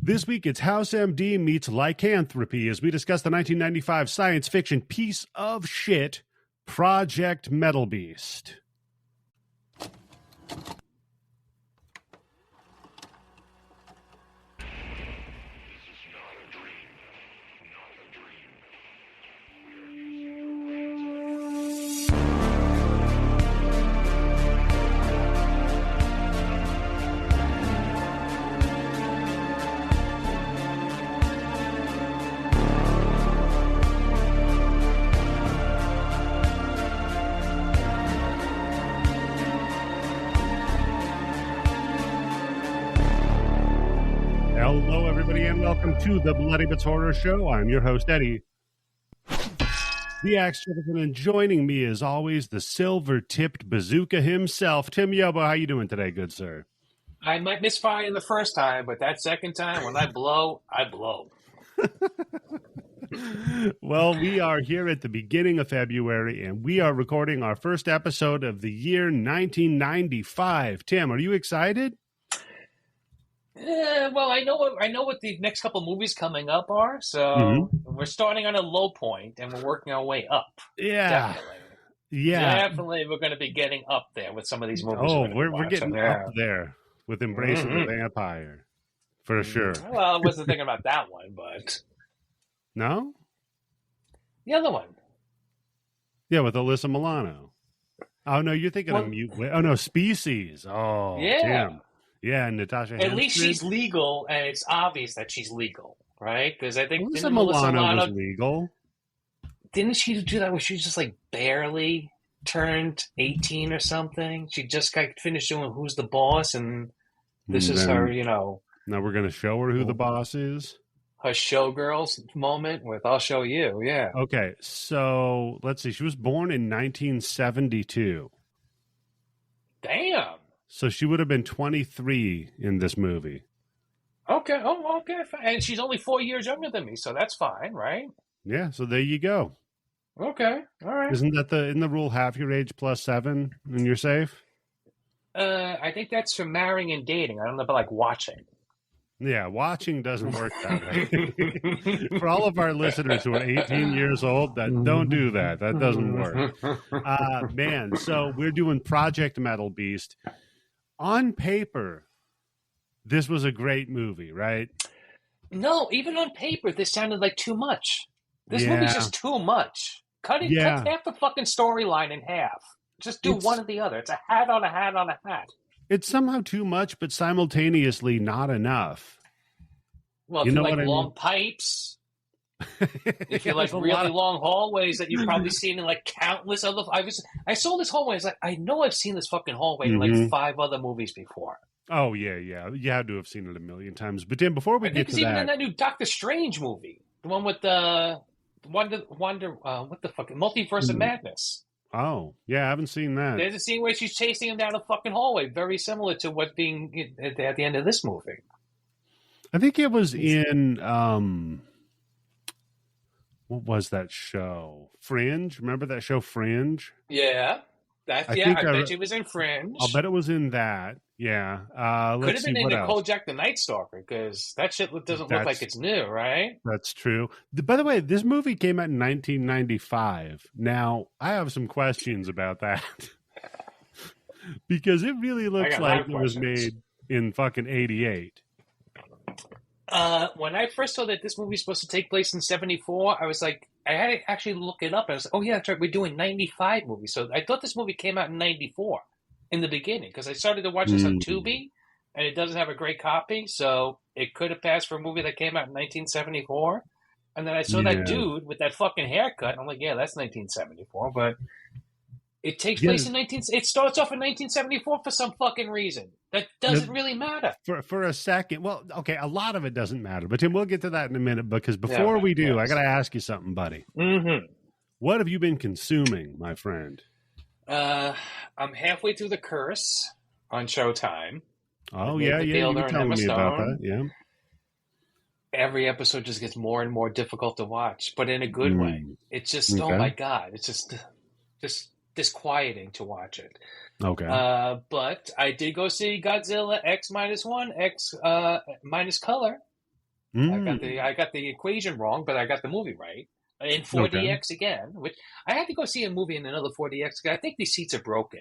This week, it's House MD meets lycanthropy as we discuss the 1995 science fiction piece of shit, Project Metalbeast. Hello, everybody, and welcome to the Bloody Bits Horror Show. I'm your host, Eddie, the Axe Jefferson, and joining me, as always, the silver-tipped bazooka himself, Tim Yobo. How you doing today, good sir? I might misfire the first time, but that second time, when I blow, I blow. Well, we are here at the beginning of February, and we are recording our first episode of the year 1995. Tim, are you excited? Well, I know what the next couple movies coming up are, so we're starting on a low point and we're working our way up. Yeah. Definitely we're going to be getting up there with some of these movies. Oh, we're getting up there with Embrace of the Vampire, for sure. Well, I wasn't thinking about that one, but... No? The other one. Yeah, with Alyssa Milano. Oh, no, you're thinking of Mute. Oh, no, Species. Oh, yeah. Damn. Yeah, Natasha Henstridge. At least she's legal, and it's obvious that she's legal, right? Because I think Alyssa Milano was legal. Didn't she do that where she just like barely turned 18 or something? She just got finished doing Who's the Boss, and this is her, Now we're going to show her who the boss is. Her showgirls moment with I'll Show You, yeah. Okay, so let's see. She was born in 1972. Damn. So she would have been 23 in this movie. Okay. Oh, okay. Fine. And she's only 4 years younger than me, so that's fine, right? Yeah. So there you go. Okay. All right. Isn't the rule half your age plus 7 and you're safe? I think that's for marrying and dating. I don't know about like watching. Yeah, watching doesn't work that way. For all of our listeners who are 18 years old, don't do that. That doesn't work. Man, so we're doing Project Metalbeast. On paper, this was a great movie, right? No, even on paper, this sounded like too much. This movie's just too much. Cut half the fucking storyline in half. Just do one or the other. It's a hat on a hat on a hat. It's somehow too much, but simultaneously not enough. Well, if you like long pipes, if you like really long hallways that you've probably seen in like countless other... I saw this hallway. I was like, I know I've seen this fucking hallway in like 5 other movies before. Oh, yeah. You had to have seen it a million times. But then before we get to that... even in that new Doctor Strange movie. The one with the... what the fuck? Multiverse of Madness. Oh, yeah, I haven't seen that. There's a scene where she's chasing him down a fucking hallway, very similar to what's being at the end of this movie. I think it was in, what was that show? Fringe? Remember that show Fringe? Yeah. I bet it was in Fringe. I'll bet it was in that. Yeah. Could have been in Nicole Jack the Night Stalker, because that shit doesn't look like it's new, right? That's true. By the way, this movie came out in 1995. Now, I have some questions about that. Because it really looks like it was made in fucking 88. When I first saw that this movie was supposed to take place in 74, I was like, I had to actually look it up. And I was like, oh yeah, that's right, we're doing 95 movies. So I thought this movie came out in 94 in the beginning, because I started to watch this on Tubi, and it doesn't have a great copy, so it could have passed for a movie that came out in 1974. And then I saw that dude with that fucking haircut, and I'm like, yeah, that's 1974, but it takes place in it starts off in 1974 for some fucking reason. That doesn't really matter. For a second. Well, okay, a lot of it doesn't matter. But Tim, we'll get to that in a minute, because before we do, I got to ask you something, buddy. Mm-hmm. What have you been consuming, my friend? I'm halfway through The Curse on Showtime. Oh, yeah, you were telling me about that, yeah. Every episode just gets more and more difficult to watch, but in a good way. It's just, oh my God, it's just disquieting to watch it. Okay. But I did go see Godzilla X-1, X minus color I got the equation wrong, but I got the movie right. In Okay. 4DX again, which I had to go see a movie in another 4DX because I think these seats are broken.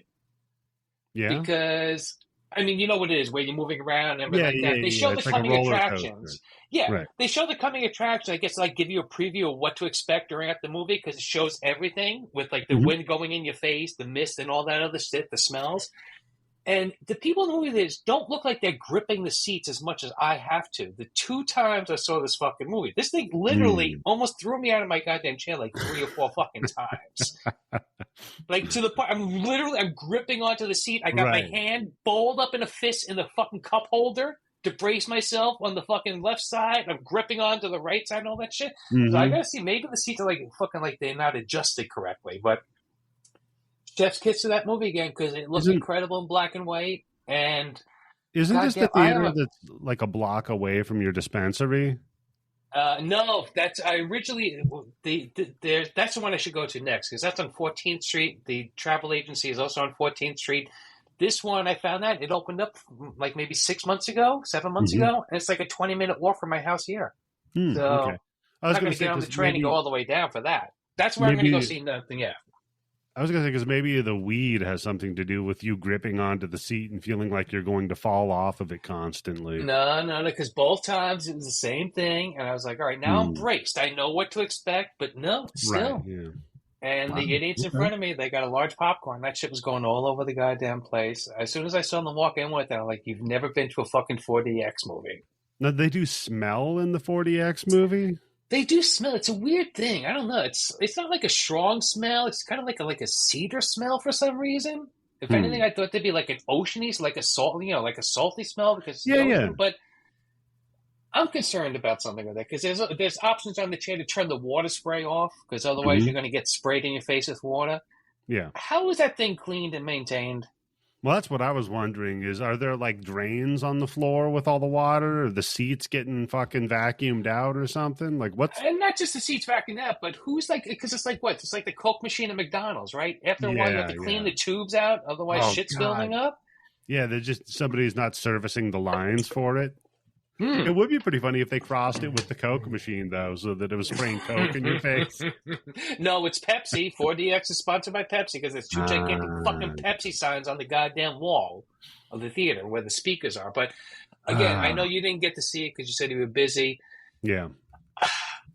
Yeah. Because I mean, you know what it is, where you're moving around and everything Yeah. like Yeah. that. They Yeah. show the It's like a coming roller coaster. attractions. Yeah, Right. they show the coming attractions. I guess like give you a preview of what to expect during the movie because it shows everything with like the wind going in your face, the mist, and all that other shit, the smells. And the people in the movie don't look like they're gripping the seats as much as I have to. The 2 times I saw this fucking movie, this thing literally almost threw me out of my goddamn chair like 3 or 4 fucking times. Like to the point, I'm gripping onto the seat. I got my hand balled up in a fist in the fucking cup holder to brace myself on the fucking left side. I'm gripping onto the right side and all that shit. So I gotta see, maybe the seats are like fucking like they're not adjusted correctly, but chef's kiss to that movie again because it looks incredible in black and white. And isn't this the theater that's like a block away from your dispensary? No, that's I originally that's the one I should go to next because that's on 14th Street. The travel agency is also on 14th Street. This one I found that it opened up like maybe 7 months ago, and it's like a 20-minute walk from my house here. So okay. I was I'm not going to get on the train and go all the way down for that. That's where I'm going to go see nothing. Yeah. I was going to say, because maybe the weed has something to do with you gripping onto the seat and feeling like you're going to fall off of it constantly. No, because both times it was the same thing. And I was like, all right, now I'm braced. I know what to expect, but no, still. Right, yeah. And the idiots in front of me, they got a large popcorn. That shit was going all over the goddamn place. As soon as I saw them walk in with it, I'm like, you've never been to a fucking 4DX movie. Now, they do smell in the 4DX movie? They do smell. It's a weird thing. I don't know. It's not like a strong smell. It's kind of like a cedar smell for some reason. If anything, I thought there'd be like an oceany, like a salt, like a salty smell because But I'm concerned about something like that because there's options on the chair to turn the water spray off because otherwise you're going to get sprayed in your face with water. Yeah. How is that thing cleaned and maintained? Well, that's what I was wondering is, are there like drains on the floor with all the water or the seats getting fucking vacuumed out or something? Like what's... And not just the seats vacuumed out, but who's like, because it's like what? It's like the Coke machine at McDonald's, right? After a while you have to clean the tubes out, otherwise shit's building up. Yeah, they're just, somebody's not servicing the lines for it. It would be pretty funny if they crossed it with the Coke machine, though, so that it was spraying Coke in your face. No, it's Pepsi. 4DX is sponsored by Pepsi because there's 2 gigantic fucking Pepsi signs on the goddamn wall of the theater where the speakers are. But again, I know you didn't get to see it because you said you were busy. Yeah.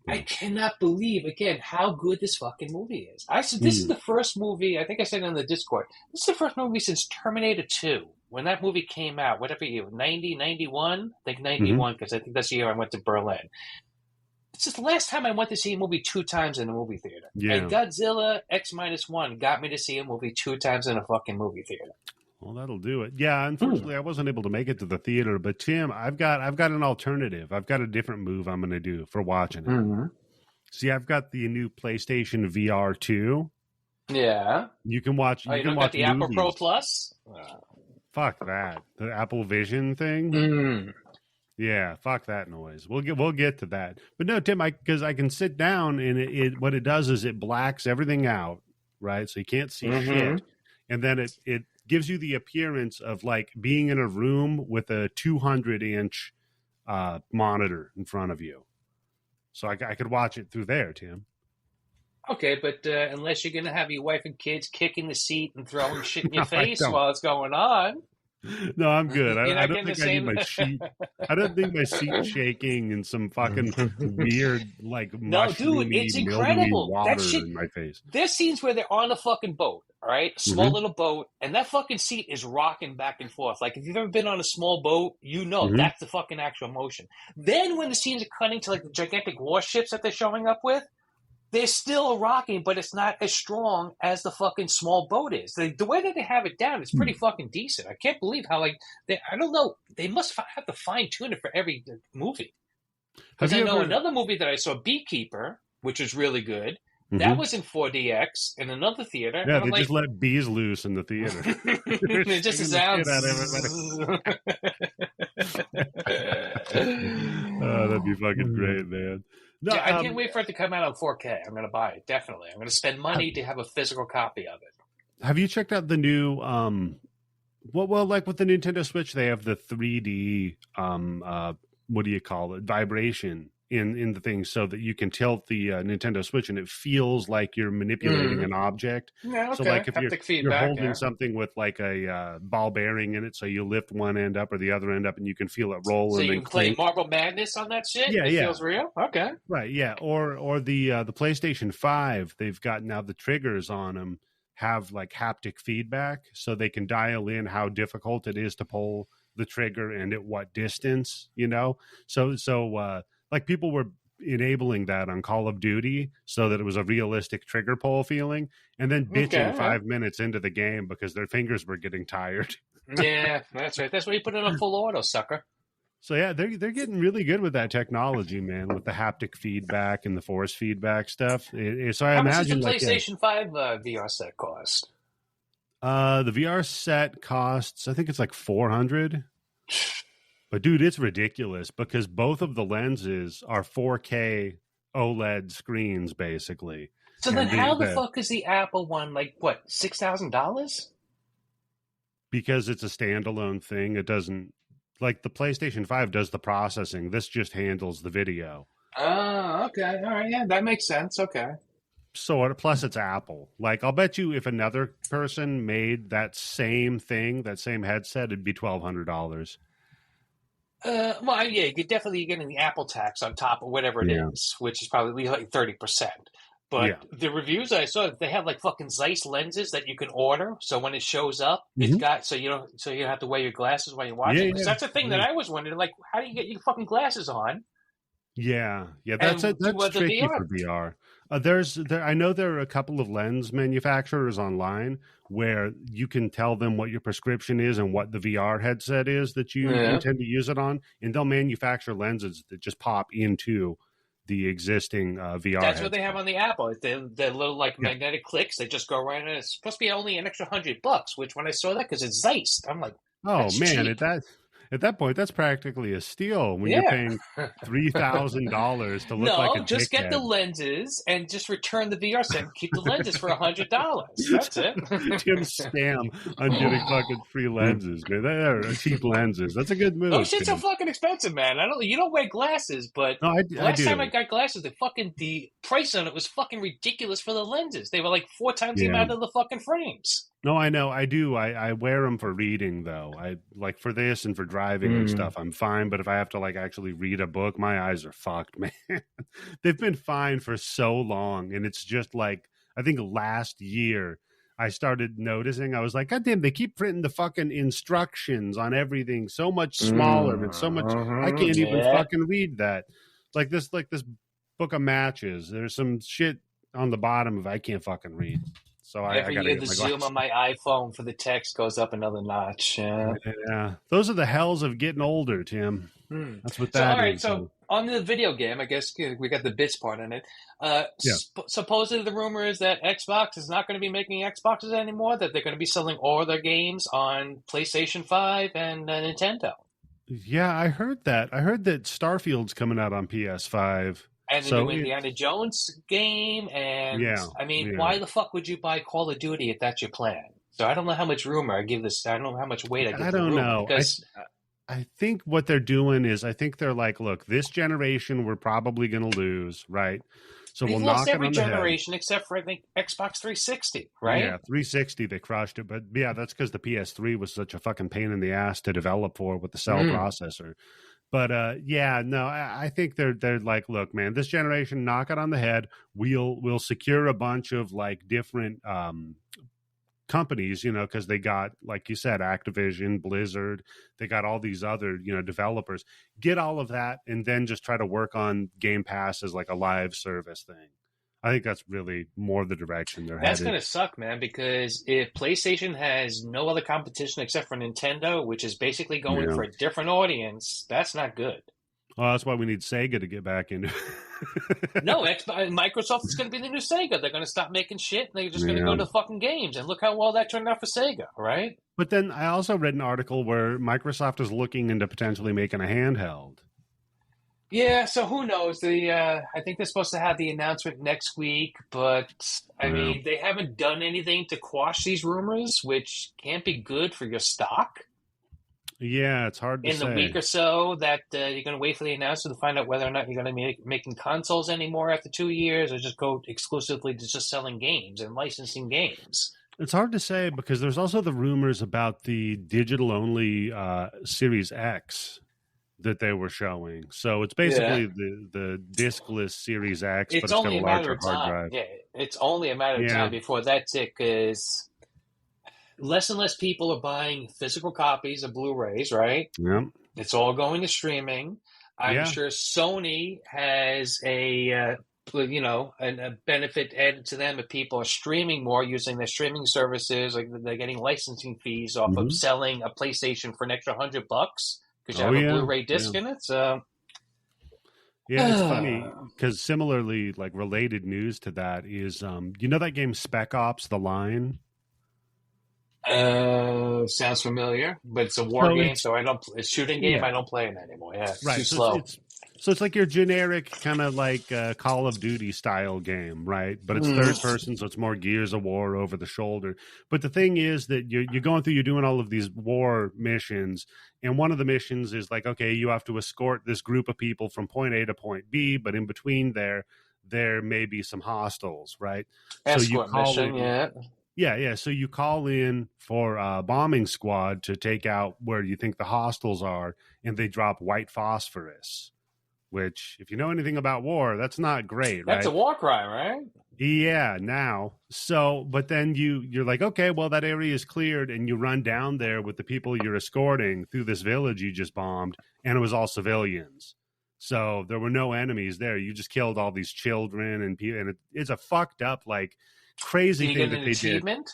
I cannot believe, again, how good this fucking movie is. I said, this is the first movie, I think I said on the Discord, this is the first movie since Terminator 2. When that movie came out, whatever year, 90, 91? I think 91, because I think that's the year I went to Berlin. It's just the last time I went to see a movie 2 times in a movie theater. Yeah. And Godzilla X-1 got me to see a movie 2 times in a fucking movie theater. Well, that'll do it. Yeah, unfortunately, I wasn't able to make it to the theater. But Tim, I've got an alternative. I've got a different move I'm going to do for watching it. See, I've got the new PlayStation VR 2. Yeah, you can watch. You can watch the movies. Apple Pro Plus. Fuck that. The Apple Vision thing. Yeah, fuck that noise. We'll get to that. But no, Tim, because I can sit down and it what it does is it blacks everything out, right? So you can't see shit, and then it gives you the appearance of like being in a room with a 200-inch monitor in front of you. So I could watch it through there, Tim. Okay, but unless you're going to have your wife and kids kicking the seat and throwing shit in your face while it's going on. No, I'm good. I don't think I need my sheet. I don't think my seat shaking and some fucking weird, like, no, dude, it's incredible. That shit in my face. There's scenes where they're on a fucking boat, all right? A small little boat, and that fucking seat is rocking back and forth. Like, if you've ever been on a small boat, you know that's the fucking actual motion. Then when the scenes are cutting to, like, the gigantic warships that they're showing up with, they're still rocking, but it's not as strong as the fucking small boat is. The way that they have it down is pretty fucking decent. I can't believe how, like, I don't know, they must have to fine-tune it for every movie. Because I know another movie that I saw, Beekeeper, which was really good, that was in 4DX in another theater. Yeah, they just let bees loose in the theater. It just sounds... Oh, that'd be fucking great, man. No, yeah, I can't wait for it to come out on 4K. I'm going to buy it, definitely. I'm going to spend money to have a physical copy of it. Have you checked out the new, well, like with the Nintendo Switch, they have the 3D what do you call it, vibration in the thing, so that you can tilt the Nintendo Switch and it feels like you're manipulating an object. Yeah, So okay. like if Haptic you're feedback, holding yeah. something with like a ball bearing in it, so you lift one end up or the other end up and you can feel it roll So and you then can play clink. Marble Madness on that shit? Yeah, It yeah. feels real? Okay. Right, yeah, or the PlayStation 5, they've got now the triggers on them have like haptic feedback, so they can dial in how difficult it is to pull the trigger and at what distance, you know. So like people were enabling that on Call of Duty so that it was a realistic trigger pull feeling, and then Okay, bitching yeah. 5 minutes into the game because their fingers were getting tired. Yeah, that's right. That's why you put it on full auto, sucker. So yeah, they're getting really good with that technology, man, with the haptic feedback and the force feedback stuff. So I How much does the imagine like PlayStation 5 VR set cost? the VR set costs, I think it's like 400. But dude, it's ridiculous because both of the lenses are 4K OLED screens, basically. So And then how the fuck is the Apple one, like, what, $6,000? because it's a standalone thing, it doesn't, like the PlayStation 5 does the processing. This just handles the video. Oh, okay. All right. Yeah, that makes sense. Okay. So plus it's Apple. Like I'll bet you if another person made that same thing, that same headset, it'd be $1,200. Well, yeah, you're definitely getting the Apple tax on top of whatever it Yeah. is, which is probably like 30%. But Yeah. the reviews I saw, they have like fucking Zeiss lenses that you can order. So when it shows up, it's got so you don't have to wear your glasses while you're watching. Yeah, Because that's the thing that I was wondering, like, how do you get your fucking glasses on? Yeah, And that's with the tricky VR? for VR. I know there are a couple of lens manufacturers online where you can tell them what your prescription is and what the VR headset is that you intend to use it on, and they'll manufacture lenses that just pop into the existing VR. That's what they have on the Apple. The little like magnetic clicks. They just go right in. It's supposed to be only an extra $100. Which when I saw that, because it's Zeiss, I'm like, oh man, cheap. at that point, that's practically a steal when you're paying $3,000 to look like a just get the lenses and just return the VR set and keep the lenses for $100. That's it. Tim's scam on getting fucking free lenses, man. They're cheap lenses. That's a good move. Those shit's so fucking expensive, man. You don't wear glasses, but last time I got glasses, the price on it was fucking ridiculous for the lenses. They were like 4 times the amount of the fucking frames. No, I know. I do. I wear them for reading, though. I like for this and for driving and stuff. I'm fine. But if I have to like actually read a book, my eyes are fucked, man. They've been fine for so long, and it's just like I think last year I started noticing. I was like, God damn, they keep printing the fucking instructions on everything so much smaller and so much. I can't even fucking read that. Like this book of matches. There's some shit on the bottom of I can't fucking read. So every year the zoom on my iPhone for the text goes up another notch. Yeah, those are the hells of getting older, Tim. That's what that is. All right, so on the video game, I guess we got the bits part in it. Supposedly the rumor is that Xbox is not going to be making Xboxes anymore, that they're going to be selling all their games on PlayStation 5 and Nintendo. Yeah, I heard that. I heard that Starfield's coming out on PS5. And the new Indiana Jones game, and why the fuck would you buy Call of Duty if that's your plan? So I don't know how much rumor I give this. I don't know how much weight I give. I don't know. Because I think what they're doing is, I think they're like, look, this generation we're probably going to lose, right? So we'll knock it on the head. Every generation except for I think Xbox 360, right? Yeah, 360 they crushed it, but yeah, that's because the PS3 was such a fucking pain in the ass to develop for with the cell processor. But I think they're like, look, man, this generation, knock it on the head. We'll secure a bunch of like different companies, because they got, like you said, Activision, Blizzard, they got all these other, developers. Get all of that and then just try to work on Game Pass as like a live service thing. I think that's really more the direction they're headed. That's going to suck, man, because if PlayStation has no other competition except for Nintendo, which is basically going for a different audience, that's not good. Well, that's why we need Sega to get back into it. No, Microsoft is going to be the new Sega. They're going to stop making shit, and they're just going to go to fucking games. And look how well that turned out for Sega, right? But then I also read an article where Microsoft is looking into potentially making a handheld. Yeah, so who knows? I think they're supposed to have the announcement next week, but I mean, they haven't done anything to quash these rumors, which can't be good for your stock. Yeah, it's hard to in the say. week or so that you're going to wait for the announcement to find out whether or not you're going to be making consoles anymore after 2 years, or just go exclusively to just selling games and licensing games. It's hard to say because there's also the rumors about the digital only Series X that they were showing. So it's basically the discless Series X, but It's it's got only a a matter larger of hard time. drive. Yeah, it's only a matter of Yeah. time before that's it, because less and less people are buying physical copies of Blu-rays, right? Yeah. It's all going to streaming. I'm Yeah. sure Sony has a benefit added to them if people are streaming more using their streaming services. Like they're getting licensing fees off of selling a PlayStation for an extra $100 because you have a Blu-ray disc in it. So yeah, it's funny because similarly, like related news to that is, you know that game Spec Ops: The Line? sounds familiar, but it's a war game, so I don't. It's a shooting game. I don't play it anymore. Yeah, it's too slow. So it's like your generic kind of like Call of Duty style game, right? But it's third person, so it's more Gears of War over the shoulder. But the thing is that you're going through, you're doing all of these war missions, and one of the missions is like, okay, you have to escort this group of people from point A to point B, but in between there may be some hostiles, right? Escort mission, yeah. Yeah. So you call in for a bombing squad to take out where you think the hostiles are, and they drop white phosphorus. Which, if you know anything about war, that's not great, right? That's a war crime, right? Yeah, now. So, but then you're like, okay, well, that area is cleared, and you run down there with the people you're escorting through this village you just bombed, and it was all civilians. So there were no enemies there. You just killed all these children and people, and it's a fucked up, like, crazy thing that they achievement? did.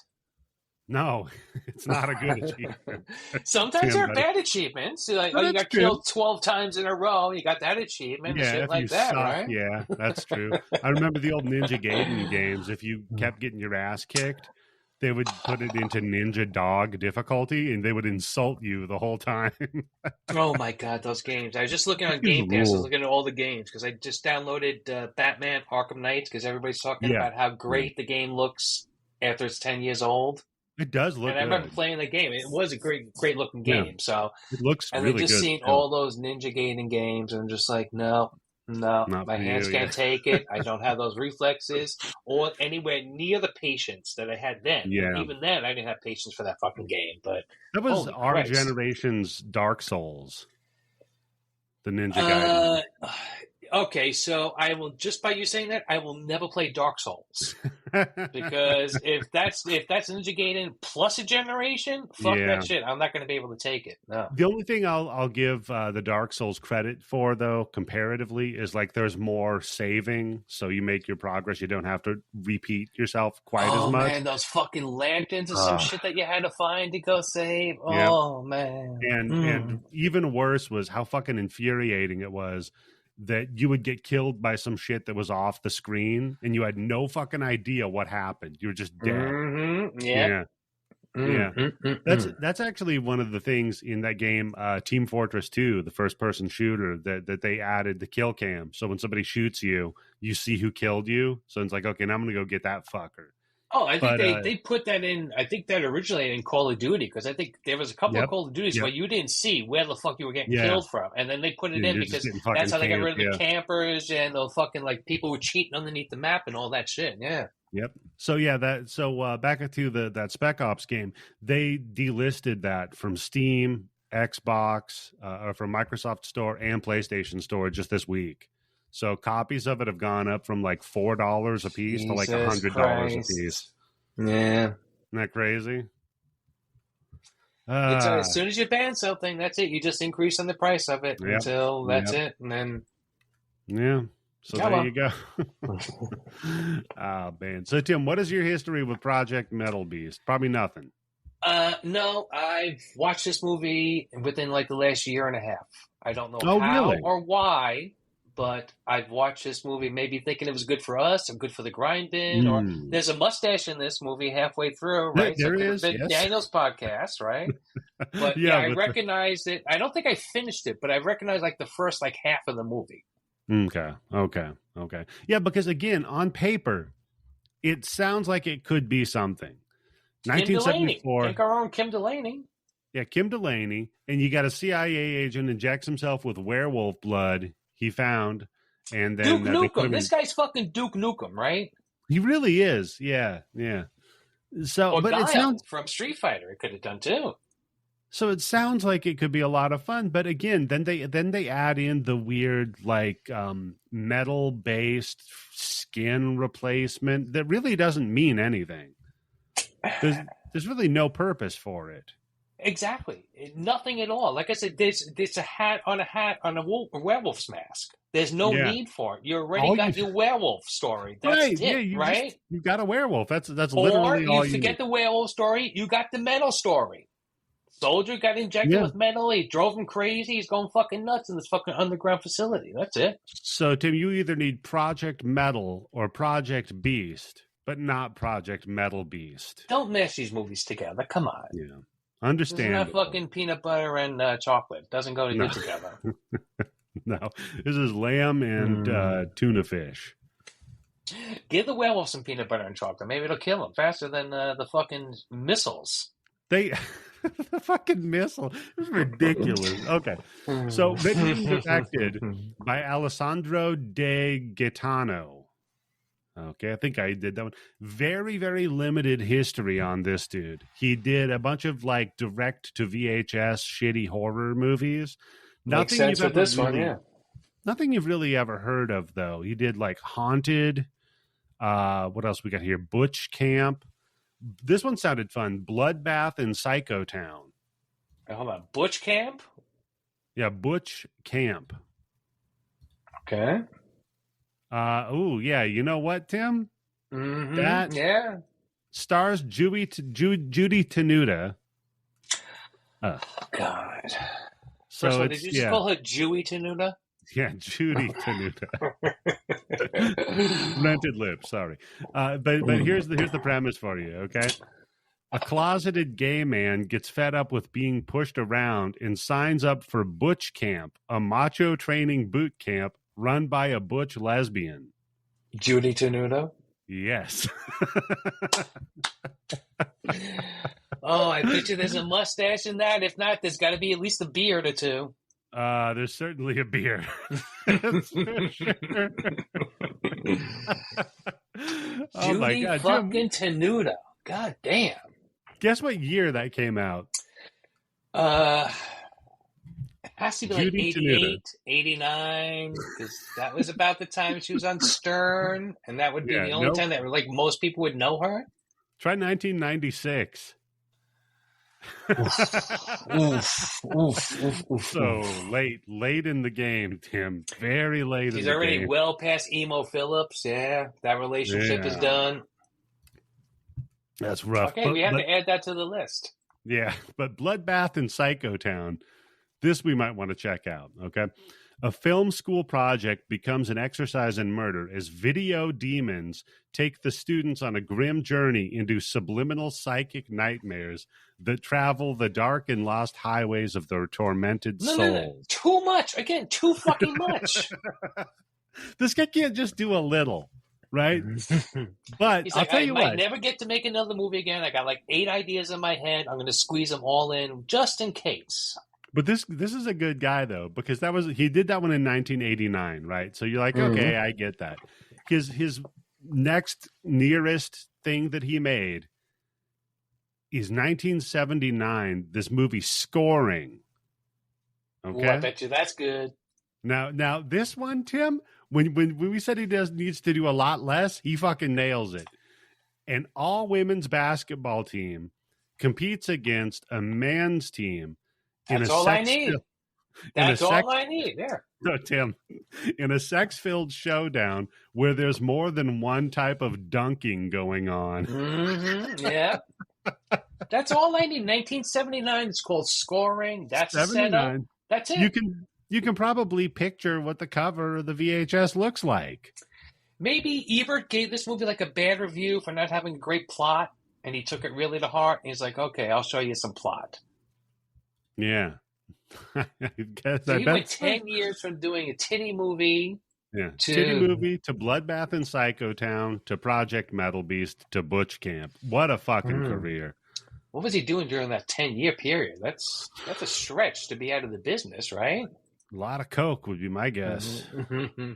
No, it's not a good achievement. Sometimes they're bad achievements. Like, you got killed 12 times in a row. You got that achievement. Yeah, shit like that, right? Yeah, that's true. I remember the old Ninja Gaiden games. If you kept getting your ass kicked, they would put it into Ninja Dog difficulty, and they would insult you the whole time. Oh my god, those games! I was just looking on Game Pass. I was looking at all the games because I just downloaded Batman Arkham Knight because everybody's talking about how great the game looks after it's 10 years old. It does look good. And I remember playing the game. It was a great looking game. Yeah. So it looks really good. And I just seen all those Ninja Gaiden games, and I'm just like, no, my hands can't take it. I don't have those reflexes or anywhere near the patience that I had then. Yeah. Even then, I didn't have patience for that fucking game. But that was our generation's Dark Souls. The Ninja Gaiden. Okay, so I will, just by you saying that, I will never play Dark Souls because if that's Ninja Gaiden plus a generation, fuck that shit. I'm not going to be able to take it. No. The only thing I'll give the Dark Souls credit for, though, comparatively, is like there's more saving, so you make your progress. You don't have to repeat yourself quite as much. Oh man, those fucking lanterns and some shit that you had to find to go save. Oh man, and even worse was how fucking infuriating it was that you would get killed by some shit that was off the screen and you had no fucking idea what happened. You were just dead. Yeah. That's actually one of the things in that game, Team Fortress 2, the first person shooter, that they added the kill cam. So when somebody shoots you, you see who killed you. So it's like, okay, now I'm going to go get that fucker. Oh, I think they put that in. I think that originated in Call of Duty because I think there was a couple of Call of Duties where you didn't see where the fuck you were getting killed from, and then they put it in because that's how they got rid of the campers and the fucking like people were cheating underneath the map and all that shit. Yeah. Yep. So back to that Spec Ops game, they delisted that from Steam, Xbox, or from Microsoft Store and PlayStation Store just this week. So copies of it have gone up from like $4 a piece to like $100 a piece. Yeah. Isn't that crazy? As soon as you ban something, that's it. You just increase on the price of it until that's it. And then... Yeah. So there you go. Oh, man. So, Tim, what is your history with Project Metalbeast? Probably nothing. No, I've watched this movie within like the last year and a half. I don't know how or why, but I've watched this movie maybe thinking it was good for us or good for the grind bin, or there's a mustache in this movie halfway through, right? There is, Daniel's podcast, right? But I recognized it. I don't think I finished it, but I recognized like the first like half of the movie. Okay. Yeah, because again, on paper, it sounds like it could be something. 1974. Take our own Kim Delaney. Yeah, Kim Delaney, and you got a CIA agent injects himself with werewolf blood he found, and then Duke they put Nukem. him in. This guy's fucking Duke Nukem, right? He really is. Yeah, yeah. So, Or but it Guile sounds from Street Fighter. It could have done too. so. It sounds like it could be a lot of fun. But again, then they add in the weird like metal based skin replacement that really doesn't mean anything. There's really no purpose for it. Exactly. Nothing at all. Like I said, there's a hat on a werewolf's mask. There's no Yeah. need for it. You already got your werewolf story. That's Right? it, Yeah, you got a werewolf. That's Or literally all you you forget need. the werewolf story. You got the metal story. Soldier got injected with metal. He drove him crazy. He's going fucking nuts in this fucking underground facility. That's it. So, Tim, you either need Project Metal or Project Beast, but not Project Metal Beast. Don't mash these movies together. Come on. Yeah. Understand. This is not fucking peanut butter and chocolate. Doesn't go good together. No. This is lamb and tuna fish. Give the werewolf some peanut butter and chocolate. Maybe it'll kill him faster than the fucking missiles. The fucking missile. This is ridiculous. Okay. So, written and directed by Alessandro De Gaetano. Okay, I think I did that one. Very, very limited history on this dude. He did a bunch of like direct to VHS shitty horror movies. Makes sense with this one, yeah. Nothing you've really ever heard of, though. He did like Haunted. What else we got here? Butch Camp. This one sounded fun. Bloodbath in Psycho Town. Hold on. Butch Camp? Yeah, Butch Camp. Okay. Oh, yeah. You know what, Tim? Mm-hmm. That stars Judy Tenuta. Oh, God. So First of all, did you just call her Jewy Tenuta? Yeah, Judy Tenuta. Rented lips, sorry. But here's the premise for you, okay? A closeted gay man gets fed up with being pushed around and signs up for Butch Camp, a macho training boot camp run by a butch lesbian. Judy Tenuta? Yes. Oh, I bet you there's a mustache in that. If not, there's got to be at least a beard or two. There's certainly a beard. That's for sure. Oh my God, fucking Tenuta. God damn. Guess what year that came out? It has to be like Judy 88, Tenuta. 89, because that was about the time she was on Stern, and that would be the only time that like most people would know her. Try 1996. So late in the game, Tim. Very late. She's in the already game. well past Emo Phillips. Yeah, that relationship is done. That's rough. Okay, we have to add that to the list. Yeah, but Bloodbath in Psycho Town, this we might want to check out. Okay. A film school project becomes an exercise in murder as video demons take the students on a grim journey into subliminal psychic nightmares that travel the dark and lost highways of their tormented souls. No. Too much. Again, too fucking much. This guy can't just do a little, right? But he's I'll like, tell you what. I might never get to make another movie again. I got like 8 ideas in my head. I'm going to squeeze them all in just in case. But this is a good guy though, because he did that one in 1989, right? So you're like, okay, I get that. His next nearest thing that he made is 1979. This movie Scoring. Okay, Ooh, I bet you that's good. Now this one, Tim, when we said he needs to do a lot less, he fucking nails it. An all women's basketball team competes against a men's team. That's all I need. That's all I need. There. No, Tim, in a sex-filled showdown where there's more than one type of dunking going on. Mm-hmm, yeah. That's all I need. 1979. It's called Scoring. That's a setup. That's it. You can probably picture what the cover of the VHS looks like. Maybe Ebert gave this movie like a bad review for not having a great plot, and he took it really to heart. And he's like, okay, I'll show you some plot. Yeah. So he went 10 years from doing a titty movie titty movie to Bloodbath in Psycho Town to Project Metalbeast to Butch Camp. What a fucking career. what was he doing during that 10-year period? That's a stretch to be out of the business, right? A lot of coke would be my guess.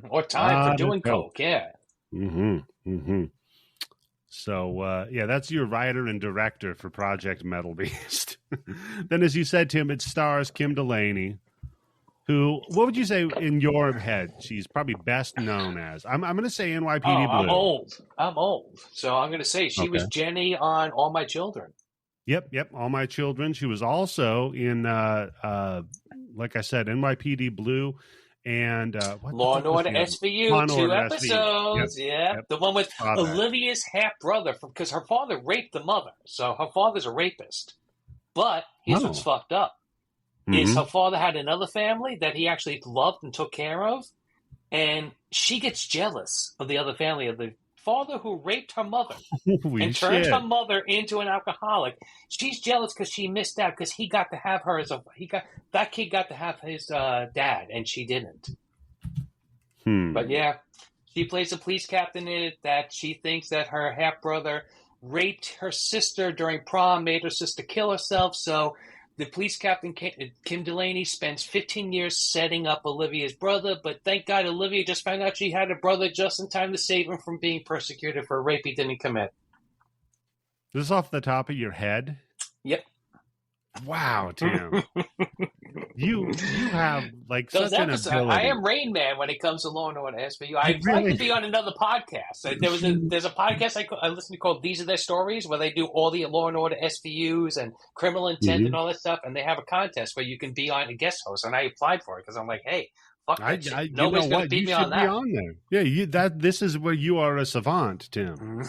Or time for doing coke, yeah. So, that's your writer and director for Project Metalbeast. Then, as you said, Tim, it stars Kim Delaney, who, what would you say in your head she's probably best known as? I'm going to say NYPD Blue. I'm old. So I'm going to say she was Jenny on All My Children. Yep. All My Children. She was also in, like I said, NYPD Blue. And Law and Order SVU, 2 episodes. Yep. The one with Olivia's half brother, because her father raped the mother, so her father's a rapist. But here's what's fucked up: is her father had another family that he actually loved and took care of, and she gets jealous of the other family of the father who raped her mother and turned her mother into an alcoholic. She's jealous because she missed out because he got to have her that kid got to have his dad and she didn't. But yeah, she plays a police captain in it that she thinks that her half brother raped her sister during prom, made her sister kill herself. So the police captain, Kim Delaney, spends 15 years setting up Olivia's brother, but thank God Olivia just found out she had a brother just in time to save him from being persecuted for a rape he didn't commit. This is off the top of your head? Yep. Wow, Tim. you have like those such episodes, an ability. I am Rain Man when it comes to Law and Order SVU. I'd like to be on another podcast. There's a podcast I listen to called These Are Their Stories, where they do all the Law and Order SVUs and criminal intent and all that stuff, and they have a contest where you can be on a guest host, and I applied for it because I'm like, hey, fuck that shit. Nobody's going to beat me on that. Be on there. Yeah, this is where you are a savant, Tim.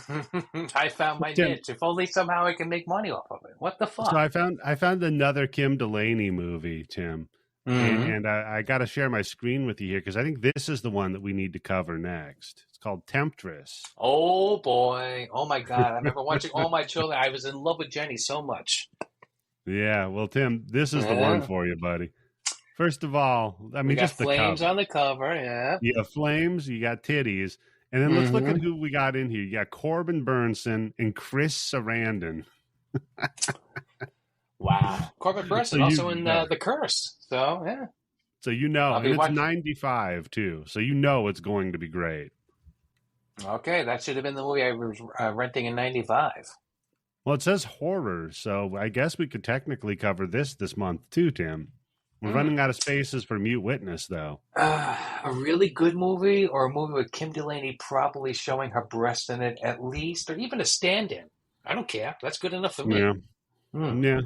I found my niche. If only somehow I can make money off of it. What the fuck? So I found another Kim Delaney movie, Tim. And I got to share my screen with you here because I think this is the one that we need to cover next. It's called Temptress. Oh, boy. Oh, my God. I remember watching All My Children. I was in love with Jenny so much. Yeah. Well, Tim, this is the one for you, buddy. First of all, I mean, just the flames cover. On the cover, yeah. You got flames, you got titties. And then let's look at who we got in here. You got Corbin Burnson and Chris Sarandon. Wow. Corbin Burnson also in The Curse. So, yeah. So, and it's 95, too. So, it's going to be great. Okay, that should have been the movie I was renting in 95. Well, it says horror, so I guess we could technically cover this month, too, Tim. We're running out of spaces for Mute Witness, though. A really good movie or a movie with Kim Delaney probably showing her breast in it at least, or even a stand-in. I don't care. That's good enough for me. Yeah.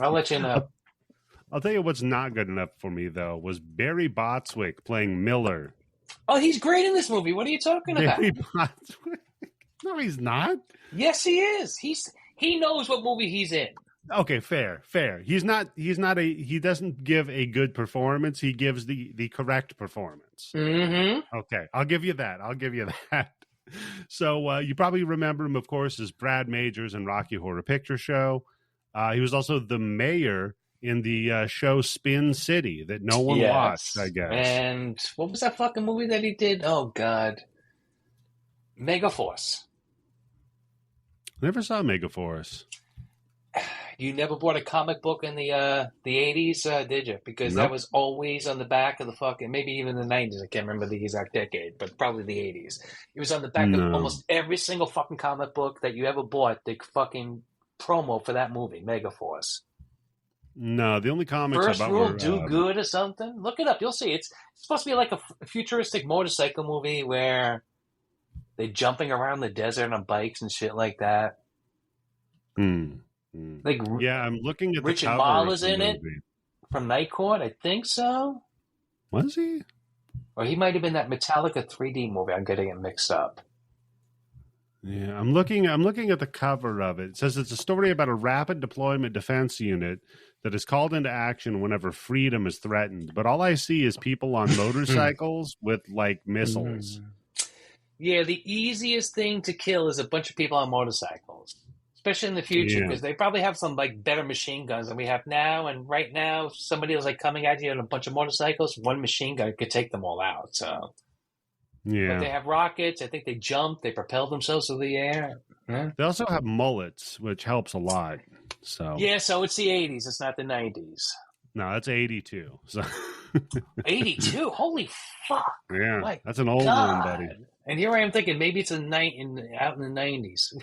I'll let you know. I'll tell you what's not good enough for me, though, was Barry Botswick playing Miller. Oh, he's great in this movie. What are you talking about? Barry Botswick? No, he's not. Yes, he is. He knows what movie he's in. Okay, fair. He doesn't give a good performance. He gives the correct performance. Okay, I'll give you that. So you probably remember him, of course, as Brad Majors in Rocky Horror Picture Show. He was also the mayor in the show Spin City that no one watched, I guess. And what was that fucking movie that he did? Oh, God. Megaforce. Never saw Megaforce. You never bought a comic book in the 80s, did you? Because that was always on the back of the fucking, maybe even the 90s. I can't remember the exact decade, but probably the 80s. It was on the back of almost every single fucking comic book that you ever bought. The fucking promo for that movie, Megaforce. No, the only comics First about Rule Do Good or something. Look it up. You'll see. It's supposed to be like a futuristic motorcycle movie where they're jumping around the desert on bikes and shit like that. Like, I'm looking at Richard Mall is in it from Night Court. I think so. Was he? Or he might have been that Metallica 3D movie. I'm getting it mixed up. Yeah, I'm looking at the cover of it. It says it's a story about a rapid deployment defense unit that is called into action whenever freedom is threatened. But all I see is people on motorcycles with like missiles. Yeah, the easiest thing to kill is a bunch of people on motorcycles. Especially in the future, because they probably have some like better machine guns than we have now. And right now, if somebody was like coming at you on a bunch of motorcycles, one machine gun could take them all out. So, but they have rockets. I think they jump. They propel themselves through the air. Huh? They also have mullets, which helps a lot. So Yeah, so it's the 80s. It's not the 90s. no, that's 82. So 82? Holy fuck. yeah, My that's an old one, buddy. God. And here I am thinking maybe it's out in the 90s.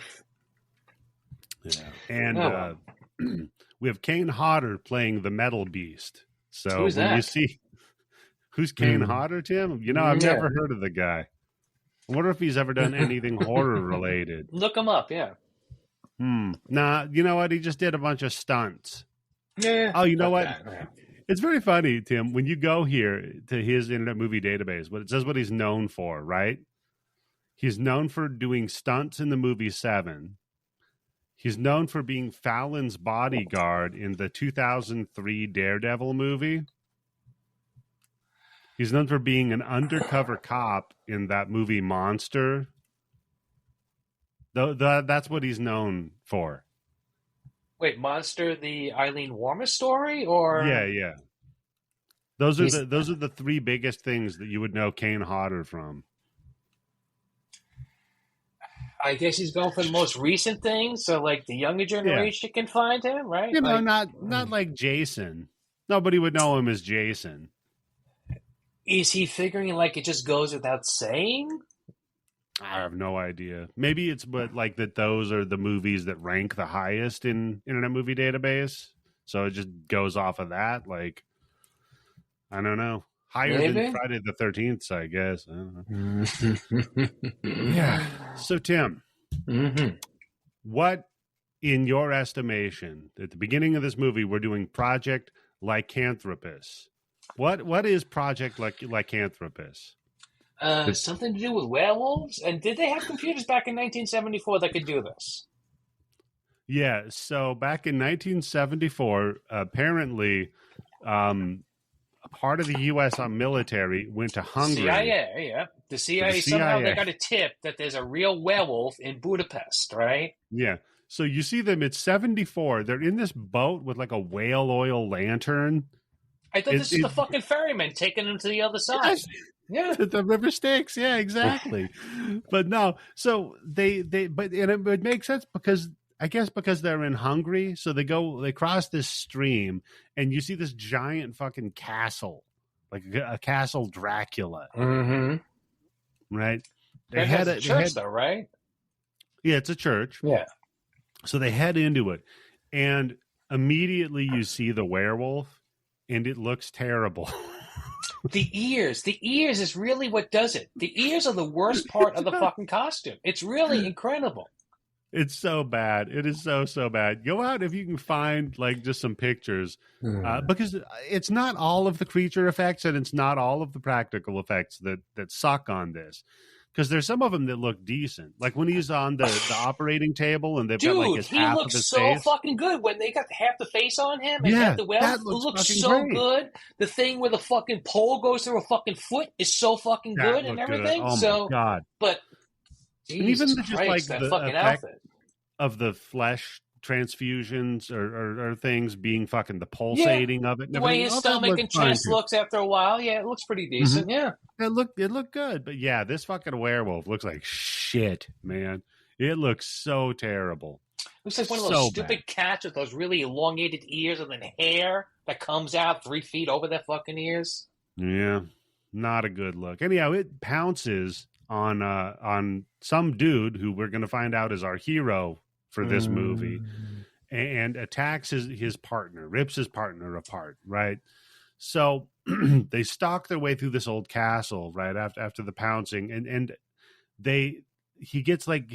Yeah, and Oh, well. we have Kane Hodder playing the Metalbeast. So Who's when that? you see who's Kane Hodder, Tim, I've Yeah. never heard of the guy. I wonder if he's ever done anything horror related. Look him up, yeah. Nah, you know what? He just did a bunch of stunts. Yeah. Oh, you know what? Yeah. It's very funny, Tim, when you go here to his Internet Movie Database, but it says what he's known for, right? He's known for doing stunts in the movie Seven. He's known for being Fallon's bodyguard in the 2003 Daredevil movie. He's known for being an undercover cop in that movie Monster. That's what he's known for. Wait, Monster, the Eileen Warmer story, or Yeah. Those are the three biggest things that you would know Kane Hodder from. I guess he's going for the most recent things, so like the younger generation can find him, right? You know, like, not like Jason. Nobody would know him as Jason. Is he figuring like it just goes without saying? I have no idea. Maybe it's like that those are the movies that rank the highest in Internet Movie Database. So it just goes off of that. Like, I don't know. Higher than Friday the 13th, I guess. I don't know. Yeah. So, Tim, what, in your estimation, at the beginning of this movie, we're doing Project Lycanthropus. What is Project Lycanthropus? Something to do with werewolves? And did they have computers back in 1974 that could do this? Yeah, so back in 1974, apparently, a part of the U.S. military went to Hungary. CIA, yeah. The CIA, somehow they got a tip that there's a real werewolf in Budapest, right? Yeah. So you see them, it's 74. They're in this boat with like a whale oil lantern. I thought this was the fucking ferryman taking them to the other side. Yes. Yeah. The river Styx. Yeah, exactly. But no, so but it makes sense because they're in Hungary. So they cross this stream and you see this giant fucking castle, like a castle Dracula. Mm-hmm. Right. They had a church though, right? Yeah, it's a church. Yeah. So they head into it and immediately you see the werewolf and it looks terrible. The ears is really what does it. The ears are the worst part of the fucking costume. It's really incredible. It's so bad. It is so bad. Go out if you can find like just some pictures because it's not all of the creature effects and it's not all of the practical effects that suck on this. Because there's some of them that look decent. Like when he's on the operating table and they've got like his half of his face. Dude, he looks so fucking good. When they got half the face on him and half the werewolf, it looks so great. Good. The thing where the fucking pole goes through a fucking foot is so fucking good and everything. Good. Oh my God. But and even Jesus just Christ, like that the fucking effect outfit of the flesh transfusions or things being fucking the pulsating of it. The way his stomach and chest looks after a while, it looks pretty decent. Yeah. It looked good, but yeah, this fucking werewolf looks like shit, man. It looks so terrible. Looks like one of those stupid cats with those really elongated ears and then hair that comes out 3 feet over their fucking ears. Yeah, not a good look. Anyhow, it pounces on some dude who we're going to find out is our hero for this movie, and attacks his partner, rips his partner apart. Right, so. They stalk their way through this old castle right after the pouncing, and he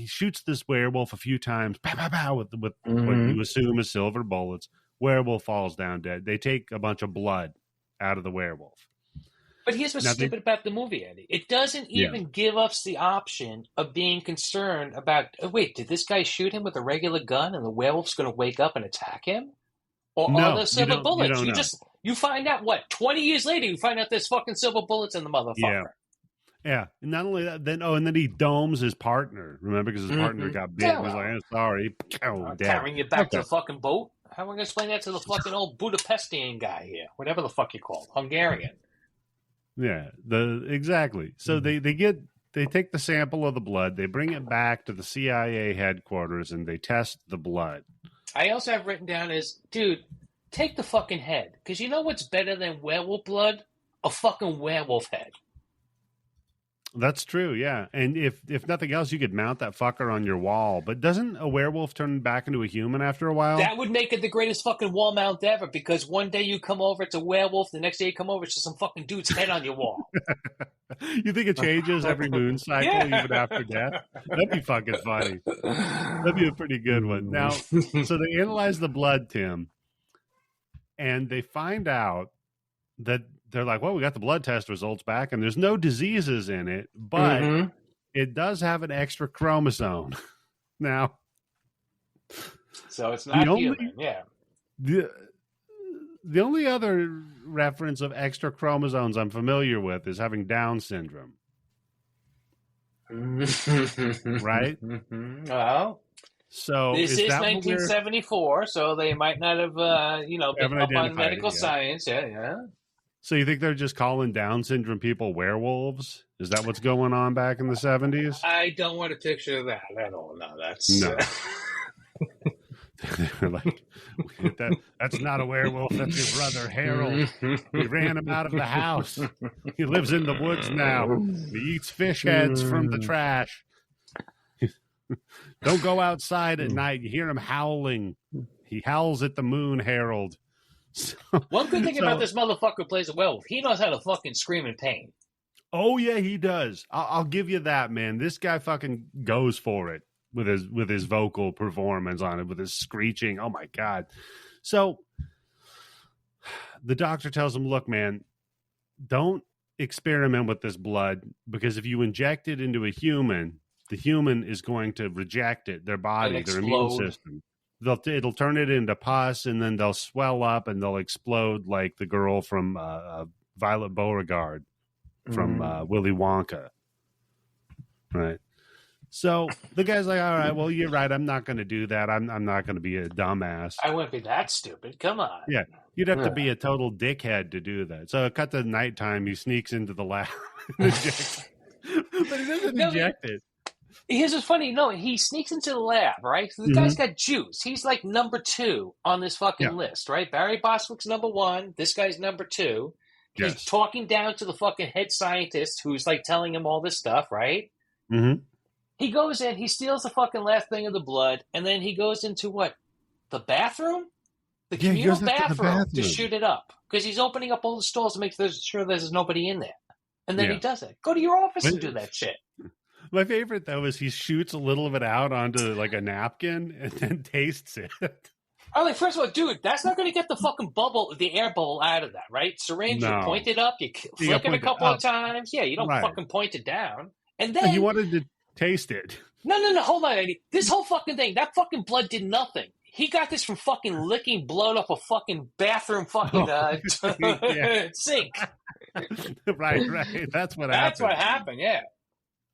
shoots this werewolf a few times, pow, pow, pow, with what you assume is silver bullets. Werewolf falls down dead. They take a bunch of blood out of the werewolf. But here's what's stupid about the movie, Eddie. It doesn't even give us the option of being concerned about, wait, did this guy shoot him with a regular gun and the werewolf's going to wake up and attack him? Or are there silver bullets? You find out, 20 years later, you find out there's fucking silver bullets in the motherfucker. Yeah. And not only that, then he domes his partner. Remember, because his partner got bit. He was like, sorry. Carrying you back to the fucking boat? How am I going to explain that to the fucking old Budapestian guy here? Whatever the fuck you call it. Hungarian. Yeah, exactly. So they get they take the sample of the blood, they bring it back to the CIA headquarters, and they test the blood. I also have written down is, dude, take the fucking head. Because you know what's better than werewolf blood? A fucking werewolf head. That's true, yeah. And if nothing else, you could mount that fucker on your wall. But doesn't a werewolf turn back into a human after a while? That would make it the greatest fucking wall mount ever, because one day you come over, it's a werewolf. The next day you come over, it's just some fucking dude's head on your wall. You think it changes every moon cycle, even after death? That'd be fucking funny. That'd be a pretty good one. Now, so they analyze the blood, Tim, and they find out that they're like, well, we got the blood test results back, and there's no diseases in it, but it does have an extra chromosome. Now, so it's not human, yeah. The only other reference of extra chromosomes I'm familiar with is having Down syndrome. Right? Well, so this is 1974, so they might not have, been up on medical science. Yeah. So you think they're just calling Down syndrome people werewolves? Is that what's going on back in the 70s? I don't want to picture that at all. No, that's... No. They're like, that's not a werewolf. That's your brother, Harold. We ran him out of the house. He lives in the woods now. He eats fish heads from the trash. Don't go outside at night. You hear him howling. He howls at the moon, Harold. So, one good thing about this motherfucker who plays a werewolf, he knows how to fucking scream in pain. Oh, yeah, he does. I'll give you that, man. This guy fucking goes for it with his vocal performance on it, with his screeching. Oh, my God. So the doctor tells him, look, man, don't experiment with this blood, because if you inject it into a human, the human is going to reject it, their body, their immune system. It'll turn it into pus, and then they'll swell up and they'll explode like the girl from Violet Beauregard from Willy Wonka. Right. So the guy's like, all right, well, you're right. I'm not going to do that. I'm not going to be a dumbass. I wouldn't be that stupid. Come on. Yeah. You'd have to be a total dickhead to do that. So cut to nighttime. He sneaks into the lab and injects. But he doesn't inject it. Here's what's funny. No, he sneaks into the lab, right? So the guy's got juice. He's like number 2 on this fucking list, right? Barry Bostwick's number 1. This guy's number 2. He's talking down to the fucking head scientist who's like telling him all this stuff, right? Mm-hmm. He goes in, he steals the fucking last thing of the blood, and then he goes into what? The bathroom? The communal bathroom to shoot it up. Because he's opening up all the stalls to make sure there's nobody in there. And then he does it. Go to your office and do that shit. My favorite, though, is he shoots a little of it out onto, like, a napkin and then tastes it. I'm like, first of all, dude, that's not going to get the fucking the air bubble out of that, right? Syringe, you point it up, you flick it a couple of times. Yeah, you don't fucking point it down. And then... You wanted to taste it. No, hold on, Eddie. This whole fucking thing, that fucking blood did nothing. He got this from fucking licking blood off a fucking bathroom fucking sink. Right. That's what happened. That's what happened, yeah.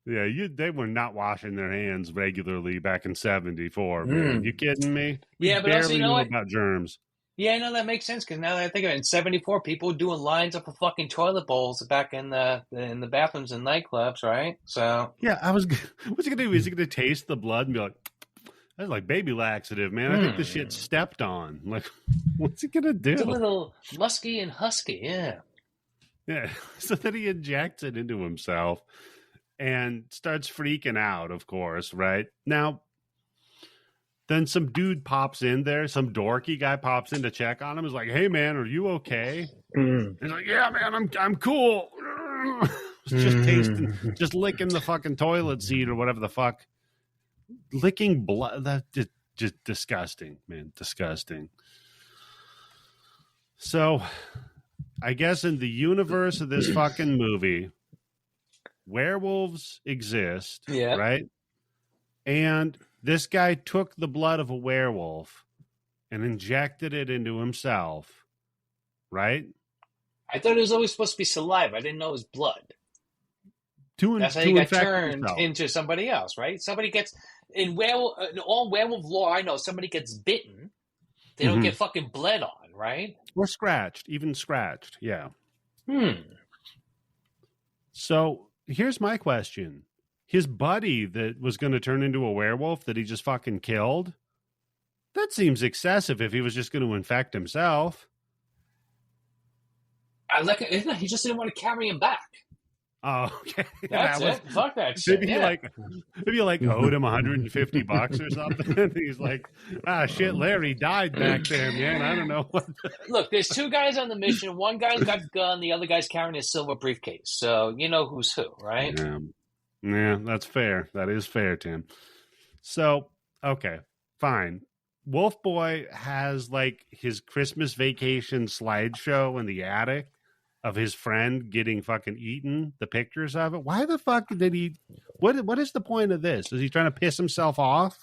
Yeah, they were not washing their hands regularly back in 74, man. You kidding me? Yeah, but also, you know what? About germs. Yeah, I know that makes sense, because now that I think of it, in 74, people were doing lines up of fucking toilet bowls back in the bathrooms and nightclubs, right? So yeah, what's he gonna do? Is he gonna taste the blood and be like, that's like baby laxative, man. I think this shit stepped on. Like, what's he gonna do? It's a little musky and husky, yeah. Yeah. So then he injects it into himself and starts freaking out, of course, right? Now, then some dude pops in there, some dorky guy pops in to check on him. Is like, hey, man, are you okay? He's like, yeah, man, I'm cool. Just licking the fucking toilet seat or whatever the fuck. Licking blood. That's just disgusting, man. Disgusting. So, I guess in the universe of this fucking movie, werewolves exist, right? And this guy took the blood of a werewolf and injected it into himself, right? I thought it was always supposed to be saliva. I didn't know it was blood. That's how he got turned into somebody else, right? Somebody gets in all werewolf lore. I know somebody gets bitten, they don't get fucking bled on, right? Or scratched, even scratched, yeah. So here's my question. His buddy that was going to turn into a werewolf that he just fucking killed, that seems excessive if he was just going to infect himself. I like it. He just didn't want to carry him back. Oh, okay. That's it. Fuck that shit. Maybe you owed him $150 or something. He's like, shit, Larry died back there, man. I don't know what. Look, there's two guys on the mission. One guy's got the gun. The other guy's carrying his silver briefcase. So you know who's who, right? Yeah, that's fair. That is fair, Tim. So, okay, fine. Wolf Boy has like his Christmas vacation slideshow in the attic of his friend getting fucking eaten, the pictures of it. Why the fuck did he, what is the point of this? Is he trying to piss himself off?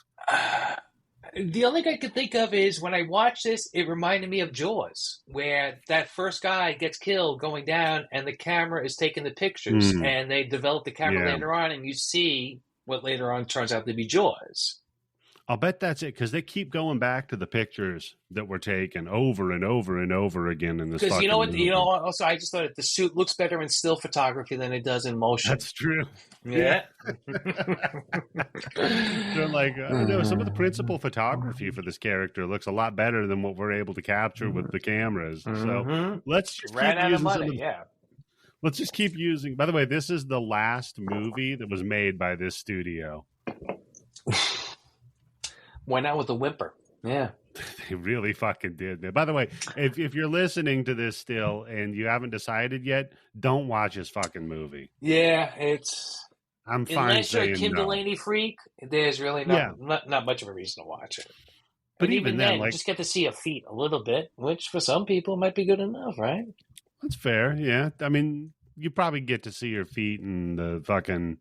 The only thing I could think of is when I watched this, it reminded me of Jaws, where that first guy gets killed going down and the camera is taking the pictures and they develop the camera later on and you see what later on turns out to be Jaws. I'll bet that's it, because they keep going back to the pictures that were taken over and over and over again in this. Because you know what? Movie. Also, I just thought the suit looks better in still photography than it does in motion. That's true. Yeah. They're like, I don't know, some of the principal photography for this character looks a lot better than what we're able to capture with the cameras. So let's just ran out of money. Let's just keep using. By the way, this is the last movie that was made by this studio. Went out with a whimper. Yeah. They really fucking did. By the way, if you're listening to this still and you haven't decided yet, don't watch his fucking movie. Yeah, I'm fine. Unless you're a Kim Delaney freak, there's really not much of a reason to watch it. But even then, you just get to see a feat a little bit, which for some people might be good enough, right? That's fair. Yeah. I mean, you probably get to see her feet in the fucking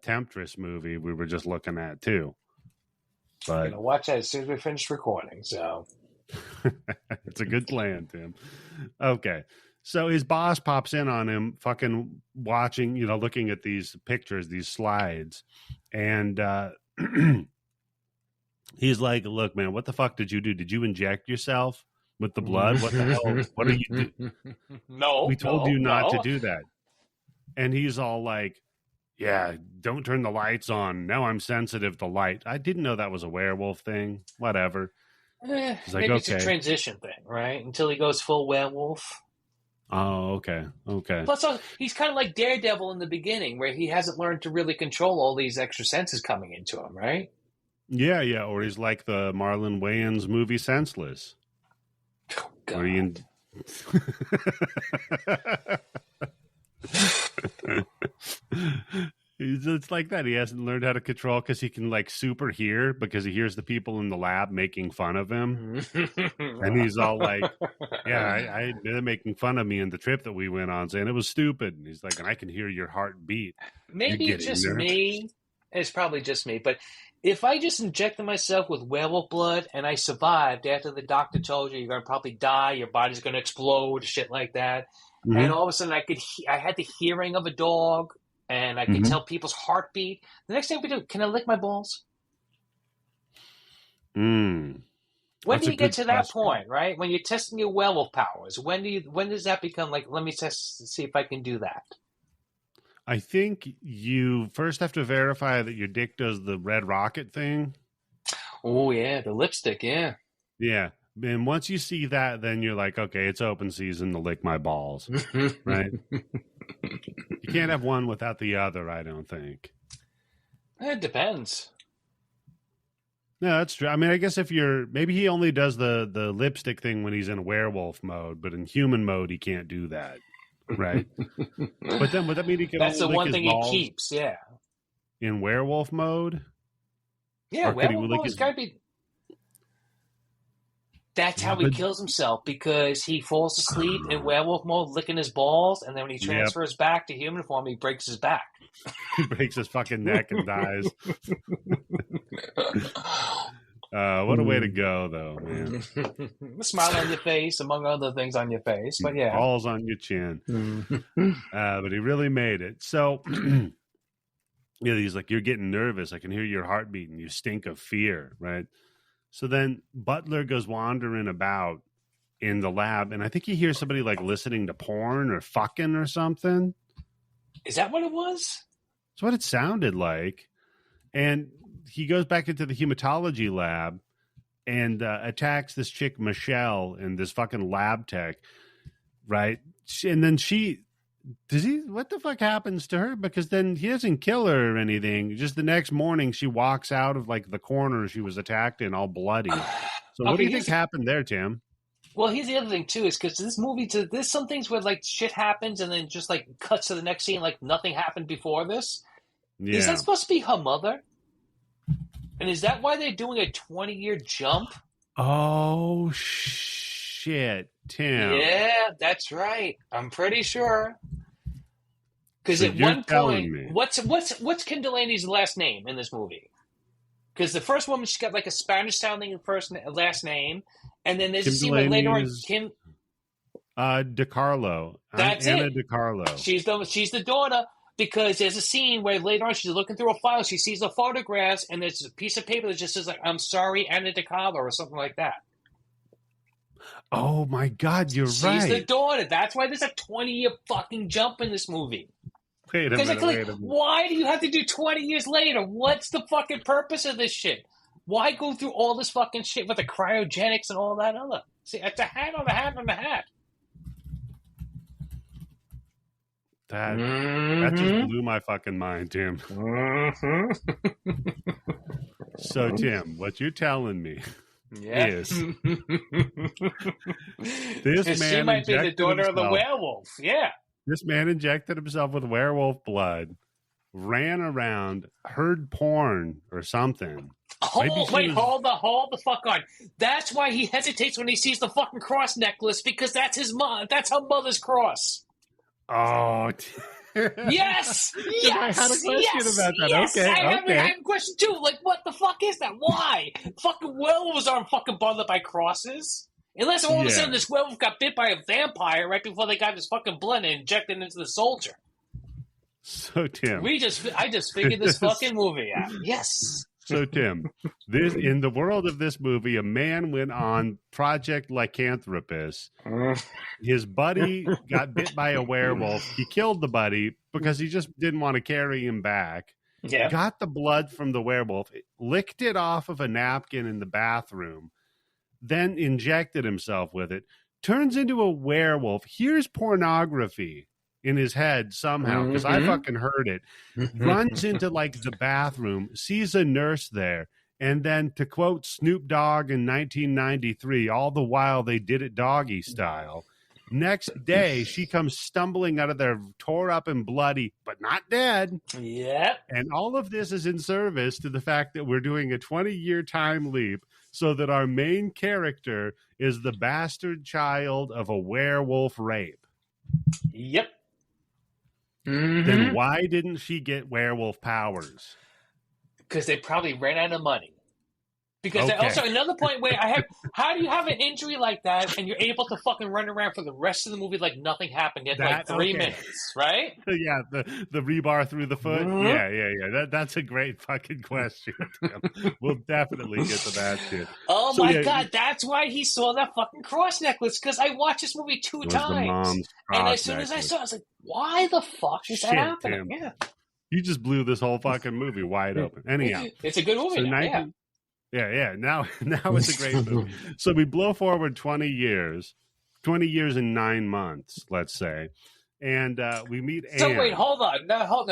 Temptress movie we were just looking at too. But I'm gonna watch that as soon as we finish recording. So it's a good plan, Tim. Okay. So his boss pops in on him, fucking watching, looking at these pictures, these slides. And he's like, look, man, what the fuck did you do? Did you inject yourself with the blood? What the hell? What are you doing? No. We told you not to do that. And he's all like, yeah, don't turn the lights on. Now I'm sensitive to light. I didn't know that was a werewolf thing. Whatever. Maybe it's a transition thing, right? Until he goes full werewolf. Oh, okay. Plus, he's kind of like Daredevil in the beginning, where he hasn't learned to really control all these extra senses coming into him, right? Yeah. Or he's like the Marlon Wayans movie Senseless. Oh, God. It's like that. He hasn't learned how to control because he can like super hear because he hears the people in the lab making fun of him. And he's all like, yeah, they're making fun of me in the trip that we went on, saying it was stupid. And he's like, and I can hear your heartbeat. Maybe it's just me. It's probably just me. But if I just injected myself with werewolf blood and I survived after the doctor told you you're going to probably die, your body's going to explode, shit like that. And all of a sudden I had the hearing of a dog and I could tell people's heartbeat. The next thing we do, can I lick my balls? When do you get to that point, right? When you're testing your werewolf powers, when does that become like, let me test to see if I can do that? I think you first have to verify that your dick does the red rocket thing. Oh, yeah, the lipstick, yeah. Yeah. And once you see that, then you're like, okay, it's open season to lick my balls, right? You can't have one without the other, I don't think. It depends. No, that's true. I mean, I guess maybe he only does the lipstick thing when he's in werewolf mode, but in human mode, he can't do that, right? But then would that mean he can? That's the one thing he keeps, yeah. In werewolf mode? Yeah, werewolf mode has got to be. That's how he kills himself, because he falls asleep in werewolf mode, licking his balls, and then when he transfers back to human form, he breaks his back. He breaks his fucking neck and dies. What a way to go, though, man. A smile on your face, among other things on your face, but yeah. Balls on your chin. But he really made it. So, he's like, you're getting nervous. I can hear your heartbeat, and you stink of fear, right? So then Butler goes wandering about in the lab, and I think he hears somebody like listening to porn or fucking or something. Is that what it was? That's what it sounded like. And he goes back into the hematology lab and attacks this chick, Michelle, and this fucking lab tech, right? And then what the fuck happens to her? Because then he doesn't kill her or anything. Just the next morning, she walks out of like the corner she was attacked in, all bloody. So what do you think happened there, Tim? Well, here's the other thing too, is because this movie, there's some things where like shit happens and then just like cuts to the next scene, like nothing happened before this. Yeah. Is that supposed to be her mother? And is that why they're doing a 20-year jump? Oh shit, Tim. Yeah, that's right. I'm pretty sure. Because at one point, what's Kim Delaney's last name in this movie? Because the first woman, she's got like a Spanish-sounding last name, and then there's a scene where later on Kim DiCarlo. That's Anna it. DiCarlo. She's the daughter. Because there's a scene where later on she's looking through a file, she sees the photographs, and there's a piece of paper that just says like, "I'm sorry, Anna DiCarlo," or something like that. Oh my God, you're right. She's the daughter. That's why there's a 20-year fucking jump in this movie. Wait a minute. Why do you have to do 20 years later? What's the fucking purpose of this shit? Why go through all this fucking shit with the cryogenics and all that other? See, it's a hat on the hat on the hat. That just blew my fucking mind, Tim. So, Tim, what you're telling me is this man she might be the daughter of the werewolf. Yeah. This man injected himself with werewolf blood, ran around, heard porn or something. Hold the fuck on. That's why he hesitates when he sees the fucking cross necklace, because that's his mom. That's her mother's cross. Oh, yes! I had a question about that. Yes, okay, I have a question too. Like, what the fuck is that? Why? Fucking werewolves aren't fucking bothered by crosses. Unless all of a sudden this werewolf got bit by a vampire right before they got his fucking blood and injected into the soldier. So, Tim. I just figured this fucking movie out. Yes. So, Tim, in the world of this movie, a man went on Project Lycanthropus. His buddy got bit by a werewolf. He killed the buddy because he just didn't want to carry him back. Yeah. Got the blood from the werewolf, licked it off of a napkin in the bathroom, then injected himself with it, turns into a werewolf, hears pornography in his head somehow, because I fucking heard it, runs into like the bathroom, sees a nurse there, and then, to quote Snoop Dogg in 1993, all the while they did it doggy style. Next day, she comes stumbling out of there, tore up and bloody, but not dead. Yep. And all of this is in service to the fact that we're doing a 20-year time leap so that our main character is the bastard child of a werewolf rape. Yep. Then why didn't she get werewolf powers? Because they probably ran out of money. Because also another point where how do you have an injury like that and you're able to fucking run around for the rest of the movie like nothing happened yet, like 3 minutes, right? Yeah, the rebar through the foot. Yeah. That's a great fucking question. We'll definitely get to that shit. Oh my God, that's why he saw that fucking cross necklace, because I watched this movie 2 times. And as soon as I saw it, I was like, why the fuck is that happening? Tim. Yeah. You just blew this whole fucking movie wide open. Anyhow. It's a good movie now, Yeah. Now it's a great movie. So we blow forward 20 years and 9 months, let's say, and we meet Anne. So wait, hold on,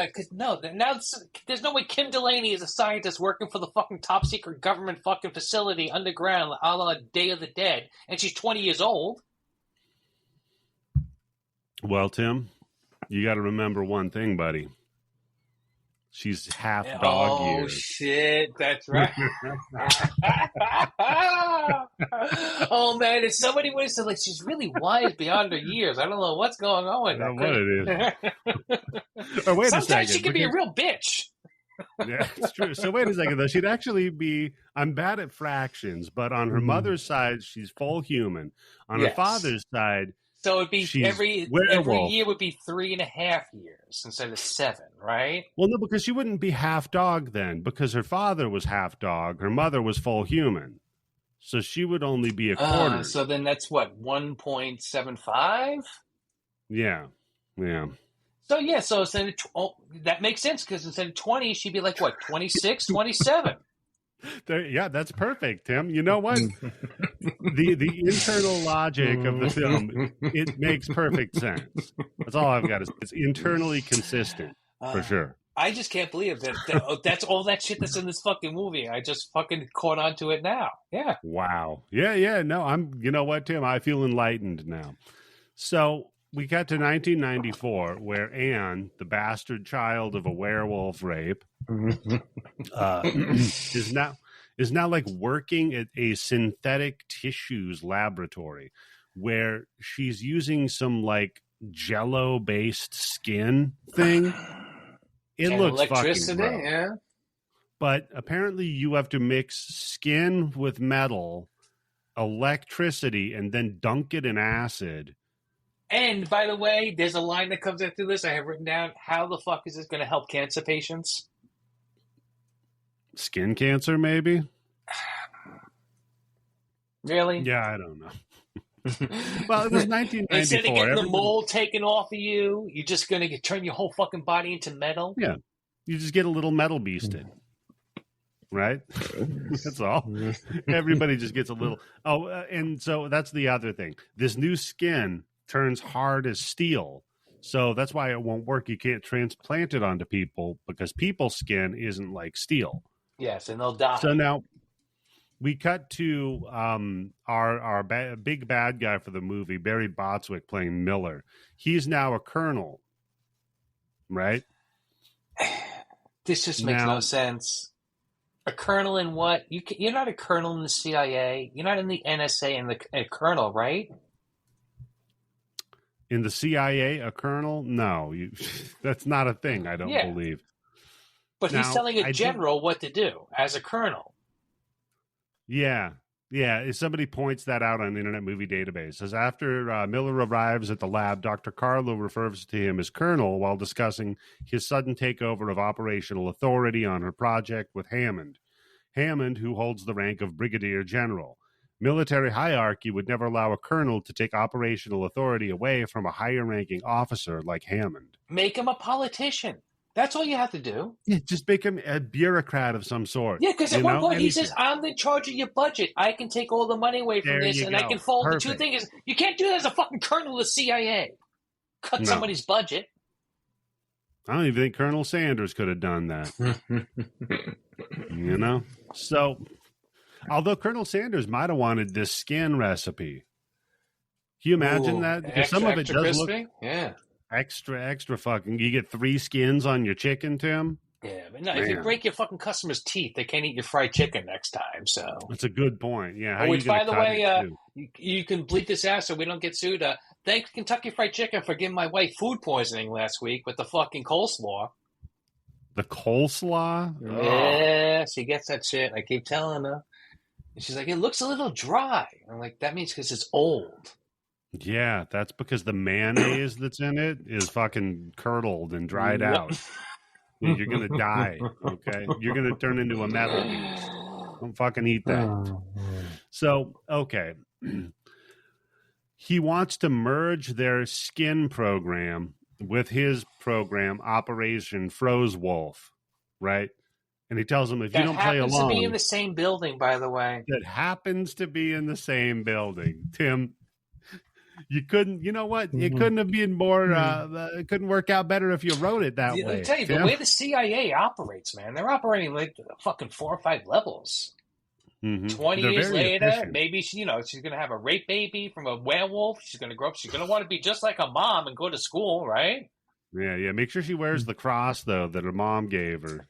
because now there's no way Kim Delaney is a scientist working for the fucking top secret government fucking facility underground, a la Day of the Dead, and she's 20 years old. Well, Tim, you got to remember one thing, buddy. She's half dog years. Oh, shit. That's right. Oh, man. If somebody would have said, like, she's really wise beyond her years. I don't know what's going on with that. What it is. Or wait Sometimes a second. She can be a real bitch. Yeah, it's true. So wait a second, though. She'd actually be, I'm bad at fractions, but on her mother's side, she's full human. On her father's side, so it'd be every year would be 3.5 years instead of 7, right? Well, no, because she wouldn't be half dog then, because her father was half dog, her mother was full human, so she would only be a quarter. So then that's what, 1.75? Yeah. So yeah, so instead of that makes sense because instead of 20, she'd be like what, 26, 27. Yeah, that's perfect, Tim. You know what? The internal logic of the film, it makes perfect sense. That's all I've got. It's internally consistent for sure. I just can't believe that's all that shit that's in this fucking movie. I just fucking caught on to it now. Yeah. Wow. Yeah. No, you know what, Tim? I feel enlightened now. So we got to 1994, where Anne, the bastard child of a werewolf rape, is now like working at a synthetic tissues laboratory where she's using some like Jello based skin thing. It and looks electricity, fucking gross. yeah. But apparently you have to mix skin with metal, electricity, and then dunk it in acid. And by the way, there's a line that comes after this I have written down. How the fuck is this going to help cancer patients? Skin cancer, maybe? Really? Yeah, I don't know. Well, it was 1994. Instead of getting the mold taken off of you, you're just going to turn your whole fucking body into metal? Yeah. You just get a little metal beasted. Right? That's all. Everybody just gets a little. Oh, and so that's the other thing. This new skin turns hard as steel. So that's why it won't work. You can't transplant it onto people because people's skin isn't like steel. Yes, and they'll die. So now we cut to our big bad guy for the movie, Barry Botswick, playing Miller. He's now a colonel, right? This just makes no sense. A colonel in what? You're not a colonel in the CIA. You're not in the NSA and a colonel, right? In the CIA, a colonel? No, that's not a thing. I don't believe. But now, he's telling a general what to do as a colonel. Yeah. Somebody points that out on Internet Movie Database. Says after Miller arrives at the lab, Dr. Carlo refers to him as Colonel while discussing his sudden takeover of operational authority on her project with Hammond. Hammond, who holds the rank of Brigadier General. Military hierarchy would never allow a colonel to take operational authority away from a higher-ranking officer like Hammond. Make him a politician. That's all you have to do. Yeah, just make him a bureaucrat of some sort. Yeah, because at one point he says, I'm in charge of your budget. I can take all the money away from this, and I can fold the two things. You can't do that as a fucking colonel of the CIA. Cut somebody's budget. I don't even think Colonel Sanders could have done that. You know? So, although Colonel Sanders might have wanted this skin recipe. Can you imagine that? Because some of it does crispy? Look extra fucking. You get 3 skins on your chicken, Tim. Yeah, but no, if you break your fucking customer's teeth, they can't eat your fried chicken next time. So that's a good point. Yeah. Which, by the way, you can bleep this out so we don't get sued. Thanks Kentucky Fried Chicken for giving my wife food poisoning last week with the fucking coleslaw. The coleslaw? Yeah, she gets that shit. I keep telling her. And she's like, it looks a little dry. I'm like, that means because it's old. Yeah, that's because the mayonnaise that's in it is fucking curdled and dried out. You're going to die, okay? You're going to turn into a metal beast. Don't fucking eat that. So, okay. He wants to merge their skin program with his program, Operation Froze Wolf, right? And he tells them, if you don't play along... That happens to be in the same building, by the way. That happens to be in the same building. Tim, you couldn't... You know what? It couldn't have been more... it couldn't work out better if you wrote it that way. Let me tell you, Tim? the way the CIA operates, man, they're operating like fucking 4 or 5 levels. 20 years later, efficient. Maybe she's going to have a rape baby from a werewolf. She's going to grow up. She's going to want to be just like a mom and go to school, right? Yeah. Make sure she wears the cross, though, that her mom gave her.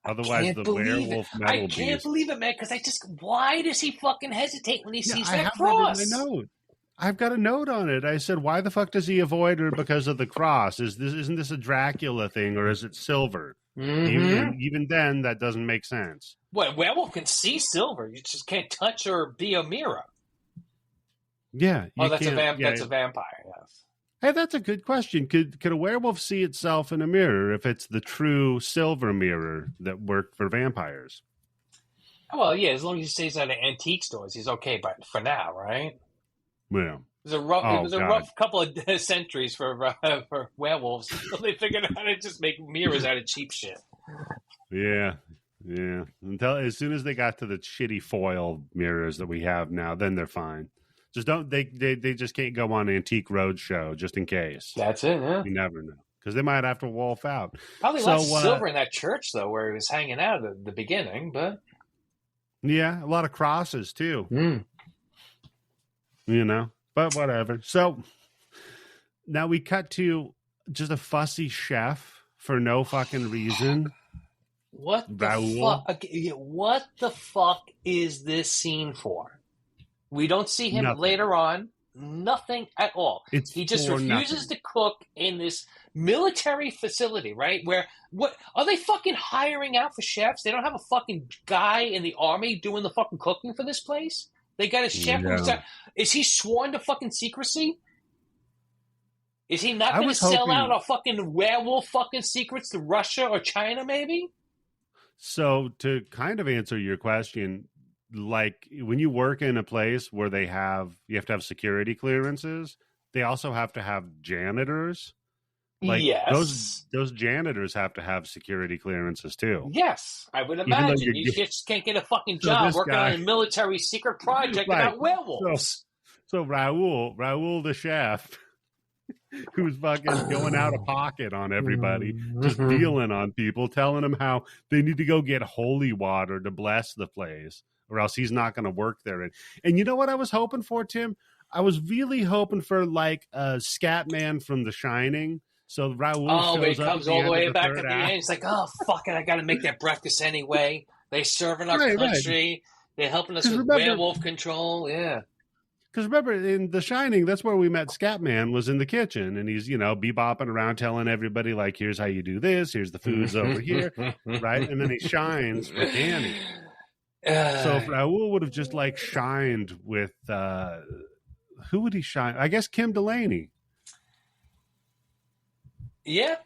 Otherwise, the werewolf metal beast. I can't believe it, man, because why does he fucking hesitate when he sees that cross? That in my note. I've got a note on it. I said, why the fuck does he avoid her because of the cross? Isn't this a Dracula thing, or is it silver? Even then, that doesn't make sense. What, a werewolf can see silver? You just can't touch or be a mirror. Yeah. That's a vampire, yes. Hey, that's a good question. Could a werewolf see itself in a mirror if it's the true silver mirror that worked for vampires? Well, yeah, as long as he stays at antique stores, he's okay, but for now, right? Yeah. It was a rough couple of centuries for werewolves. So they figured out how to just make mirrors out of cheap shit. Yeah. As soon as they got to the shitty foil mirrors that we have now, then they're fine. Just don't they just can't go on Antique Roadshow just in case. That's it. Yeah. You never know because they might have to wolf out. Probably lots of silver in that church though, where he was hanging out at the beginning. But yeah, a lot of crosses too. You know, but whatever. So now we cut to just a fussy chef for no fucking reason. What the fuck? What the fuck is this scene for? We don't see him later on. Nothing at all. He just refuses to cook in this military facility, right? Where what are they fucking hiring out for chefs? They don't have a fucking guy in the army doing the fucking cooking for this place. They got a chef. Is he sworn to fucking secrecy? Is he not going to sell out our fucking werewolf fucking secrets to Russia or China? Maybe. So to kind of answer your question, like when you work in a place where you have to have security clearances, they also have to have janitors. Like yes. those janitors have to have security clearances too. Yes, I would imagine. You just can't get a fucking job working on a military secret project about werewolves. So Raul the chef, who's fucking going out of pocket on everybody, just dealing on people, telling them how they need to go get holy water to bless the place, or else he's not going to work there. And you know what I was hoping for, Tim? I was really hoping for like a scat man from The Shining. So Raul he comes all the way back at the end. He's like, oh, fuck it, I got to make that breakfast anyway. They serve in our country. Right. They're helping us with werewolf control. Yeah. Because remember, in The Shining, that's where we met Scatman, was in the kitchen. And he's, bebopping around telling everybody, like, here's how you do this. Here's the foods over here. Right? And then he shines with Danny. So if Raul would have just, like, shined with, who would he shine? I guess Kim Delaney. Yeah.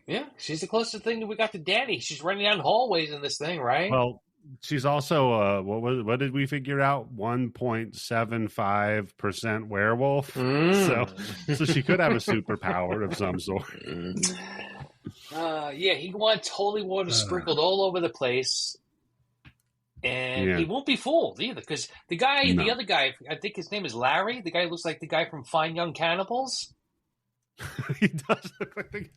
Yeah. She's the closest thing that we got to Danny. She's running down hallways in this thing, right? Well, she's also what did we figure out? 1.75% werewolf. So she could have a superpower of some sort. He wants holy water sprinkled all over the place. And he won't be fooled either, because the other guy, I think his name is Larry. The guy who looks like the guy from Fine Young Cannibals. He does look like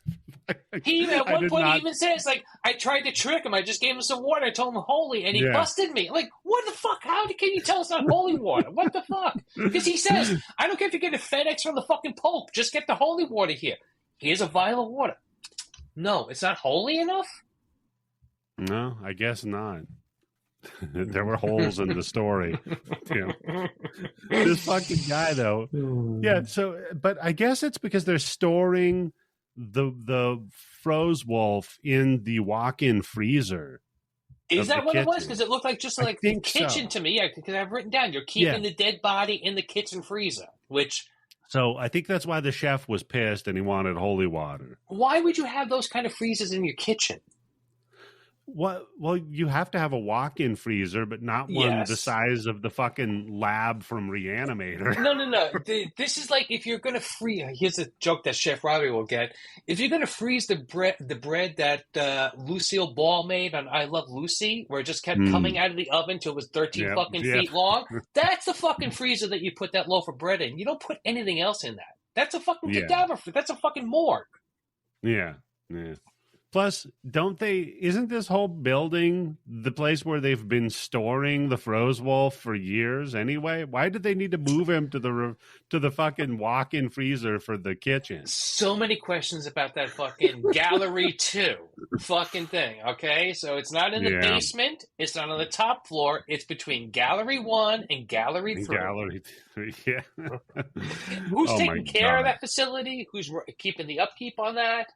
he at one point he even says, like, I tried to trick him. I just gave him some water. I told him holy, and he busted me. Like, what the fuck? How can you tell it's not holy water? What the fuck? Because he says, I don't care if you get a FedEx from the fucking Pope. Just get the holy water here. Here's a vial of water. No, it's not holy enough? No, I guess not. There were holes in the story. This fucking guy, though. Yeah, so, but I guess it's because they're storing the froze wolf in the walk-in freezer. Is that what it was? Because it looked like just like the kitchen to me. Because I've written down, you're keeping the dead body in the kitchen freezer, which... So I think that's why the chef was pissed and he wanted holy water. Why would you have those kind of freezers in your kitchen? Well, you have to have a walk-in freezer, but not one the size of the fucking lab from Reanimator. No. This is like if you're going to freeze. Here's a joke that Chef Robbie will get. If you're going to freeze the bread that Lucille Ball made on I Love Lucy, where it just kept coming out of the oven till it was 13 fucking feet long, that's the fucking freezer that you put that loaf of bread in. You don't put anything else in that. That's a fucking cadaver. That's a fucking morgue. Yeah. Plus, isn't this whole building the place where they've been storing the froze wolf for years anyway? Why did they need to move him to the fucking walk-in freezer for the kitchen? So many questions about that fucking Gallery 2 fucking thing, okay? So it's not in the basement. It's not on the top floor. It's between Gallery 1 and Gallery 3. Gallery 3, yeah. Who's taking care of that facility? Who's keeping the upkeep on that?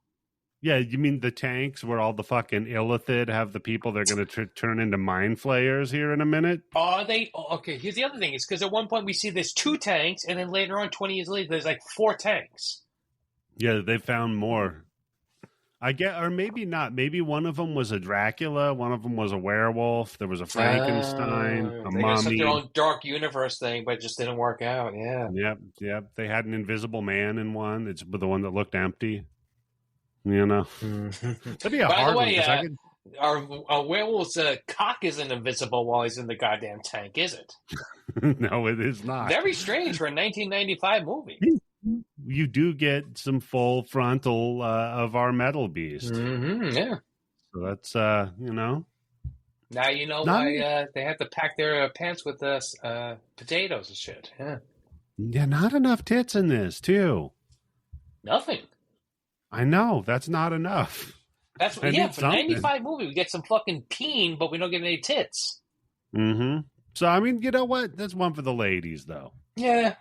Yeah, you mean the tanks where all the fucking illithid have the people they're going to turn into mind flayers here in a minute? Are they? Okay, here's the other thing. Is because at one point we see there's 2 tanks, and then later on, 20 years later, there's like 4 tanks. Yeah, they found more. I get, or maybe not. Maybe one of them was a Dracula, one of them was a werewolf. There was a Frankenstein, a They got their mummy. own dark universe thing, but it just didn't work out. Yeah. Yep. They had an invisible man in one. It's the one that looked empty. You know, that'd be a By the hard one way, because I could. our werewolf's cock isn't invisible while he's in the goddamn tank, is it? No, it is not. Very strange for a 1995 movie. You do get some full frontal of our Metalbeast. Yeah. So that's you know. Now you know why they have to pack their pants with potatoes and shit. Yeah, not enough tits in this too. Nothing. I know that's not enough. That's for a 95 movie, we get some fucking peen, but we don't get any tits. So I mean, you know what? That's one for the ladies, though. Yeah.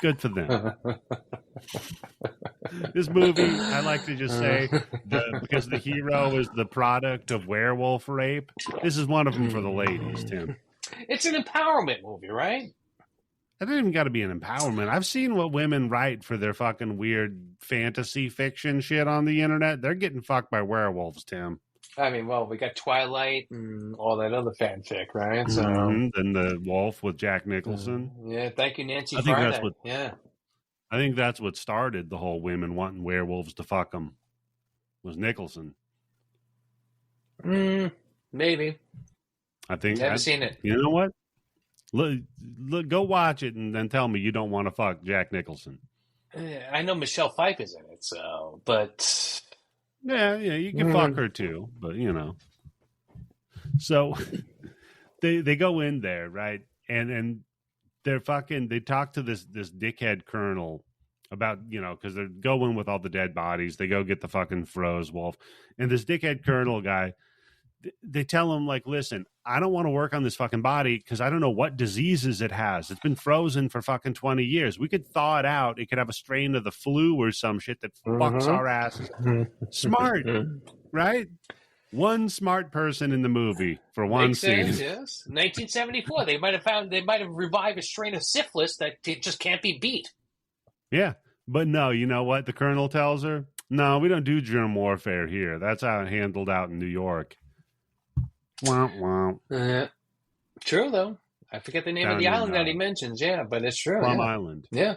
Good for them. This movie, I like to just say, because the hero is the product of werewolf rape, this is one of them for the ladies, Tim. It's an empowerment movie, right? It doesn't even got to be an empowerment. I've seen what women write for their fucking weird fantasy fiction shit on the internet. They're getting fucked by werewolves, Tim. I mean, well, we got Twilight and all that other fanfic, right? So, then the Wolf with Jack Nicholson. Yeah, thank you, Nancy. I think Friday. that's what. Yeah, I think that's what started the whole women wanting werewolves to fuck them. Was Nicholson? Maybe. I think. Never seen it. You know what? Look, go watch it and then tell me you don't want to fuck Jack Nicholson. I know Michelle Pfeiffer is in it, so but. Yeah, you can fuck her too, but you know. So they go in there, right? And they're fucking they talk to this dickhead colonel about, you know, because they're going with all the dead bodies. They go get the fucking froze wolf. And this dickhead colonel guy, they tell him, like, listen, I don't want to work on this fucking body because I don't know what diseases it has. It's been frozen for fucking 20 years. We could thaw it out. It could have a strain of the flu or some shit that fucks our asses. Smart, right? One smart person in the movie for one scene. Sense, yes. 1974. They might have revived a strain of syphilis that just can't be beat. Yeah. But no, you know what the colonel tells her? No, we don't do germ warfare here. That's how it handled out in New York. Wow. True, though. I forget the name of the island that he mentions. Yeah, but it's true. Plum Island. Yeah.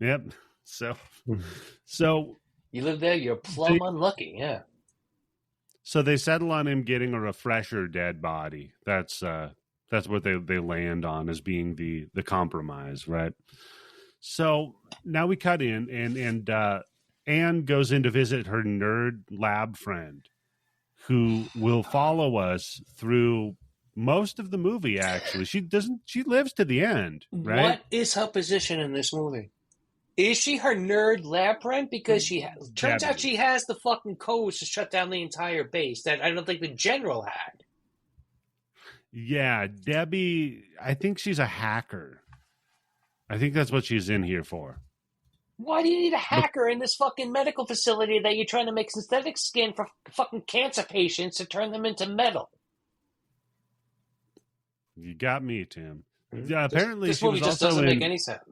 Yep. So you live there, you're plumb unlucky. Yeah. So they settle on him getting a refresher dead body. That's what they land on as being the compromise, right? So now we cut in and Anne goes in to visit her nerd lab friend, who will follow us through most of the movie. Actually, she lives to the end, right? What is her position in this movie? Is she her nerd lab friend? Because turns out she has the fucking codes to shut down the entire base that I don't think the general had. Yeah, Debbie, I think she's a hacker. I think that's what she's in here for. Why do you need a hacker in this fucking medical facility that you're trying to make synthetic skin for fucking cancer patients to turn them into metal? You got me, Tim. Yeah, apparently this movie just doesn't make any sense.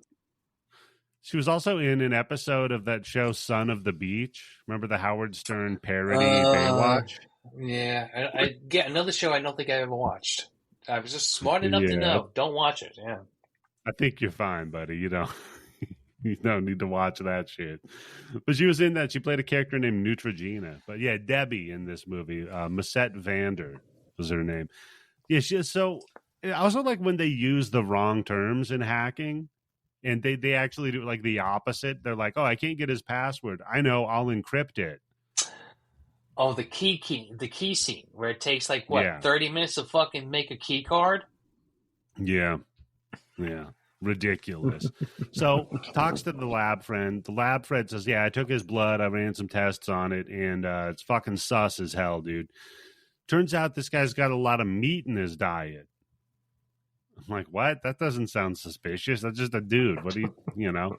She was also in an episode of that show, Son of the Beach. Remember the Howard Stern parody Baywatch? Yeah, I get another show I don't think I ever watched. I was just smart enough to know. Don't watch it. Yeah, I think you're fine, buddy. You don't need to watch that shit. But she was in that. She played a character named Neutrogena. But yeah, Debbie in this movie, Musette Vander was her name. Yeah, so I also like when they use the wrong terms in hacking. And they actually do like the opposite. They're like, oh, I can't get his password. I know, I'll encrypt it. Oh, the key scene where it takes 30 minutes to fucking make a key card? Yeah. Ridiculous. So talks to the lab friend. The lab friend says, yeah, I took his blood. I ran some tests on it, and it's fucking sus as hell, dude. Turns out this guy's got a lot of meat in his diet. I'm like, what? That doesn't sound suspicious. That's just a dude. What do you know?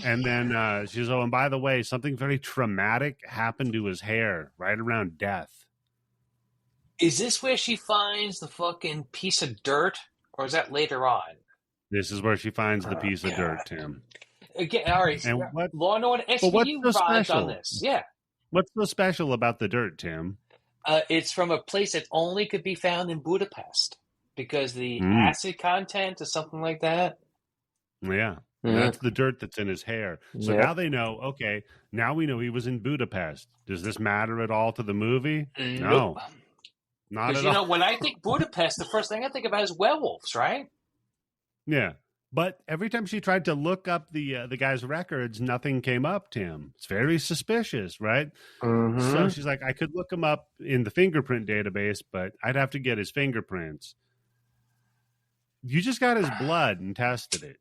And then she's, and by the way, something very traumatic happened to his hair right around death. Is this where she finds the fucking piece of dirt, or is that later on? This is where she finds the piece of dirt, Tim. Again, all right. And Law and Order SVU vibes on this. Yeah. What's so special about the dirt, Tim? It's from a place that only could be found in Budapest because the Mm, acid content or something like that. yeah. Mm. That's the dirt that's in his hair. So Yep. now they know, okay, now we know he was in Budapest. Does this matter at all to the movie? Nope. No, not Because, at all. when I think Budapest, the first thing I think about is werewolves, right? Yeah. But every time she tried to look up the guy's records, nothing came up, Tim. It's very suspicious, right? Mm-hmm. So she's like, I could look him up in the fingerprint database, but I'd have to get his fingerprints. You just got his blood and tested it.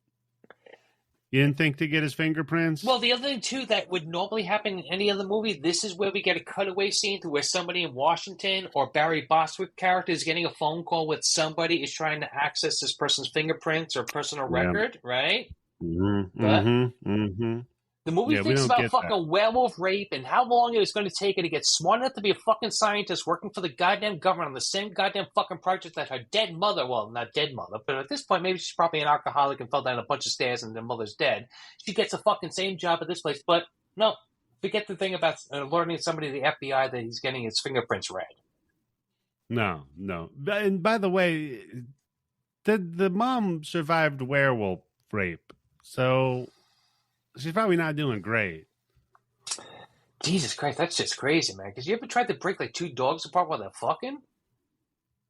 You didn't think to get his fingerprints? Well, the other thing, too, that would normally happen in any other movie, this is where we get a cutaway scene to where somebody in Washington or Barry Bostwick character is getting a phone call with somebody is trying to access this person's fingerprints or personal record, right? Mm-hmm, But mm-hmm. the movie Yeah, we thinks don't about get fucking that. werewolf rape and how long it was going to take her to get smart enough to be a fucking scientist working for the goddamn government on the same goddamn fucking project that her dead mother, well, not dead mother, but at this point, maybe she's probably an alcoholic and fell down a bunch of stairs and their mother's dead. She gets a fucking same job at this place, but no, forget the thing about alerting somebody to the FBI that he's getting his fingerprints read. No. And by the way, the mom survived werewolf rape, so she's probably not doing great. Jesus Christ, that's just crazy, man. Because you ever tried to break like two dogs apart while they're fucking?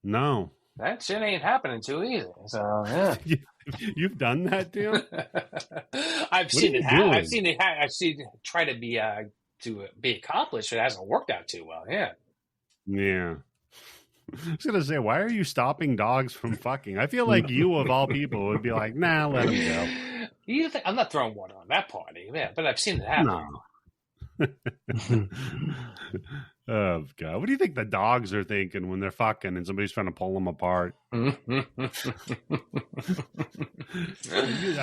No. That shit ain't happening too easy. So, yeah. You've done that, Tim? I've seen it try to be accomplished. It hasn't worked out too well. Yeah. Yeah. I was gonna say, why are you stopping dogs from fucking? I feel like you, of all people, would be like, nah, let them go. You think I'm not throwing water on that party, yeah, but I've seen it happen. No. Oh God! What do you think the dogs are thinking when they're fucking and somebody's trying to pull them apart? I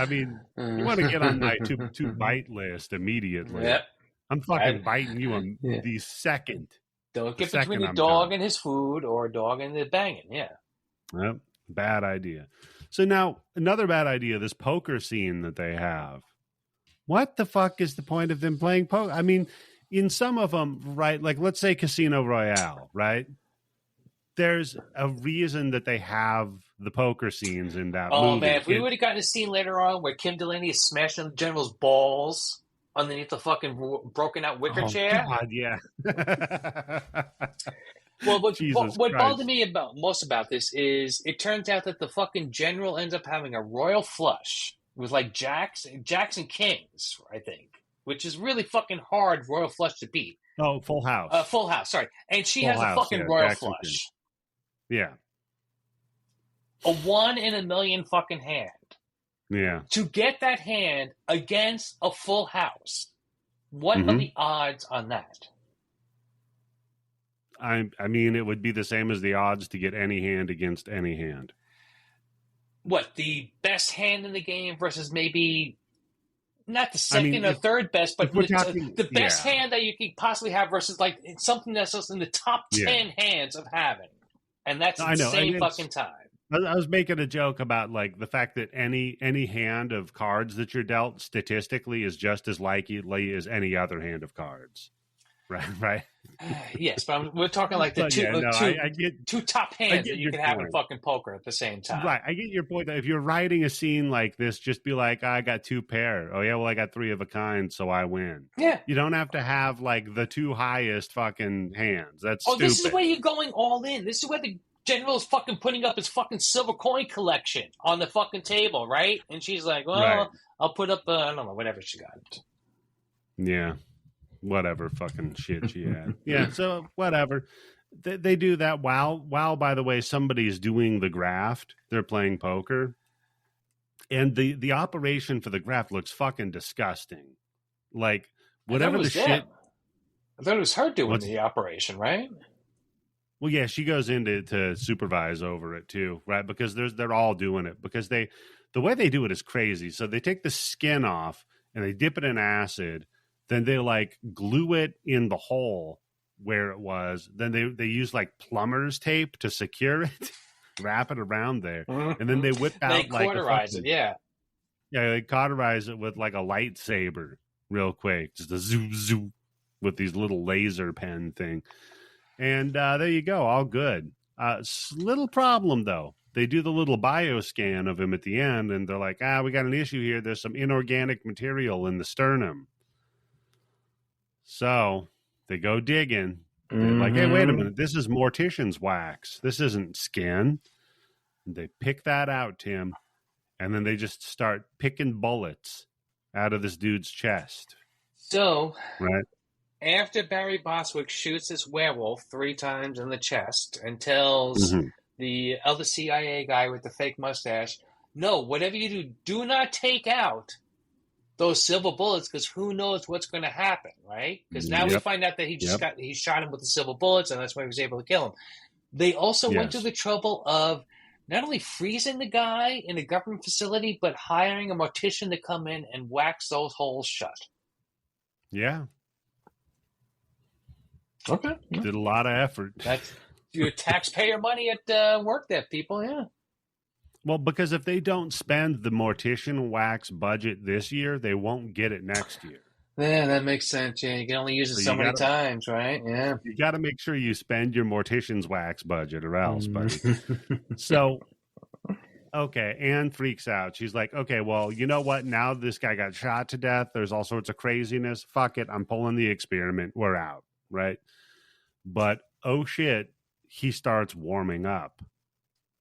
mean, you want to get on my two bite list immediately. Yep. I'm fucking biting you on the second. Don't get between a dog and his food or a dog and the banging. Yeah. Yep. Bad idea. So now another bad idea, this poker scene that they have. What the fuck is the point of them playing poker? I mean, in some of them, right? Like, let's say Casino Royale, right? There's a reason that they have the poker scenes in that movie. Oh, man, if we would have gotten a scene later on where Kim Delaney is smashing the general's balls underneath the fucking broken out wicker chair. God, yeah. Well, what bothered me most about this is it turns out that the fucking general ends up having a royal flush with like jacks and kings, I think, which is really fucking hard royal flush to beat. Oh, Full House. Full House, sorry. And she has a fucking royal Jackson flush. King. Yeah. A 1 in a million fucking hand. Yeah. To get that hand against a full house, what are the odds on that? I mean, it would be the same as the odds to get any hand against any hand. What, the best hand in the game versus maybe not the second or third best, but the best hand that you could possibly have versus like something that's just in the top 10 hands of having. And that's at the same fucking time. I was making a joke about like the fact that any hand of cards that you're dealt statistically is just as likely as any other hand of cards. Right. Yes, but we're talking like the two top hands that you can have in fucking poker at the same time. Right. I get your point. That if you're writing a scene like this, just be like, I got 2 pair. Oh, yeah, well, I got 3 of a kind, so I win. Yeah. You don't have to have like the 2 highest fucking hands. That's stupid. This is where you're going all in. This is where the general's fucking putting up his fucking silver coin collection on the fucking table, right? And she's like, well, I'll put up, I don't know, whatever she got. Yeah. Whatever fucking shit she had. Yeah, so whatever. They do that while, by the way, somebody's doing the graft. They're playing poker. And the operation for the graft looks fucking disgusting. Like, whatever the shit... I thought it was her doing the operation, right? Well, yeah, she goes in to supervise over it too, right? Because they're all doing it. Because the way they do it is crazy. So they take the skin off and they dip it in acid. Then they like glue it in the hole where it was. Then they use like plumber's tape to secure it, wrap it around there, and then they whip out they cauterize it. Yeah, they cauterize it with like a lightsaber, real quick, just a zoom zoom. with these little laser pen thing. And there you go, all good. Little problem, though. They do the little bioscan of him at the end, and they're like, we got an issue here. There's some inorganic material in the sternum. So they go digging. They're like, hey, wait a minute. This is mortician's wax. This isn't skin. And they pick that out, Tim, and then they just start picking bullets out of this dude's chest. So, right after Barry Bostwick shoots this werewolf 3 times in the chest and tells the other CIA guy with the fake mustache, no, whatever you do, do not take out those silver bullets, because who knows what's going to happen, right? Because now we find out that he shot him with the silver bullets, and that's why he was able to kill him. They also went to the trouble of not only freezing the guy in a government facility, but hiring a mortician to come in and wax those holes shut. Yeah. Okay. Did a lot of effort. That's your taxpayer money at work there, people, yeah. Well, because if they don't spend the mortician wax budget this year, they won't get it next year. Yeah, that makes sense. Yeah, you can only use it so many times, right? Yeah. You got to make sure you spend your mortician's wax budget or else, buddy. So, okay, Anne freaks out. She's like, okay, well, you know what? Now this guy got shot to death. There's all sorts of craziness. Fuck it. I'm pulling the experiment. We're out, right? But, oh shit, he starts warming up.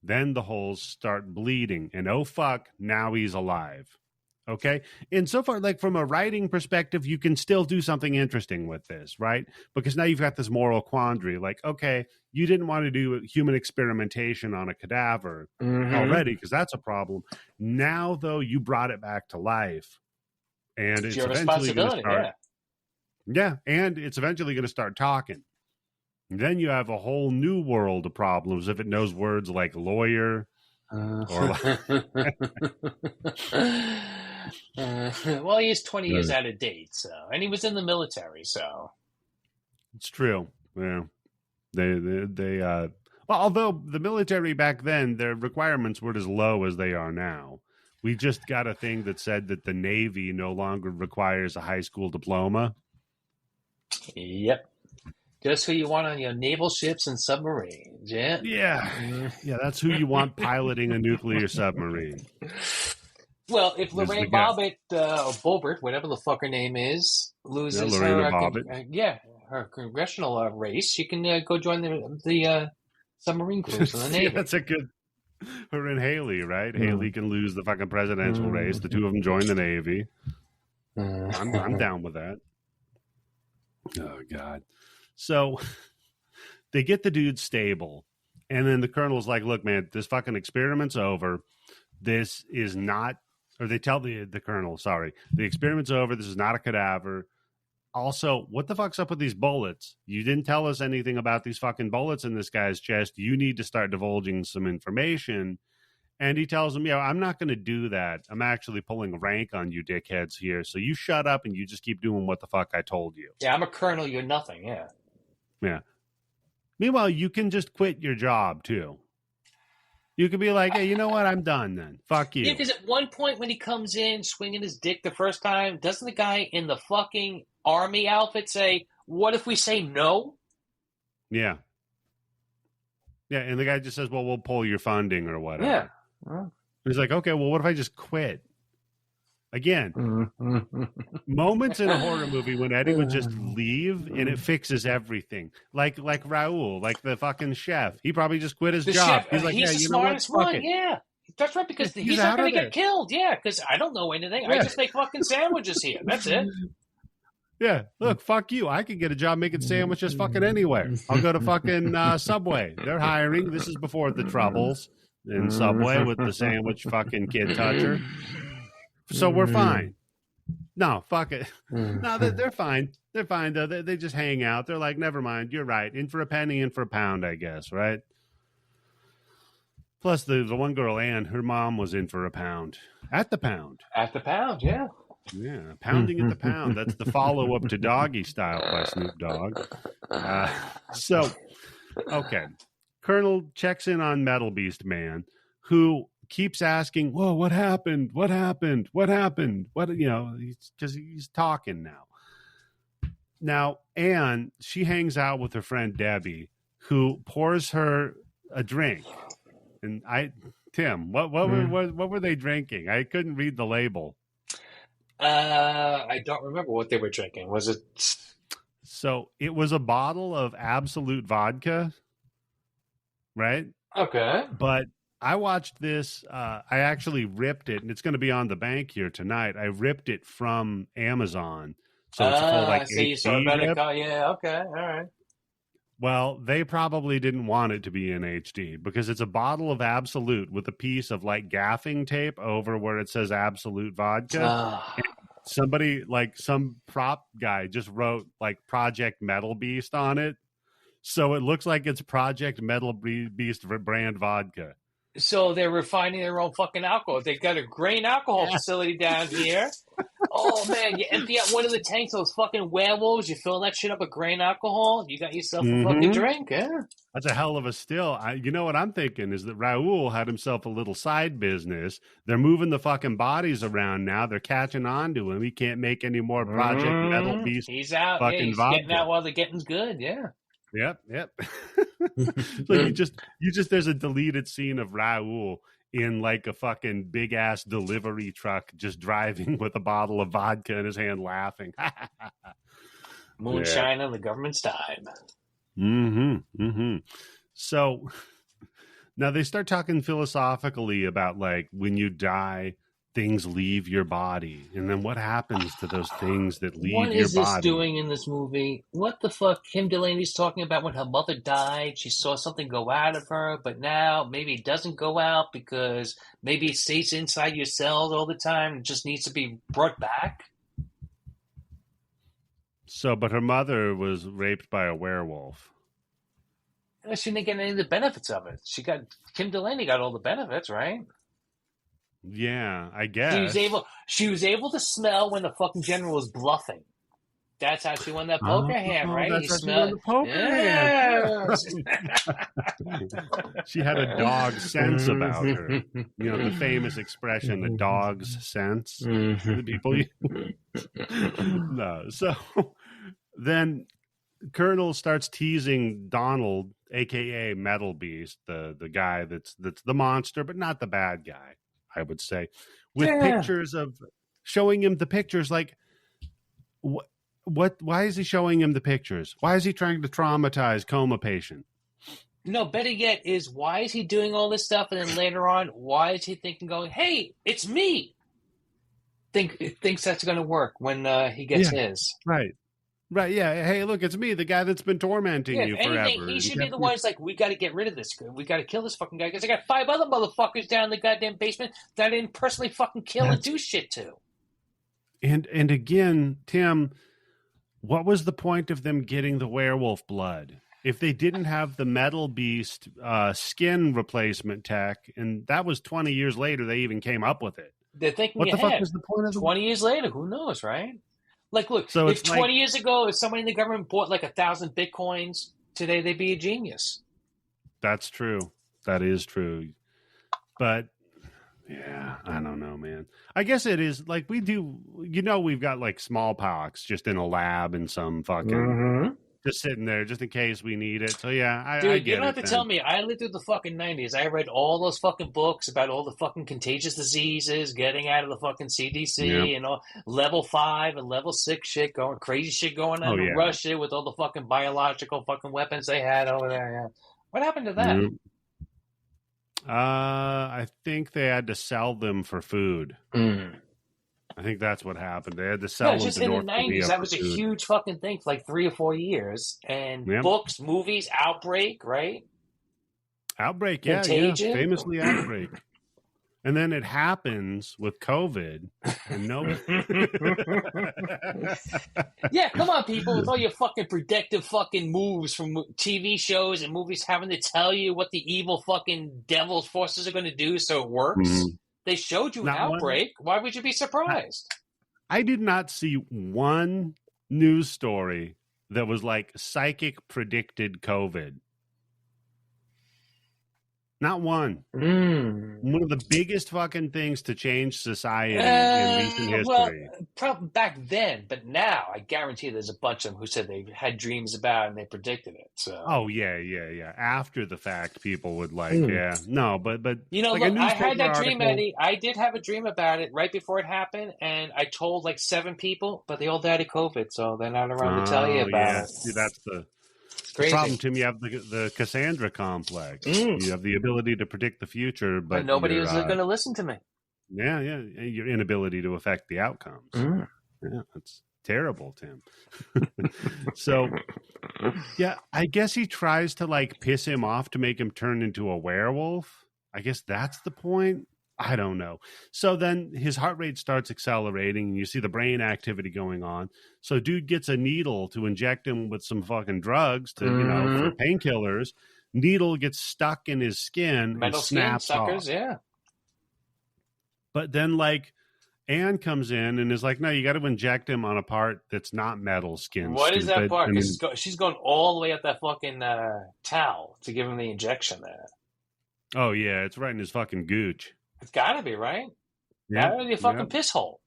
Then the holes start bleeding, and oh fuck, now he's alive. Okay? And so far, like from a writing perspective, you can still do something interesting with this, right? Because now you've got this moral quandary. Like, okay, you didn't want to do human experimentation on a cadaver already, because that's a problem. Now, though, you brought it back to life. And it's your eventually going to responsibility, start. Yeah, and it's eventually going to start talking. Then you have a whole new world of problems if it knows words like lawyer or well, he's 20 years out of date, so, and he was in the military, so it's true. Yeah, they well, although the military back then, their requirements weren't as low as they are now. We just got a thing that said that the Navy no longer requires a high school diploma. Yep. Just who you want on your naval ships and submarines, yeah? Yeah, that's who you want piloting a nuclear submarine. Well, if Lorraine Bobbitt, or Boebert, whatever the fuck her name is, loses her congressional race, she can go join the submarine crews in the Navy. That's a good... Her and Haley, right? Haley can lose the fucking presidential race. The two of them join the Navy. I'm down with that. Oh, God. So they get the dude stable, and then the colonel's like, look, man, this fucking experiment's over. This is not, or they tell the colonel, sorry, the experiment's over. This is not a cadaver. Also, what the fuck's up with these bullets? You didn't tell us anything about these fucking bullets in this guy's chest. You need to start divulging some information. And he tells him, I'm not going to do that. I'm actually pulling rank on you dickheads here. So you shut up and you just keep doing what the fuck I told you. Yeah, I'm a colonel. You're nothing. Yeah. Yeah. Meanwhile, you can just quit your job, too. You could be like, hey, you know what? I'm done then. Fuck you. Yeah, because at one point when he comes in swinging his dick the first time, doesn't the guy in the fucking army outfit say, what if we say no? Yeah. Yeah, and the guy just says, well, we'll pull your funding or whatever. Yeah. Well, he's like, okay, well, what if I just quit? Again, moments in a horror movie when Eddie would just leave and it fixes everything. Like Raul, like the fucking chef. He probably just quit his job. He's like, he's the smartest one. Yeah, that's right, because he's not going to get killed. Yeah, because I don't know anything. I just make fucking sandwiches here. That's it. Yeah, look, fuck you. I could get a job making sandwiches fucking anywhere. I'll go to fucking Subway. They're hiring. This is before the troubles in Subway with the sandwich fucking kid toucher. So we're fine. No, fuck it. No, they're fine. They're fine, though. They just hang out. They're like, never mind. You're right. In for a penny, in for a pound, I guess, right? Plus, the one girl, Anne, her mom was in for a pound. At the pound. At the pound, yeah. Yeah, Pounding at the Pound. That's the follow-up to Doggy Style by Snoop Dogg. Okay. Colonel checks in on Metalbeast Man, who keeps asking, whoa, what happened? What happened? What happened? What, because he's talking now. Now, Anne, she hangs out with her friend Debbie, who pours her a drink. And Tim, what were they drinking? I couldn't read the label. I don't remember what they were drinking. Was it? So it was a bottle of Absolute vodka, right? Okay. But I watched this. I actually ripped it, and it's going to be on the bank here tonight. I ripped it from Amazon, so it's a full like So you saw HD a better rip. yeah, okay, all right. Well, they probably didn't want it to be in HD because it's a bottle of Absolute with a piece of like gaffing tape over where it says Absolute vodka. Somebody, like some prop guy, just wrote like Project Metalbeast on it. So it looks like it's Project Metalbeast brand vodka. So they're refining their own fucking alcohol. They've got a grain alcohol facility down here. Oh man, you empty out one of the tanks, those fucking werewolves, you fill that shit up with grain alcohol, you got yourself a fucking drink, yeah. That's a hell of a still. You know what I'm thinking is that Raul had himself a little side business. They're moving the fucking bodies around now. They're catching on to him. He can't make any more Project Metalbeast. He's out. Fucking Yeah, he's vodka. getting out while the getting's good. Yeah. Yep. So you just there's a deleted scene of Raul in like a fucking big ass delivery truck, just driving with a bottle of vodka in his hand, laughing. Moonshine on the government's time. So now they start talking philosophically about like when you die, things leave your body, and then what happens to those things that leave your body? What is this doing in this movie? What the fuck? Kim Delaney's talking about when her mother died, she saw something go out of her, but now maybe it doesn't go out because maybe it stays inside your cells all the time and just needs to be brought back. So, but her mother was raped by a werewolf. She didn't get any of the benefits of it. Kim Delaney got all the benefits, right? Yeah, I guess. She was able to smell when the fucking general was bluffing. That's how she won that poker hand, right? That's how she won the poker hand. She had a dog sense about her. You know, the famous expression, the dog's sense. The people. No. So then Colonel starts teasing Donald, aka Metalbeast, the guy that's the monster, but not the bad guy, I would say, with pictures of showing him the pictures. Like, what? Why is he showing him the pictures? Why is he trying to traumatize coma patient? No, better yet is why is he doing all this stuff, and then later on, why is he going, "Hey, it's me"? Thinks that's going to work when he gets his. Right, yeah. Hey, look, it's me, the guy that's been tormenting you forever. He should be the one who's like, we got to get rid of this. We got to kill this fucking guy because I got 5 other motherfuckers down in the goddamn basement that I didn't personally fucking kill and do shit to. And again, Tim, what was the point of them getting the werewolf blood if they didn't have the Metalbeast skin replacement tech? And that was 20 years later. They even came up with it. They're thinking what ahead. The fuck was the point of 20 years later? Who knows, right? Like, look, so if 20 years ago, if somebody in the government bought like 1,000 Bitcoins, today they'd be a genius. That's true. That is true. But yeah, I don't know, man. I guess it is like we do, we've got like smallpox just in a lab in some fucking, just sitting there just in case we need it. So yeah, I get it. You don't have to tell me. I lived through the fucking 90s. I read all those fucking books about all the fucking contagious diseases, getting out of the fucking CDC and all level 5 and level 6 shit crazy shit going on in Russia with all the fucking biological fucking weapons they had over there. Yeah. What happened to that? I think they had to sell them for food. I think that's what happened. They had to sell them just to in North the 90s, Korea that was a huge fucking thing for like 3 or 4 years. And books, movies, Outbreak, right? Outbreak, Contagion. Famously Outbreak. And then it happens with COVID. And yeah, come on, people. With all your fucking predictive fucking moves from TV shows and movies having to tell you what the evil fucking devil's forces are going to do so it works. They showed you an Outbreak. Why would you be surprised? I did not see one news story that was like psychic predicted COVID. Not one. Mm. One of the biggest fucking things to change society in recent history. Well, back then, but now I guarantee there's a bunch of them who said they had dreams about it and they predicted it. So. Oh yeah. After the fact, people would no, but you know, like look, a I had that article, dream, Eddie. I did have a dream about it right before it happened, and I told like 7 people, but they all died of COVID, so they're not around to tell you about it. See, that's the crazy. problem, Tim. You have the Cassandra complex. You have the ability to predict the future, but nobody is going to listen to me. Yeah, your inability to affect the outcomes. Yeah, that's terrible, Tim. So, yeah, I guess he tries to like piss him off to make him turn into a werewolf. I guess that's the point. I don't know. So then his heart rate starts accelerating and you see the brain activity going on. So dude gets a needle to inject him with some fucking drugs to, for painkillers. Needle gets stuck in his skin Metal and snaps skin suckers, off. yeah. But then like Anne comes in and is like, no, you got to inject him on a part that's not metal skin. What is that part? She's going all the way up that fucking towel to give him the injection there. Oh, yeah. It's right in his fucking gooch. It's got to be, right? Yeah. Gotta be a fucking piss hole.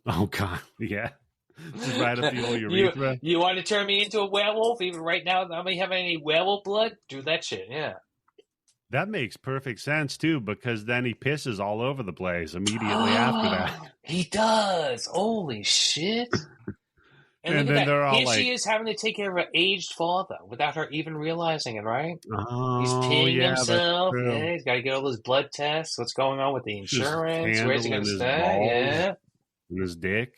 Oh, God. Yeah. Just right up the old urethra. You want to turn me into a werewolf? Even right now, I don't have any werewolf blood? Do that shit, yeah. That makes perfect sense, too, because then he pisses all over the place immediately after that. He does. Holy shit. And then they're all here she is having to take care of her aged father without her even realizing it, right? Oh, he's peeing himself. Yeah, he's got to get all those blood tests. What's going on with the insurance? Where's he going to stay? Yeah. And his dick.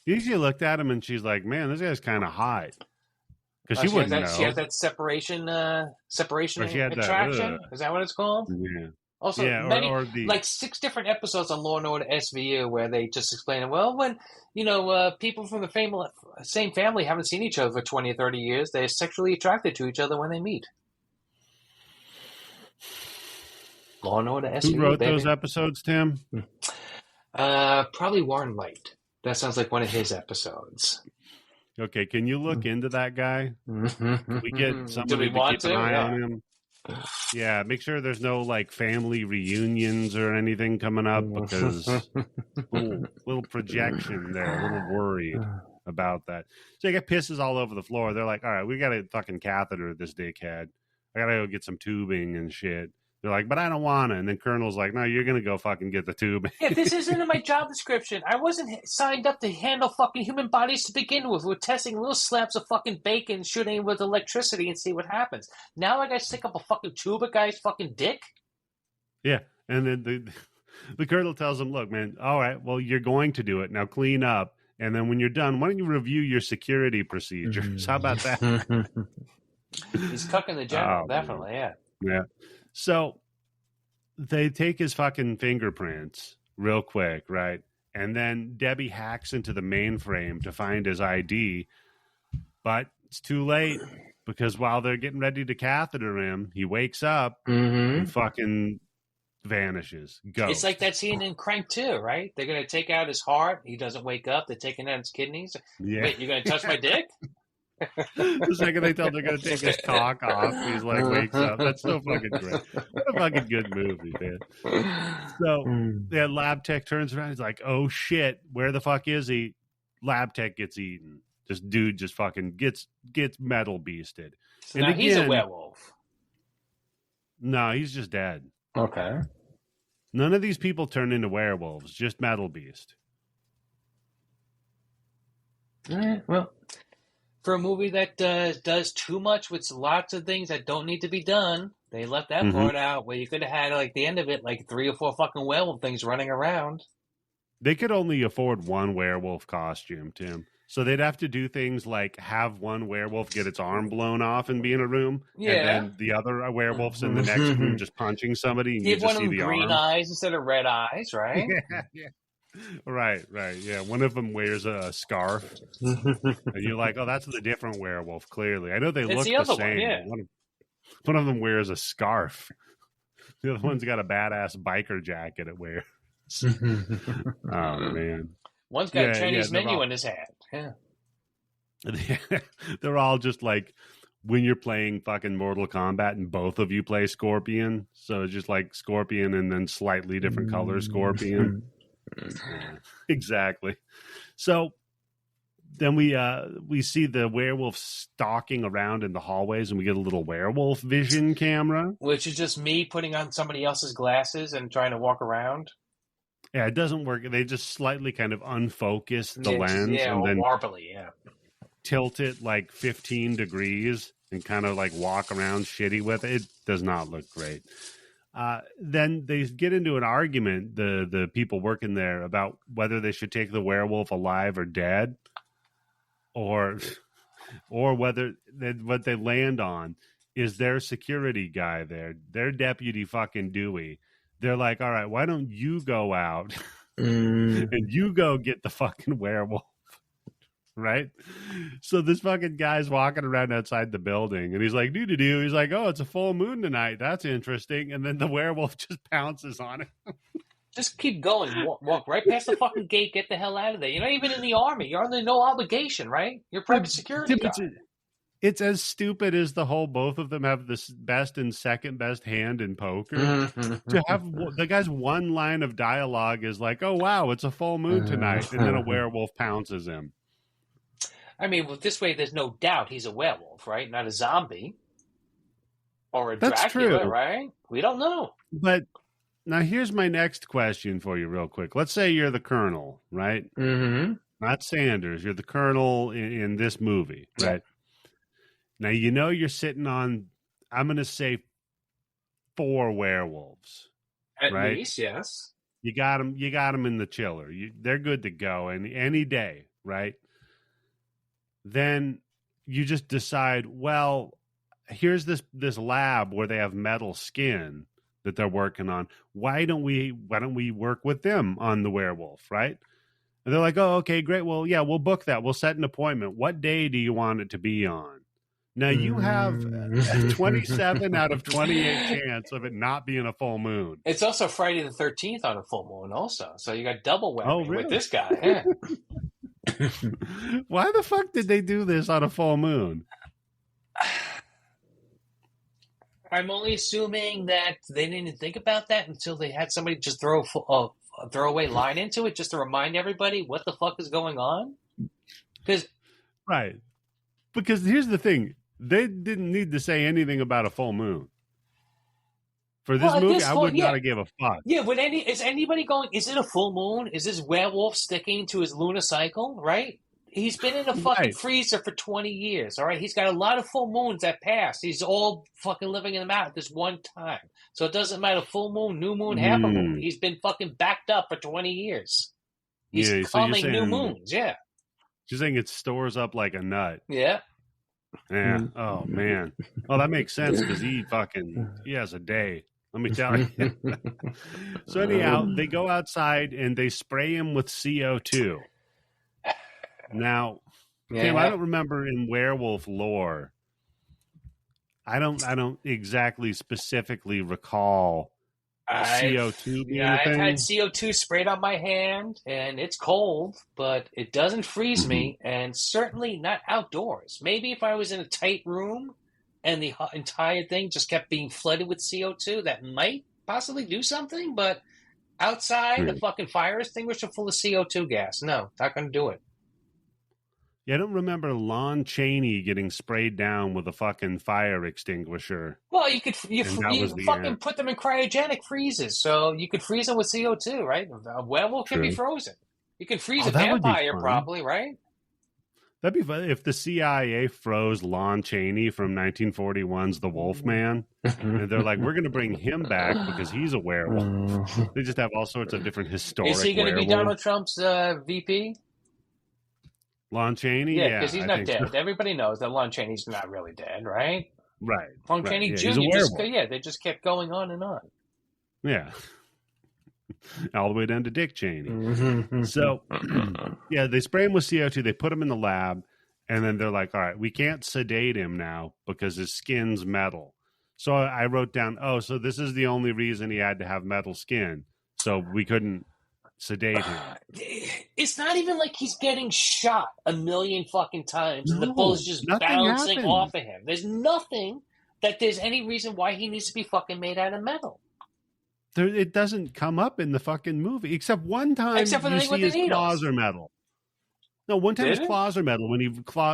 Usually looked at him and she's like, man, this guy's kind of hot. Because she wouldn't know. She has that separation attraction. Is that what it's called? Yeah. Also, like 6 different episodes on Law and Order SVU where they just explain, well, when, people from the same family haven't seen each other for 20 or 30 years, they're sexually attracted to each other when they meet. Law and Order SVU, Who wrote those episodes, Tim? Probably Warren Light. That sounds like one of his episodes. Okay, can you look into that guy? Can we get somebody to keep an eye on him? Yeah, make sure there's no like family reunions or anything coming up because little projection there, a little worried about that. So you get pisses all over the floor. They're like, all right, we got to fucking catheter this dickhead. I got to go get some tubing and shit. They're like, but I don't want to. And then Colonel's like, no, you're going to go fucking get the tubing. Yeah, this isn't in my job description. I wasn't signed up to handle fucking human bodies to begin with. We're testing little slabs of fucking bacon, shooting with electricity and see what happens. Now I got to stick up a fucking tube of guy's fucking dick? Yeah. And then the Colonel tells him, look, man, all right, well, you're going to do it. Now clean up. And then when you're done, why don't you review your security procedures? How about that? He's cucking the general, definitely, man. Yeah. So they take his fucking fingerprints real quick, right? And then Debbie hacks into the mainframe to find his ID, but it's too late because while they're getting ready to catheter him, he wakes up and fucking vanishes. Ghost. It's like that scene in Crank 2, right? They're going to take out his heart. He doesn't wake up. They're taking out his kidneys. Yeah. Wait, you're going to touch my dick? The second they tell him they're going to take his cock off, he's like, wakes up. That's so fucking great. What a fucking good movie, man. So, lab tech turns around. He's like, oh shit, where the fuck is he? Lab tech gets eaten. This dude just fucking gets metal beasted. So and now he's a werewolf. No, he's just dead. Okay. None of these people turn into werewolves, just Metal Beast. Well, for a movie that does too much with lots of things that don't need to be done, they left that part out where you could have had, like, the end of it, like 3 or 4 fucking werewolf things running around. They could only afford one werewolf costume, Tim. So they'd have to do things like have one werewolf get its arm blown off and be in a room, and then the other werewolf's in the next room just punching somebody, and Give you just one see of the them green arm. eyes instead of red eyes, right? Yeah. Right, yeah. One of them wears a scarf, and you're like, oh, that's the different werewolf, clearly. I know they look the same. One of them wears a scarf. The other one's got a badass biker jacket it wears. Oh, man. One's got a Chinese menu in his hand. Yeah. They're all just like when you're playing fucking Mortal Kombat and both of you play Scorpion. So it's just like Scorpion and then slightly different color Scorpion. Yeah, exactly. So then we see the werewolf stalking around in the hallways, and we get a little werewolf vision camera. Which is just me putting on somebody else's glasses and trying to walk around. Yeah, it doesn't work. They just slightly kind of unfocus the lens and then warbly, tilt it like 15 degrees and kind of like walk around shitty with it. It does not look great. Then they get into an argument, the people working there, about whether they should take the werewolf alive or dead, or whether what they land on is their security guy there, their deputy fucking Dewey. They're like, all right, why don't you go out and you go get the fucking werewolf? Right? So this fucking guy's walking around outside the building and he's like, doo-doo-doo. He's like, oh, it's a full moon tonight. That's interesting. And then the werewolf just pounces on it. Just keep going. Walk right past the fucking gate. Get the hell out of there. You're not even in the army. You're under no obligation, right? You're private security guard. It's as stupid as the whole both of them have the best and second best hand in poker. To have the guy's one line of dialogue is like, oh, wow, it's a full moon tonight. And then a werewolf pounces him. I mean, well, this way, there's no doubt he's a werewolf, right? Not a zombie or a That's Dracula, true. right? We don't know. But now here's my next question for you real quick. Let's say you're the colonel, right? Mm-hmm. Not Sanders. You're the colonel in this movie, right? Now, you know you're sitting on, I'm going to say, 4 werewolves. At right? least, yes. You got them in the chiller. They're good to go any day, right? Then you just decide, well, here's this lab where they have metal skin that they're working on. Why don't we work with them on the werewolf, right? And they're like, oh, okay, great. Well, yeah, we'll book that. We'll set an appointment. What day do you want it to be on? Now, you have a 27 out of 28 chance of it not being a full moon. It's also Friday the 13th on a full moon also. So you got double whammy really? with this guy. Yeah. Why the fuck did they do this on a full moon? I'm only assuming that they didn't think about that until they had somebody just throw a throwaway line into it just to remind everybody what the fuck is going on. Right. Because here's the thing. They didn't need to say anything about a full moon. For this movie, I would not have gave a fuck. Yeah, is anybody going, is it a full moon? Is this werewolf sticking to his lunar cycle, right? He's been in a fucking freezer for 20 years, all right? He's got a lot of full moons that passed. He's all fucking living in them out at this one time. So it doesn't matter, full moon, new moon, half a moon. He's been fucking backed up for 20 years. He's calling new moons, yeah. You're saying it stores up like a nut. Yeah. Yeah. Oh, man. Oh, that makes sense because he has a day. Let me tell you. So anyhow, they go outside and they spray him with CO2. Now, Tim, I don't remember in werewolf lore. I don't exactly specifically recall CO2 being a thing. I've had CO2 sprayed on my hand, and it's cold, but it doesn't freeze me, and certainly not outdoors. Maybe if I was in a tight room and the entire thing just kept being flooded with CO2, that might possibly do something, but outside, a fucking fire extinguisher full of CO2 gas. No, not going to do it. Yeah, I don't remember Lon Chaney getting sprayed down with a fucking fire extinguisher. Well, you fucking put them in cryogenic freezes, so you could freeze them with CO2, right? A werewolf can be frozen. You can freeze a vampire, probably, right? That'd be fun if the CIA froze Lon Chaney from 1941's The Wolfman, and they're like, we're going to bring him back because he's a werewolf. They just have all sorts of different historic werewolves. Is he going to be Donald Trump's VP? Lon Chaney? Yeah, because he's not dead. So. Everybody knows that Lon Chaney's not really dead, right? Right. Lon Chaney Jr. They just kept going on and on. Yeah. All the way down to Dick Cheney. So, yeah, they spray him with CO2. They put him in the lab, and then they're like, all right, we can't sedate him now because his skin's metal. So I wrote down, so this is the only reason he had to have metal skin. So we couldn't sedate him. It's not even like he's getting shot a million fucking times and the bullets just nothing bouncing happened. off of him. There's nothing that there's any reason why he needs to be fucking made out of metal. It doesn't come up in the fucking movie, except one time Except for the you thing with see the his needles. claws are metal. No, one time Did his it? claws are metal. When he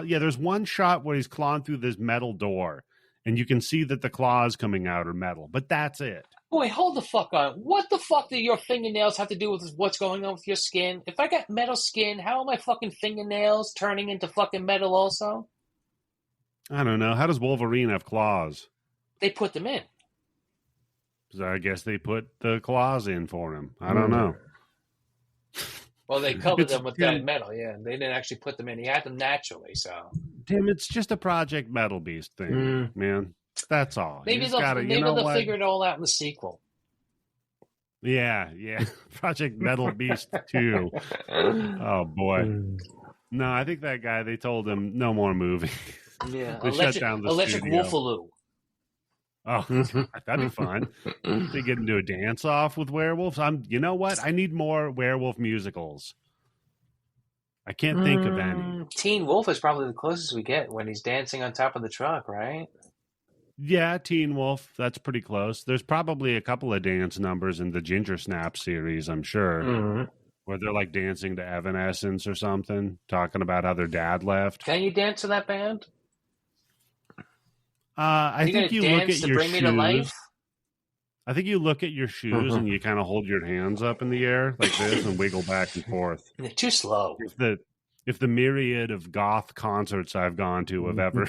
yeah, there's one shot where he's clawing through this metal door, and you can see that the claws coming out are metal, but that's it. Boy, hold the fuck on. What the fuck do your fingernails have to do with what's going on with your skin? If I got metal skin, how are my fucking fingernails turning into fucking metal also? I don't know. How does Wolverine have claws? They put them in. So I guess they put the claws in for him. I don't know. Well, they covered them with that metal, yeah. They didn't actually put them in. He had them naturally, so. Tim, it's just a Project Metalbeast thing, man. That's all. Maybe they'll figure it all out in the sequel. Yeah. Project Metalbeast 2. Oh, boy. No, I think that guy, they told him no more movie. Yeah. They shut down the Electric studio. Wolfaloo. Oh, that'd be fun. They get into a dance off with werewolves. You know what? I need more werewolf musicals. I can't think of any. Teen Wolf is probably the closest we get when he's dancing on top of the truck, right? Yeah, Teen Wolf. That's pretty close. There's probably a couple of dance numbers in the Ginger Snap series, I'm sure, where they're like dancing to Evanescence or something, talking about how their dad left. Can you dance to that band? I think you look at your Bring Me to Life? I think you look at your shoes and you kind of hold your hands up in the air like this and wiggle back and forth. They're too slow. If the myriad of goth concerts I've gone to have ever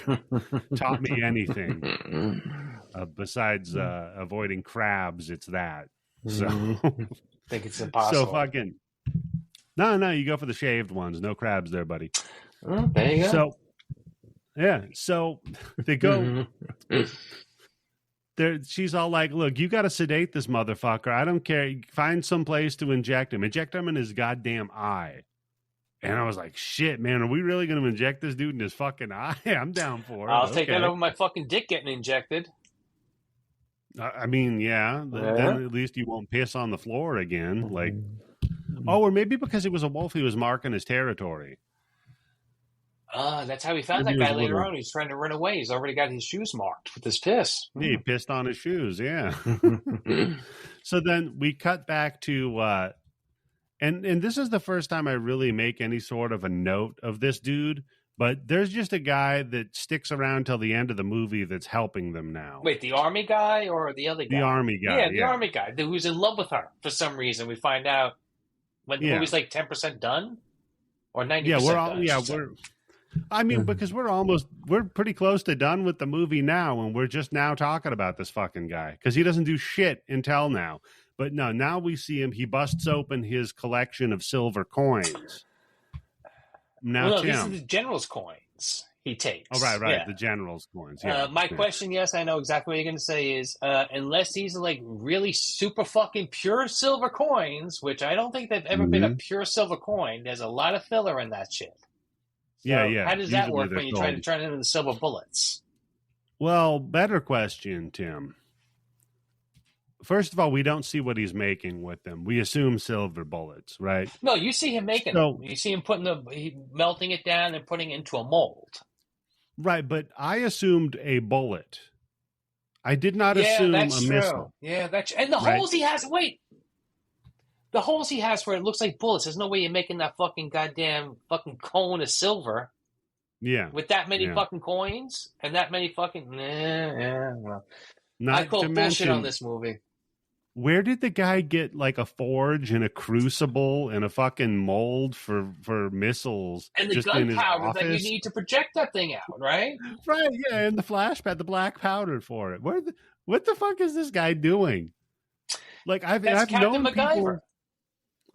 taught me anything, besides avoiding crabs, it's that. So I think it's impossible. So fucking no, you go for the shaved ones. No crabs there, buddy. Oh, there you go. So yeah, so they go. She's all like, "Look, you got to sedate this motherfucker. I don't care. Find some place to inject him. Inject him in his goddamn eye." And I was like, "Shit, man, are we really going to inject this dude in his fucking eye?" I'm down for it. I'll take that over my fucking dick getting injected. I mean, yeah. Then at least you won't piss on the floor again. Like, or maybe because he was a wolf, he was marking his territory. That's how he found that guy later on. He's trying to run away. He's already got his shoes marked with his piss. Yeah, he pissed on his shoes, yeah. So then we cut back to, and this is the first time I really make any sort of a note of this dude, but there's just a guy that sticks around till the end of the movie that's helping them now. Wait, the army guy or the other guy? The army guy. Yeah, the army guy who's in love with her for some reason. We find out when the movie's like 10% done or 90% done. Because we're pretty close to done with the movie now, and we're just now talking about this fucking guy because he doesn't do shit until now. But no, now we see him. He busts open his collection of silver coins. Now, these are the general's coins he takes. Oh, right, yeah. The general's coins. Yeah. My question, yes, I know exactly what you're going to say is, unless these are like really super fucking pure silver coins, which I don't think they've ever been a pure silver coin. There's a lot of filler in that shit. So yeah. How does that work when you're trying to turn it into silver bullets? Well, better question, Tim. First of all, we don't see what he's making with them. We assume silver bullets, right? No, you see him making them. You see him melting it down and putting it into a mold. Right, but I assumed a bullet. I did not assume a missile. Yeah, and the holes he has. Wait, the holes he has where it looks like bullets. There's no way you're making that fucking goddamn fucking cone of silver. Yeah, with that many fucking coins and that many fucking. Well, I call bullshit on this movie. Where did the guy get like a forge and a crucible and a fucking mold for missiles? And the gunpowder that you need to project that thing out, right? Right, yeah, and the flashpad, the black powder for it. What the fuck is this guy doing? Like I've known MacGyver. People,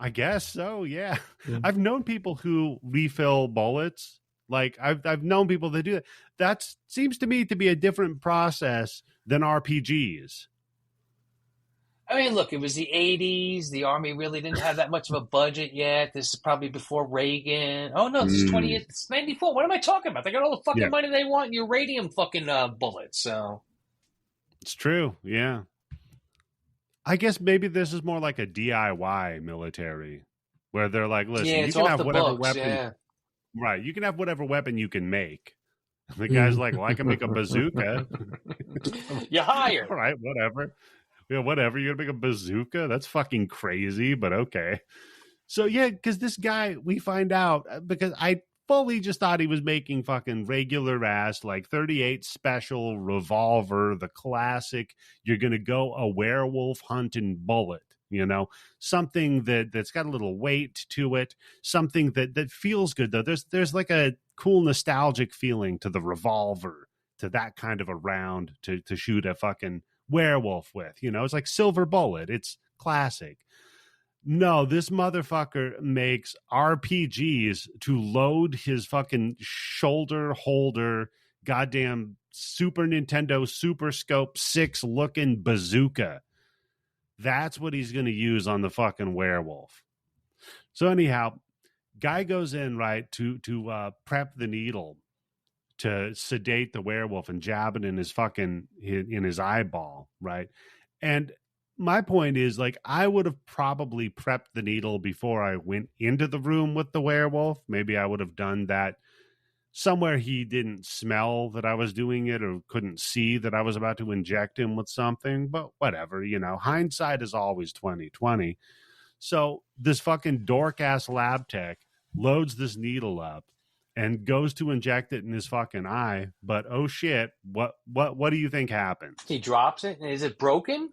I guess so, yeah. I've known people who refill bullets. Like I've known people that do that. That seems to me to be a different process than RPGs. I mean, look, it was the 80s. The Army really didn't have that much of a budget yet. This is probably before Reagan. Oh, no, this is 94. What am I talking about? They got all the fucking money they want in uranium fucking bullets. So it's true, yeah. I guess maybe this is more like a DIY military where they're like, listen, Yeah, you it's can off have the whatever books. weapon, Yeah. right? You can have whatever weapon you can make. And the guy's like, well, I can make a bazooka. You're hired. All right, whatever. Yeah, whatever. You're gonna make a bazooka? That's fucking crazy, but okay. So yeah, because this guy, we find out because I fully just thought he was making fucking regular ass like 38 special revolver, the classic. You're gonna go a werewolf hunting bullet, something that's got a little weight to it, something that feels good though. There's like a cool nostalgic feeling to the revolver, to that kind of a round to shoot a fucking werewolf with. It's like silver bullet. It's classic. No, this motherfucker makes RPGs to load his fucking shoulder holder, goddamn Super Nintendo Super Scope 6 looking bazooka. That's what he's going to use on the fucking werewolf. So anyhow, guy goes in, right, to prep the needle to sedate the werewolf and jab it in his eyeball, right? And my point is, like, I would have probably prepped the needle before I went into the room with the werewolf. Maybe I would have done that somewhere he didn't smell that I was doing it or couldn't see that I was about to inject him with something. But whatever, hindsight is always 20/20. So this fucking dork ass lab tech loads this needle up and goes to inject it in his fucking eye. But oh shit, what do you think happens? He drops it. Is it broken?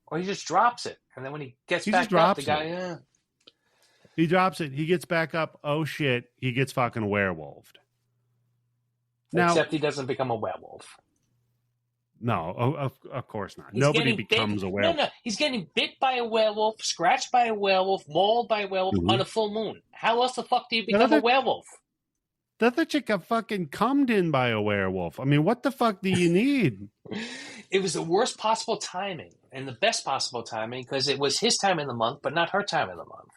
Or he just drops it, and then when he gets back up, the guy, he drops it. He gets back up. Oh shit! He gets fucking werewolfed. Now, except he doesn't become a werewolf. No, of course not. Nobody becomes a werewolf. No, he's getting bit by a werewolf, scratched by a werewolf, mauled by a werewolf on a full moon. How else the fuck do you become a werewolf? The other chick got fucking cummed in by a werewolf. I mean, what the fuck do you need? It was the worst possible timing and the best possible timing because it was his time in the month, but not her time in the month.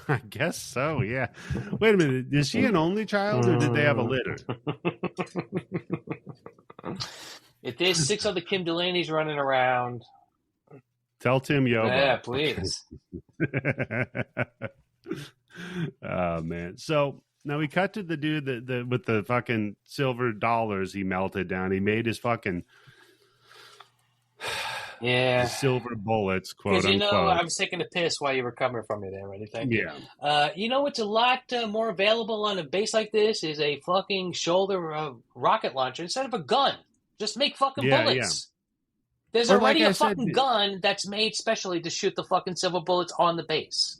I guess so, yeah. Wait a minute. Is she an only child or did they have a litter? If there's 6 other Kim Delaney's running around. Tell Tim Yobo. Yeah, please. Oh, man. So now we cut to the dude that with the fucking silver dollars he melted down. He made his fucking silver bullets, quote unquote. I was taking a piss while you were coming from me there, ready? Thank you. Yeah. It's a lot more available on a base like this is a fucking shoulder rocket launcher instead of a gun. Just make fucking bullets. Yeah. There's already a fucking gun that's made specially to shoot the fucking silver bullets on the base.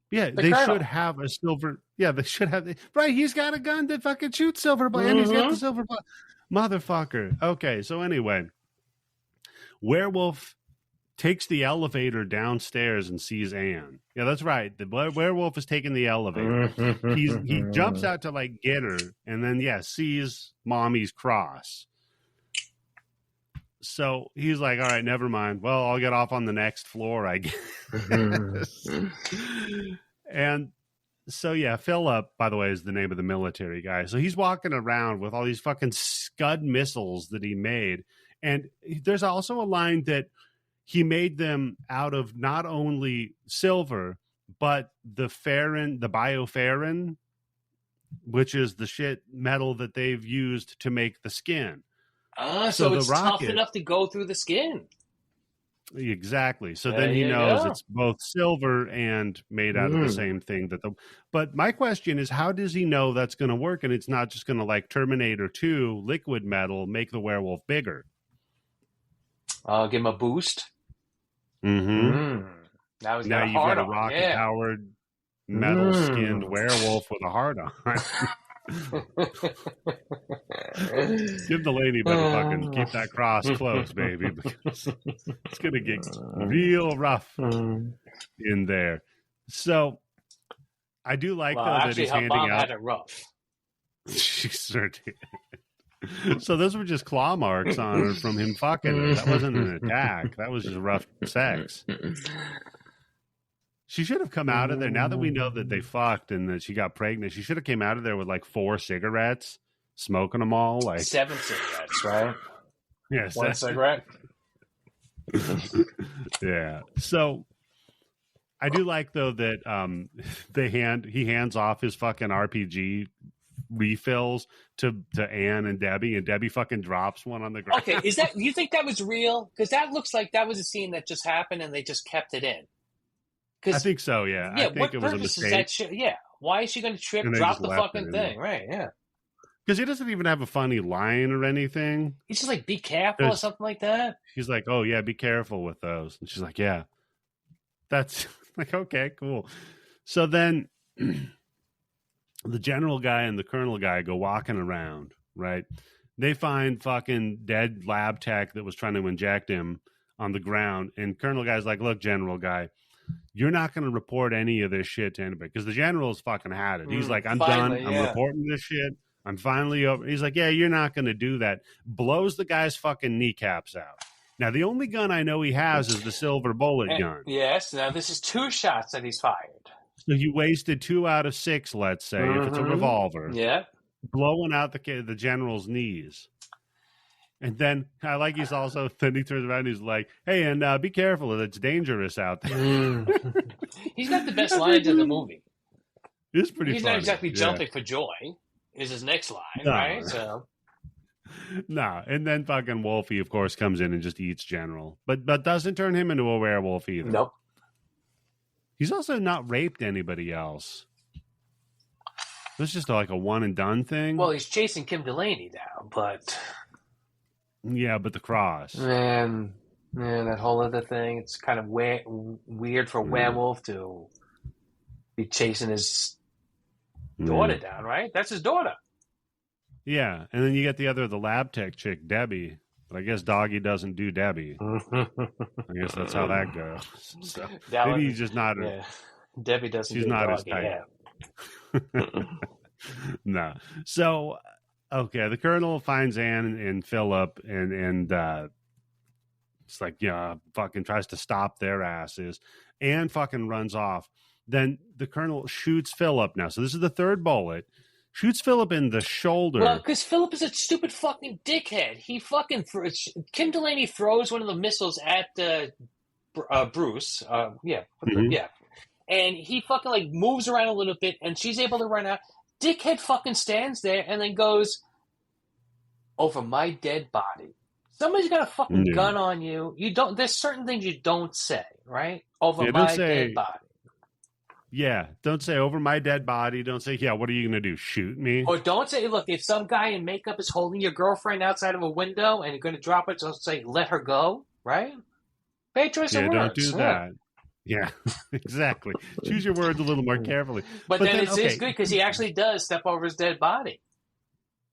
Yeah, they should have a silver. Yeah, they should have. Right, he's got a gun that fucking shoots silver bullet, and he's got the silver bullet. Motherfucker. Okay, so anyway, werewolf takes the elevator downstairs and sees Anne. Yeah, that's right. The werewolf is taking the elevator. He jumps out to like get her, and then sees mommy's cross. So he's like, all right, never mind. Well, I'll get off on the next floor, I guess. And so, Philip, by the way, is the name of the military guy. So he's walking around with all these fucking Scud missiles that he made. And there's also a line that he made them out of not only silver, but the bioferrin, which is the shit metal that they've used to make the skin. So it's tough enough to go through the skin. Exactly. So then he knows it's both silver and made out of the same thing. But my question is, how does he know that's going to work? And it's not just going to, like Terminator 2, liquid metal, make the werewolf bigger. I'll give him a boost. Mm-hmm. Now you've got a rocket-powered, metal-skinned werewolf with a heart on. Give the lady better fucking keep that cross close, baby, because it's gonna get real rough in there. So I do like though that he's handing out. Had it rough. She sure did. So those were just claw marks on her from him fucking her. That wasn't an attack. That was just rough sex. She should have come out of there. Now that we know that they fucked and that she got pregnant, she should have came out of there with like 4 cigarettes, smoking them all. Like 7 cigarettes, right? Yeah, 1 cigarette. Yeah. So I do like though that he hands off his fucking RPG refills to Anne and Debbie fucking drops one on the ground. Okay, you think that was real? Because that looks like that was a scene that just happened and they just kept it in. I think so, yeah. I think what it was a purpose mistake. is that? Yeah, why is she going to trip, And they drop just the left fucking it in thing? Right, yeah. Because he doesn't even have a funny line or anything. He's just like, be careful or something like that. He's like, oh yeah, be careful with those. And she's like, yeah. That's like, okay, cool. So then the general guy and the colonel guy go walking around, right? They find fucking dead lab tech that was trying to inject him on the ground. And colonel guy's like, look, general guy, you're not going to report any of this shit to anybody. Because the general's fucking had it. He's like, I'm finally, done. I'm reporting this shit. I'm finally over. He's like, yeah, you're not going to do that. Blows the guy's fucking kneecaps out. Now, the only gun I know he has is the silver bullet gun. Yes. Now, this is 2 shots that he's fired. So he wasted 2 out of 6, let's say, if it's a revolver. Yeah. Blowing out the general's knees. And then I like then he turns around and he's like, hey, and be careful. It's dangerous out there. He's got the best lines in the movie. It's pretty He's funny. not exactly jumping for joy, is his next line, right? So. No, and then fucking Wolfie, of course, comes in and just eats General, but doesn't turn him into a werewolf either. Nope. He's also not raped anybody else. It's just like a one and done thing. Well, he's chasing Kim Delaney now, but yeah, but the cross, man, that whole other thing. It's kind of weird for a werewolf to be chasing his daughter down, right? That's his daughter. Yeah, and then you get the lab tech chick, Debbie. But I guess Doggy doesn't do Debbie. I guess that's how that goes. So maybe he's just not. Debbie doesn't. She's not his type. No. So, okay, the colonel finds Anne and Philip, and it's like, yeah, fucking tries to stop their asses. Anne fucking runs off. Then the colonel shoots Philip now. So this is the 3rd bullet. Shoots Philip in the shoulder. Well, because Philip is a stupid fucking dickhead. He fucking Kim Delaney throws one of the missiles at Bruce. And he fucking like moves around a little bit, and she's able to run out. Dickhead fucking stands there and then goes, over my dead body. Somebody's got a fucking gun on you. You don't. There's certain things you don't say, right? Over my dead body. Yeah, don't say over my dead body. Don't say, yeah, what are you going to do, shoot me? Or don't say, look, if some guy in makeup is holding your girlfriend outside of a window and you're going to drop it, don't say, let her go, right? Bad choice of words. Don't do that. Yeah, exactly. Choose your words a little more carefully. But then it's good because he actually does step over his dead body.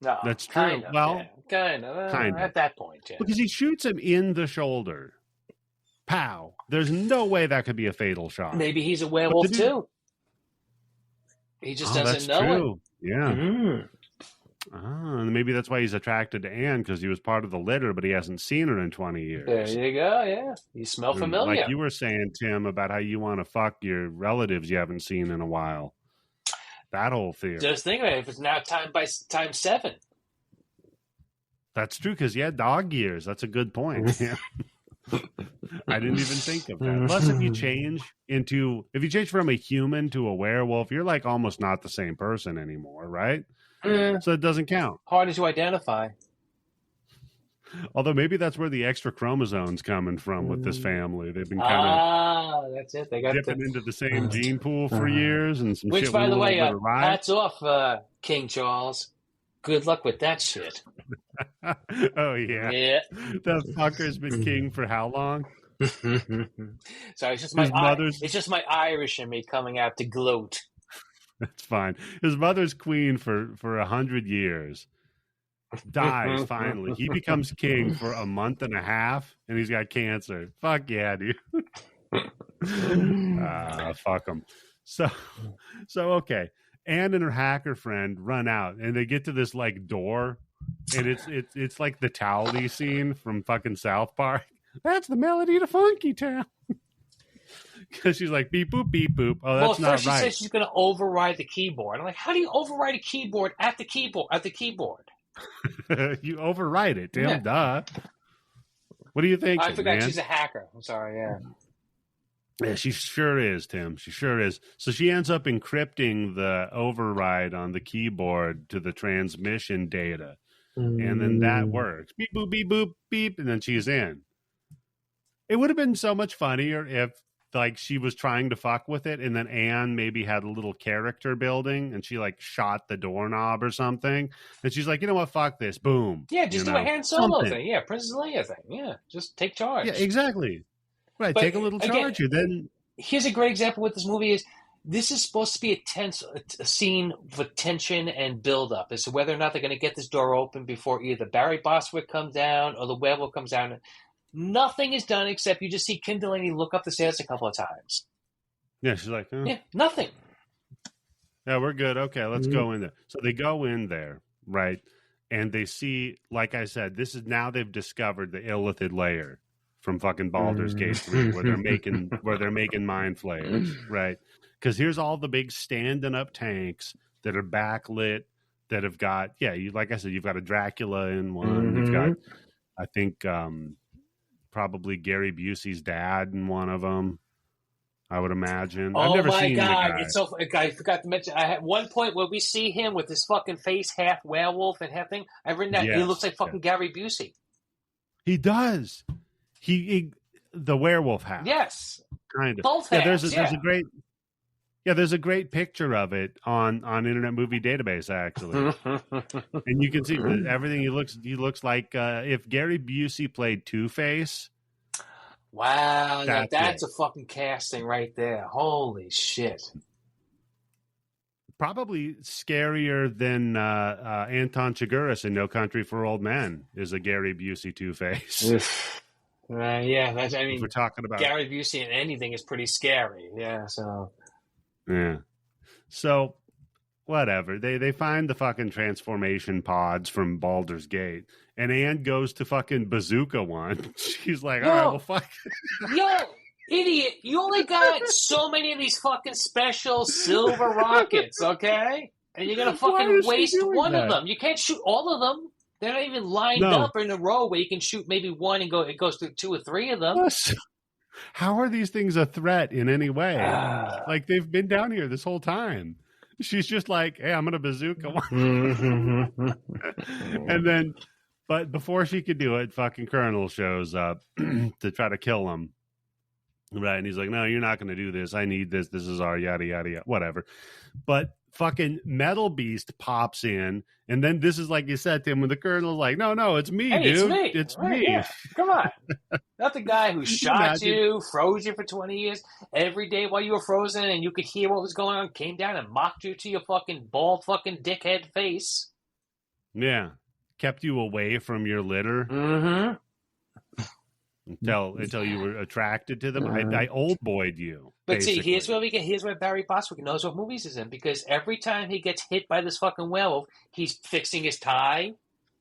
No, that's true. Kind of, well, kind of. At that point, yeah. Because he shoots him in the shoulder. Pow. There's no way that could be a fatal shot. Maybe he's a werewolf too. He just doesn't know it. Yeah. And maybe that's why he's attracted to Anne, because he was part of the litter, but he hasn't seen her in 20 years. There you go, yeah. You smell familiar. Like you were saying, Tim, about how you want to fuck your relatives you haven't seen in a while. That whole theory. Just think of it. If it's now time 7. That's true, because dog years. That's a good point. Yeah. I didn't even think of that. Plus, if you change from a human to a werewolf, you're like almost not the same person anymore, right? So it doesn't count. Hard to identify. Although maybe that's where the extra chromosomes coming from with this family. They've been kind of that's it. They got dipping into the same gene pool for years, and some which, shit by the way, hats off, King Charles. Good luck with that shit. Oh yeah. The fucker's been king for how long? Sorry, it's just my Irish in me coming out to gloat. That's fine. His mother's queen for 100 years. Dies finally. He becomes king for a month and a half, and he's got cancer. Fuck yeah, dude. Fuck him. So okay. Anne and her hacker friend run out, and they get to this like door, and it's like the Towley scene from fucking South Park. That's the melody to Funky Town. Because she's like beep boop beep boop. Oh, that's not right. First she says she's going to override the keyboard. I'm like, how do you override a keyboard at the keyboard? You override it, Tim. Yeah. Duh. What do you think? I forgot she's a hacker. I'm sorry. Yeah. Yeah, she sure is, Tim. She sure is. So she ends up encrypting the override on the keyboard to the transmission data. And then that works. Beep, boop, beep, boop, beep. And then she's in. It would have been so much funnier if like she was trying to fuck with it and then Anne maybe had a little character building and she like shot the doorknob or something. And she's like, you know what? Fuck this. Boom. Yeah, just do a Han Solo thing. Yeah, Princess Leia thing. Yeah, just take charge. Yeah, exactly. Right, but take a little charge here. Then here's a great example. What this movie is. This is supposed to be a scene for tension and build-up as to whether or not they're going to get this door open before either Barry Bostwick comes down or the werewolf comes down. Nothing is done except you just see Kim Delaney look up the stairs a couple of times. Yeah, she's like, yeah, nothing. Yeah, we're good. Okay, let's go in there. So they go in there, right? And they see, like I said, this is now they've discovered the illithid layer from fucking Baldur's Gate 3 where they're making mind flayers, right? Because here's all the big standing up tanks that are backlit that have got, like I said, you've got a Dracula in one. You've got, I think, probably Gary Busey's dad in one of them. I would imagine. Oh, I've never seen the guy. It's so. I forgot to mention. I had one point where we see him with his fucking face half werewolf and half thing. I've written that he looks like fucking Gary Busey. He does. He the werewolf hat. Yes, kind of. Both hats. There's a great picture of it on Internet Movie Database actually, and you can see everything. He looks like if Gary Busey played Two-Face. Wow, that's a fucking casting right there. Holy shit! Probably scarier than Anton Chigurh's in No Country for Old Men is a Gary Busey Two-Face. That's. I mean, we're talking about Gary Busey in anything is pretty scary. Yeah, so. Yeah. So, whatever. They find the fucking transformation pods from Baldur's Gate, and Anne goes to fucking bazooka one. She's like, all right, well, fuck. Yo, idiot, you only got so many of these fucking special silver rockets, okay? And you're going to fucking waste one of them. You can't shoot all of them. They're not even lined up in a row where you can shoot maybe one and it goes through two or three of them. How are these things a threat in any way? Like, they've been down here this whole time. She's just like, hey, I'm going to bazooka one. And then, but before she could do it, fucking Colonel shows up to try to kill him. Right. And he's like, no, you're not going to do this. I need this. This is our yada, yada, yada, whatever. But fucking Metalbeast pops in. And then this is like you said, Tim, when the Colonel's like, no, it's me, dude. It's me. Yeah. Come on. Not the guy who shot you, froze you for 20 years, every day while you were frozen and you could hear what was going on, came down and mocked you to your fucking bald fucking dickhead face. Yeah. Kept you away from your litter. Mm-hmm. Until you were attracted to them. I old boyed you. But basically. See, here's where Barry Bostwick knows what movies he's in, because every time he gets hit by this fucking werewolf, he's fixing his tie,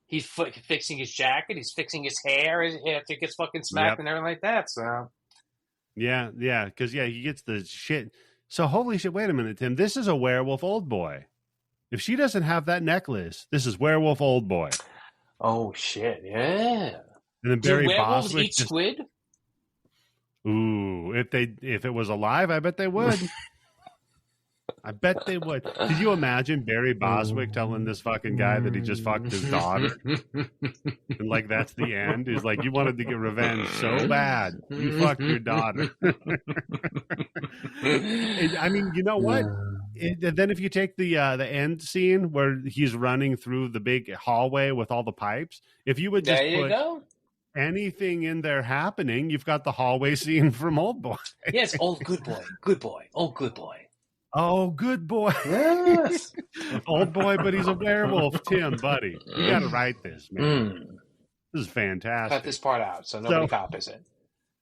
he's fixing his jacket, he's fixing his hair after he gets fucking smacked and everything like that. So yeah, because he gets the shit. So holy shit! Wait a minute, Tim. This is a werewolf old boy. If she doesn't have that necklace, this is werewolf old boy. Oh shit! Yeah. And then Barry werewolves Bostwick eat squid? Ooh, if it was alive, I bet they would. I bet they would. Did you imagine Barry Bostwick telling this fucking guy that he just fucked his daughter? And like, that's the end? He's like, you wanted to get revenge so bad. You fucked your daughter. I mean, you know what? Then if you take the end scene where he's running through the big hallway with all the pipes, if you would just put anything in there happening, you've got the hallway scene from Old Boy. Yes, old good boy, good boy, old good boy. Oh, good boy. Yes. Old boy, but he's a werewolf. Tim, buddy, you got to write this, man. This is fantastic. Cut this part out so nobody copies it.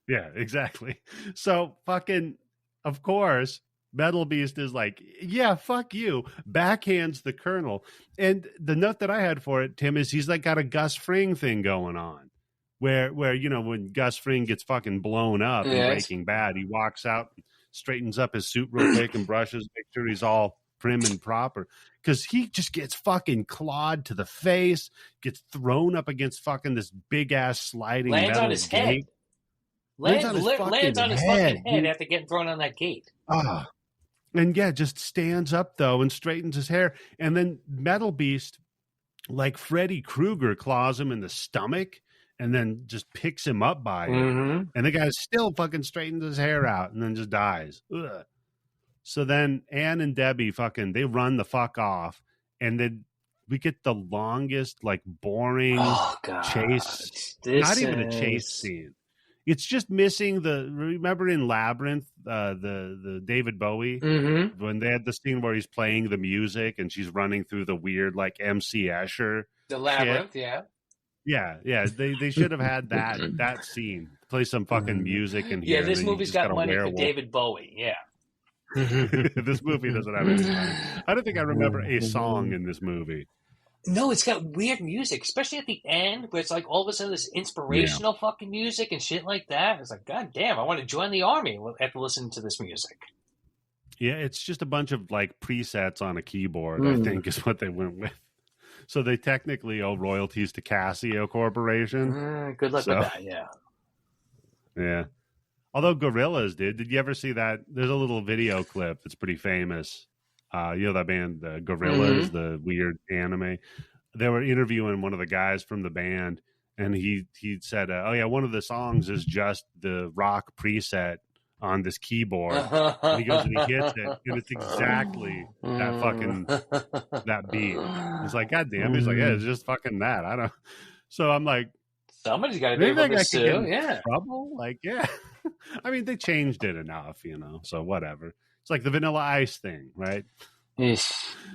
Yeah, exactly. So fucking, of course, Metalbeast is like, yeah, fuck you. Backhands the Colonel. And the note that I had for it, Tim, is he's like got a Gus Fring thing going on. Where you know, when Gus Fring gets fucking blown up in Breaking Bad, he walks out, straightens up his suit real quick and brushes, make sure he's all prim and proper. Because he just gets fucking clawed to the face, gets thrown up against fucking this big ass sliding lands metal on his head. Lands on his fucking head dude. after getting thrown on that gate. Ah. And yeah, just stands up though and straightens his hair. And then Metalbeast, like Freddy Krueger, claws him in the stomach and then just picks him up by it. Mm-hmm. And the guy still fucking straightens his hair out and then just dies. Ugh. So then Ann and Debbie they run the fuck off. And then we get the longest, like boring chase. Not even a chase scene. It's just missing remember in Labyrinth, the David Bowie, when they had the scene where he's playing the music and she's running through the weird like MC Escher. The Labyrinth, shit. Yeah. They should have had that scene. Play some fucking music in here. Yeah, this movie's got money for David Bowie. Yeah. This movie doesn't have any money. I don't think I remember a song in this movie. No, it's got weird music, especially at the end, where it's like all of a sudden this inspirational fucking music and shit like that. It's like, God damn, I want to join the army after listening to this music. Yeah, it's just a bunch of like presets on a keyboard, I think, is what they went with. So they technically owe royalties to Casio Corporation. Good luck with that, yeah. Yeah. Although Gorillaz did you ever see that? There's a little video clip that's pretty famous. You know that band, the Gorillaz, the weird anime. They were interviewing one of the guys from the band, and he said, "Oh yeah, one of the songs is just the rock preset on this keyboard." And he goes and he hits it, and it's exactly that fucking that beat. He's like, "God damn!" He's like, "Yeah, it's just fucking that." I don't. So I'm like, somebody's got to be able to sue. Trouble, like, yeah. I mean, they changed it enough, so whatever. It's like the Vanilla Ice thing, right?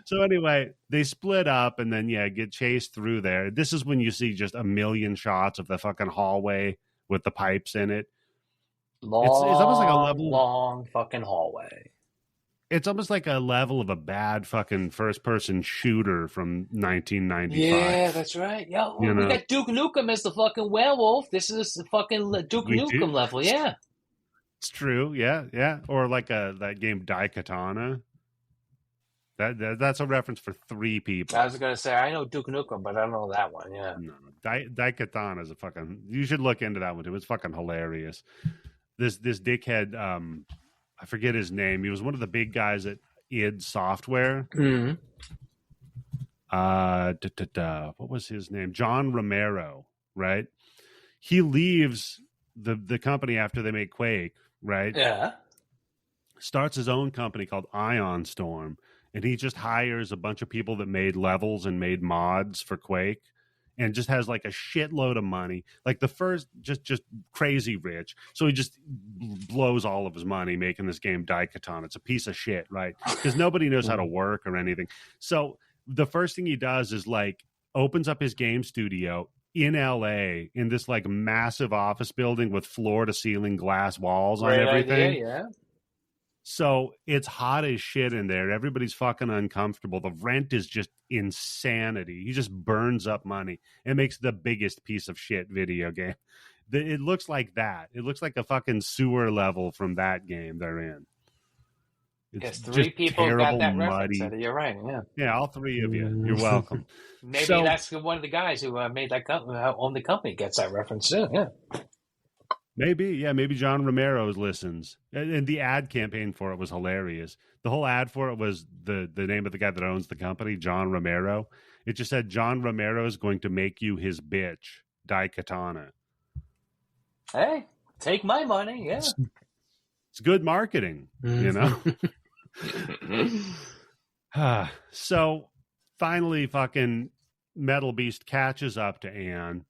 So anyway, they split up and then, get chased through there. This is when you see just a million shots of the fucking hallway with the pipes in it. It's almost like a long fucking hallway. It's almost like a level of a bad fucking first-person shooter from 1995. Yeah, that's right. Yo, we got Duke Nukem as the fucking werewolf. This is the fucking Duke Nukem level, yeah. It's true, yeah. Or like that game Daikatana. That's a reference for 3 people. I was gonna say I know Duke Nukem, but I don't know that one. Yeah, no, Daikatana is a fucking. You should look into that one too. It's fucking hilarious. This dickhead, I forget his name. He was one of the big guys at id Software. What was his name? John Romero, right? He leaves the company after they make Quake, right? Yeah. Starts his own company called Ion Storm, and he just hires a bunch of people that made levels and made mods for Quake, and just has like a shitload of money. Like the first, just crazy rich. So he just blows all of his money making this game Daikatana. It's a piece of shit, right? Because nobody knows how to work or anything. So the first thing he does is like opens up his game studio in LA in this like massive office building with floor to ceiling glass walls on everything. Yeah. So it's hot as shit in there. Everybody's fucking uncomfortable. The rent is just insanity. He just burns up money and makes the biggest piece of shit video game. It looks like that. It looks like a fucking sewer level from that game they're in. It's 3 people got that reference. You're right. Yeah. Yeah, all 3 of you. You're welcome. Maybe that's one of the guys who made that owned the company gets that reference too. Yeah. Maybe John Romero listens. And the ad campaign for it was hilarious. The whole ad for it was the name of the guy that owns the company, John Romero. It just said, John Romero is going to make you his bitch, Daikatana. Hey, take my money, yeah. It's good marketing, So finally fucking Metalbeast catches up to Anne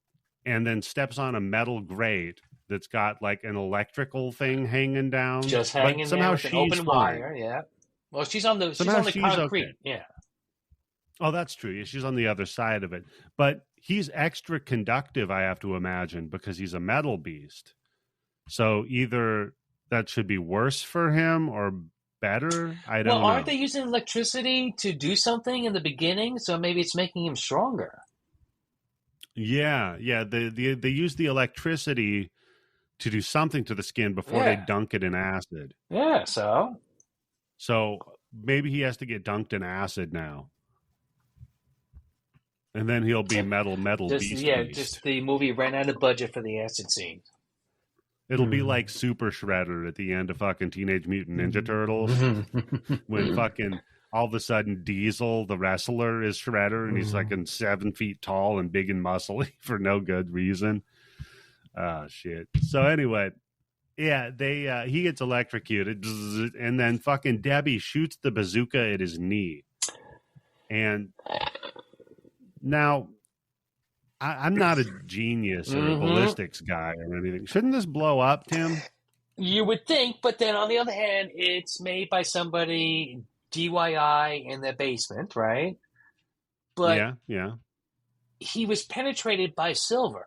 and then steps on a metal grate that's got like an electrical thing hanging down. Just hanging somehow with an open wire, yeah. Well, she's on the concrete, okay. Yeah. Oh, that's true. Yeah, she's on the other side of it. But he's extra conductive, I have to imagine, because he's a metal beast. So either that should be worse for him or better. I don't know. Well, aren't they using electricity to do something in the beginning? So maybe it's making him stronger. Yeah. They use the electricity to do something to the skin before they dunk it in acid. Yeah, so maybe he has to get dunked in acid now. And then he'll be metal beast. Yeah, just the movie ran out of budget for the acid scene. It'll be like Super Shredder at the end of fucking Teenage Mutant Ninja Turtles when fucking all of a sudden Diesel, the wrestler, is Shredder and he's like 7 feet tall and big and muscly for no good reason. Oh, shit. So anyway, yeah, he gets electrocuted and then fucking Debbie shoots the bazooka at his knee. And now... I'm not a genius or a ballistics guy or anything. Shouldn't this blow up, Tim? You would think, but then on the other hand, it's made by somebody DIY in their basement, right? But yeah. He was penetrated by silver.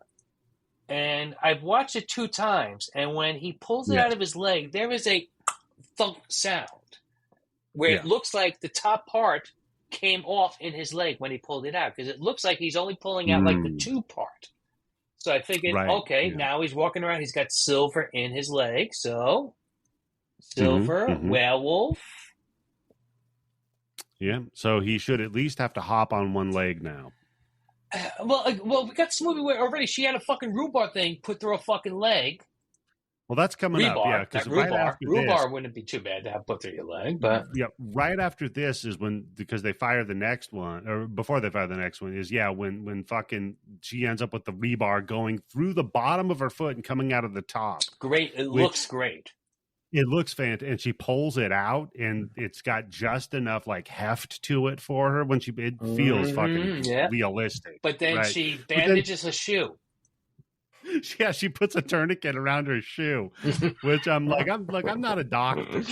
And I've watched it 2 times, and when he pulls it out of his leg, there is a thunk sound where it looks like the top part came off in his leg when he pulled it out, because it looks like he's only pulling out like the 2 part. So I figured, now he's walking around, he's got silver in his leg, so silver, werewolf. Yeah, so he should at least have to hop on one leg now. Well, we got this movie where already she had a fucking rhubarb thing put through a fucking leg. Well, that's coming up, yeah. Because right after rhubarb wouldn't be too bad to have put through your leg, but right after this is because they fire the next one, or before they fire the next one is when fucking she ends up with the rebar going through the bottom of her foot and coming out of the top. Great, looks great. It looks fantastic, and she pulls it out, and it's got just enough like heft to it for her when it feels fucking realistic. But then she bandages a shoe. Yeah, she puts a tourniquet around her shoe, which I'm not a doctor.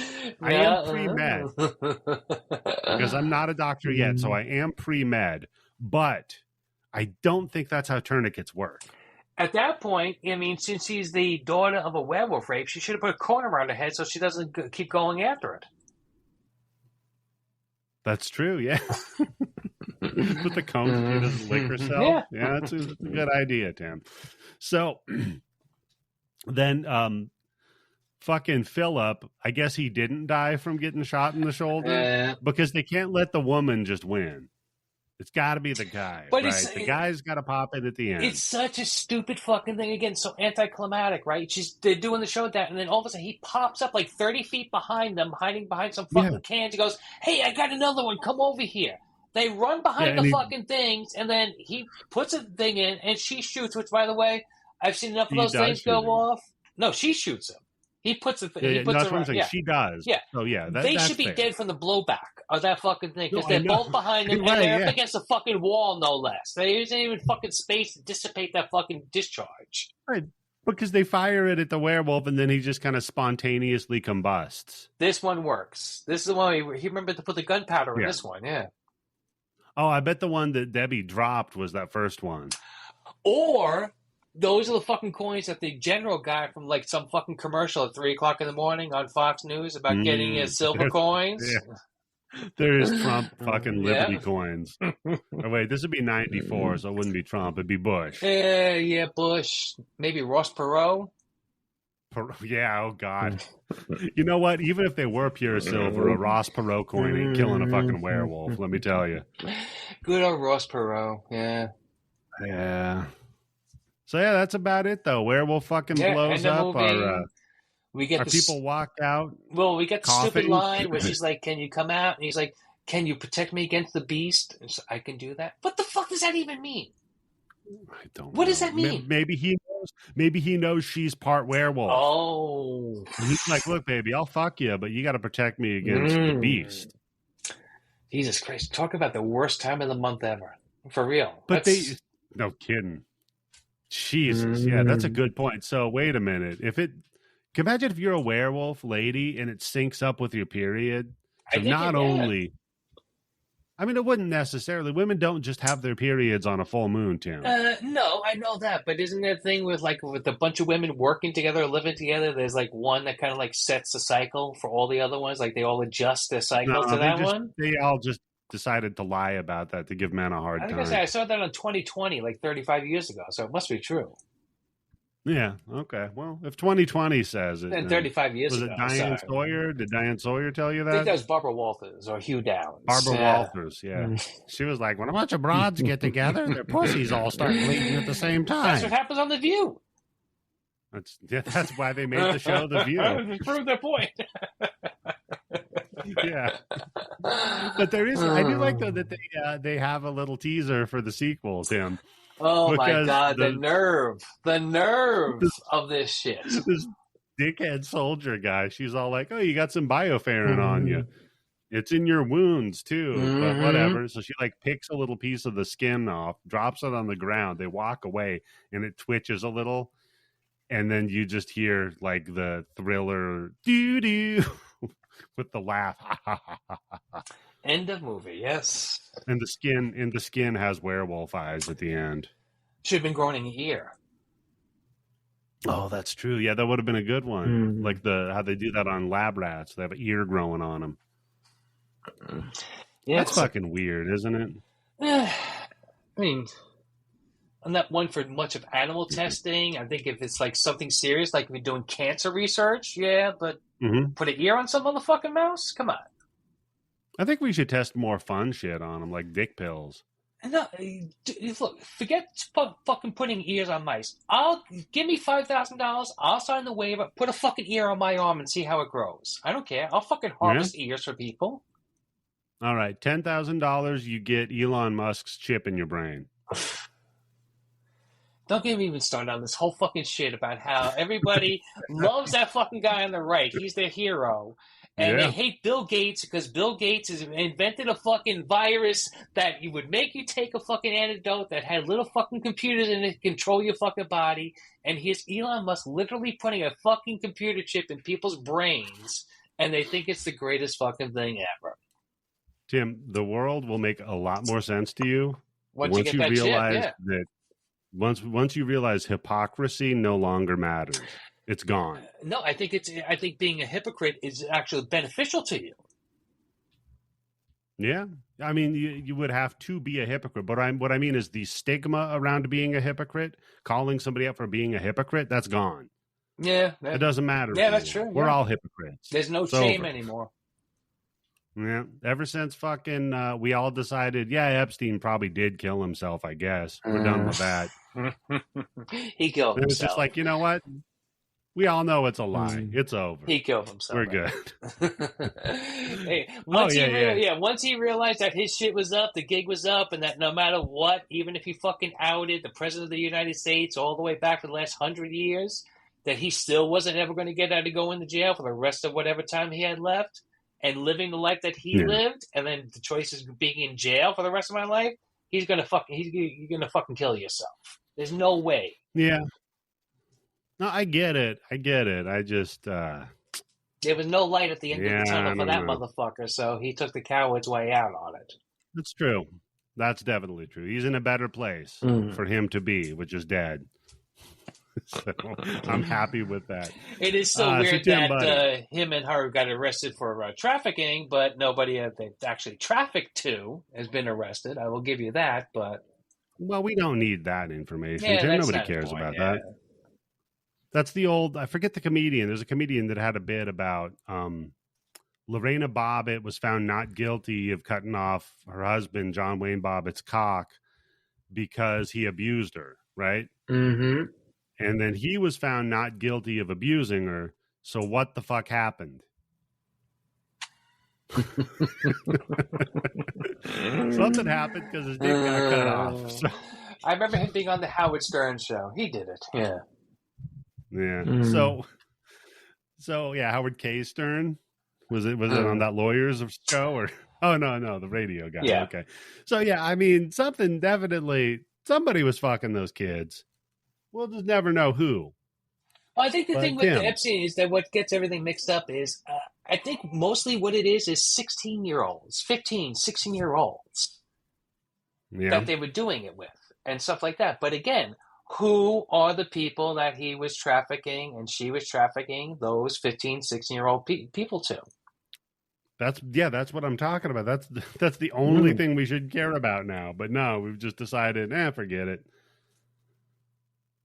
I am pre-med because I'm not a doctor yet, so I am pre-med. But I don't think that's how tourniquets work. At that point, I mean, since she's the daughter of a werewolf rape, she should have put a cone around her head so she doesn't keep going after it. That's true, yeah. Put the cone so she doesn't lick herself. Yeah, that's a good idea, Tim. So then fucking Philip, I guess he didn't die from getting shot in the shoulder because they can't let the woman just win. It's got to be the guy, but right? The guy's got to pop in at the end. It's such a stupid fucking thing. Again, so anticlimactic, right? They're doing the show with that, and then all of a sudden he pops up like 30 feet behind them, hiding behind some fucking cans. He goes, "Hey, I got another one. Come over here." They run behind the fucking things, and then he puts a thing in, and she shoots, which, by the way, I've seen enough of those things go off. No, she shoots him. He puts it. He puts it around. She does. Yeah. Oh yeah. They should be dead from the blowback of that fucking thing because they're both behind him and they're up against a fucking wall, no less. There isn't even fucking space to dissipate that fucking discharge. Right. Because they fire it at the werewolf and then he just kind of spontaneously combusts. This one works. This is the one he remembered to put the gunpowder in. This one, yeah. Oh, I bet the one that Debbie dropped was that first one. Or those are the fucking coins that the general guy from like some fucking commercial at 3:00 in the morning on Fox News about getting his silver coins. Yeah. There is Trump fucking Liberty coins. Oh, wait, this would be 94, so it wouldn't be Trump. It'd be Bush. Yeah, Bush. Maybe Ross Perot. Yeah, oh God. You know what? Even if they were pure silver, a Ross Perot coin ain't killing a fucking werewolf, let me tell you. Good old Ross Perot, yeah. Yeah. So yeah, that's about it though. Werewolf fucking blows up. We get people walk out. Well, we get the stupid line where she's like, "Can you come out?" And he's like, "Can you protect me against the beast?" And so, I can do that. What the fuck does that even mean? I don't. What does that mean? Maybe he knows. Maybe he knows she's part werewolf. Oh, and he's like, "Look, baby, I'll fuck you, but you got to protect me against the beast." Jesus Christ! Talk about the worst time of the month ever, for real. But no kidding. Jesus, yeah, that's a good point. So wait a minute. Imagine if you're a werewolf lady and it syncs up with your period. So not only, I mean, it wouldn't necessarily. Women don't just have their periods on a full moon, Tim. No, I know that, but isn't there a thing with a bunch of women working together, living together? There's like one that kind of like sets the cycle for all the other ones. Like they all adjust their cycle to that one. They all just decided to lie about that to give men a hard time. I saw that on 2020, like 35 years ago, so it must be true. Yeah, okay. Well, if 2020 says it. Then 35 years ago. Was it Diane Sawyer? Did Diane Sawyer tell you that? I think that was Barbara Walters or Hugh Downs. Barbara Walters, yeah. She was like, when a bunch of broads get together, their pussies all start bleeding at the same time. That's what happens on The View. That's why they made the show The View. Prove their point. Yeah, but there is. I do like though that they have a little teaser for the sequel, Tim. Oh my God, the nerve this, of this shit. This dickhead soldier guy. She's all like, "Oh, you got some bioferrin on you. It's in your wounds too, but whatever." So she like picks a little piece of the skin off, drops it on the ground. They walk away, and it twitches a little, and then you just hear like the Thriller doo doo with the laugh. End of movie. Yes. And the skin has werewolf eyes at the end. Should have been growing an ear. Oh, that's true. Yeah, that would have been a good one. Like how they do that on lab rats. They have an ear growing on them. Yeah, that's fucking weird, isn't it? I mean, I'm not one for much of animal testing. I think if it's like something serious, like if you're doing cancer research, yeah, but put an ear on some motherfucking mouse? Come on. I think we should test more fun shit on them, like dick pills. No, look, forget fucking putting ears on mice. Give me $5,000. I'll sign the waiver. Put a fucking ear on my arm and see how it grows. I don't care. I'll fucking harvest ears for people. All right, $10,000. You get Elon Musk's chip in your brain. Don't get me even started on this whole fucking shit about how everybody loves that fucking guy on the right. He's their hero. And they hate Bill Gates because Bill Gates has invented a fucking virus that would make you take a fucking antidote that had little fucking computers in it to control your fucking body. And here's Elon Musk literally putting a fucking computer chip in people's brains, and they think it's the greatest fucking thing ever. Tim, the world will make a lot more sense to you once you realize that once you realize hypocrisy no longer matters. It's gone. No, I think being a hypocrite is actually beneficial to you. Yeah, I mean, you would have to be a hypocrite, but what I mean is the stigma around being a hypocrite, calling somebody out for being a hypocrite, that's gone. Yeah, it doesn't matter. Yeah, that's true. We're all hypocrites. There's no shame anymore. Yeah, ever since fucking we all decided, Epstein probably did kill himself. I guess we're done with that. He killed himself. It's just like, you know what? We all know it's a lie. It's over. He killed himself. We're good. Hey, once he realized that his shit was up, the gig was up, and that no matter what, even if he fucking outed the president of the United States all the way back for the last 100 years, that he still wasn't ever going to get out to go into jail for the rest of whatever time he had left, and living the life that he lived, and then the choice is being in jail for the rest of my life, you're gonna fucking kill yourself. There's no way. Yeah. No, I get it. I just there was no light at the end of the tunnel for that motherfucker, so he took the coward's way out on it. That's true. That's definitely true. He's in a better place for him to be, which is dead. So I'm happy with that. It is so weird that him and her got arrested for trafficking, but nobody they actually trafficked to has been arrested. I will give you that, but well, we don't need that information. Nobody cares about that. That's the old, I forget the comedian. There's a comedian that had a bit about Lorena Bobbitt was found not guilty of cutting off her husband, John Wayne Bobbitt's cock because he abused her, right? Mm-hmm. And then he was found not guilty of abusing her. So what the fuck happened? Something happened because his dick got cut off. So. I remember him being on the Howard Stern show. He did it. Yeah. Yeah. So yeah, Howard K. Stern. Was it on that lawyer's show or no, the radio guy. Yeah. Okay. So yeah, I mean somebody was fucking those kids. We'll just never know who. Well, I think the thing with the Epstein is that what gets everything mixed up is I think mostly what it is 16-year-olds, 15, 16-year-olds that they were doing it with and stuff like that. But again, who are the people that he was trafficking and she was trafficking those 15, 16-year-old people to? That's what I'm talking about. That's the only thing we should care about now. But no, we've just decided, forget it.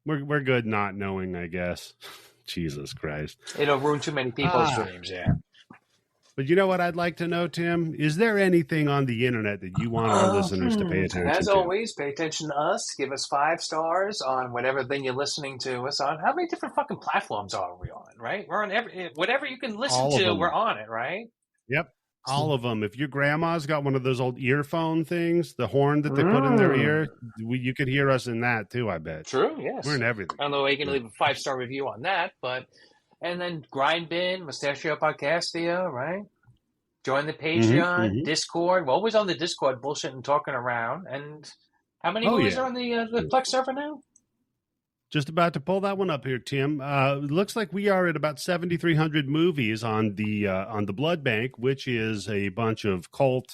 We're good not knowing, I guess. Jesus Christ. It'll ruin too many people's dreams, yeah. But you know what I'd like to know, Tim? Is there anything on the internet that you want our listeners to pay attention As to? always, pay attention to us. Give us 5 stars on whatever thing you're listening to us on. How many different fucking platforms are we on, right? We're on whatever you can listen All of to, them. we're on it, right? Yep. All of them. If your grandma's got one of those old earphone things, the horn that they put in their ear, you could hear us in that too, I bet. True, yes. We're in everything. I don't know why you can leave a 5-star review on that, but... And then Grind Bin, Mustachio Podcastia, right? Join the Patreon, Discord. We're always on the Discord, bullshitting, talking around. And how many movies are on the Plex server now? Just about to pull that one up here, Tim. It looks like we are at about 7,300 movies on the Blood Bank, which is a bunch of cult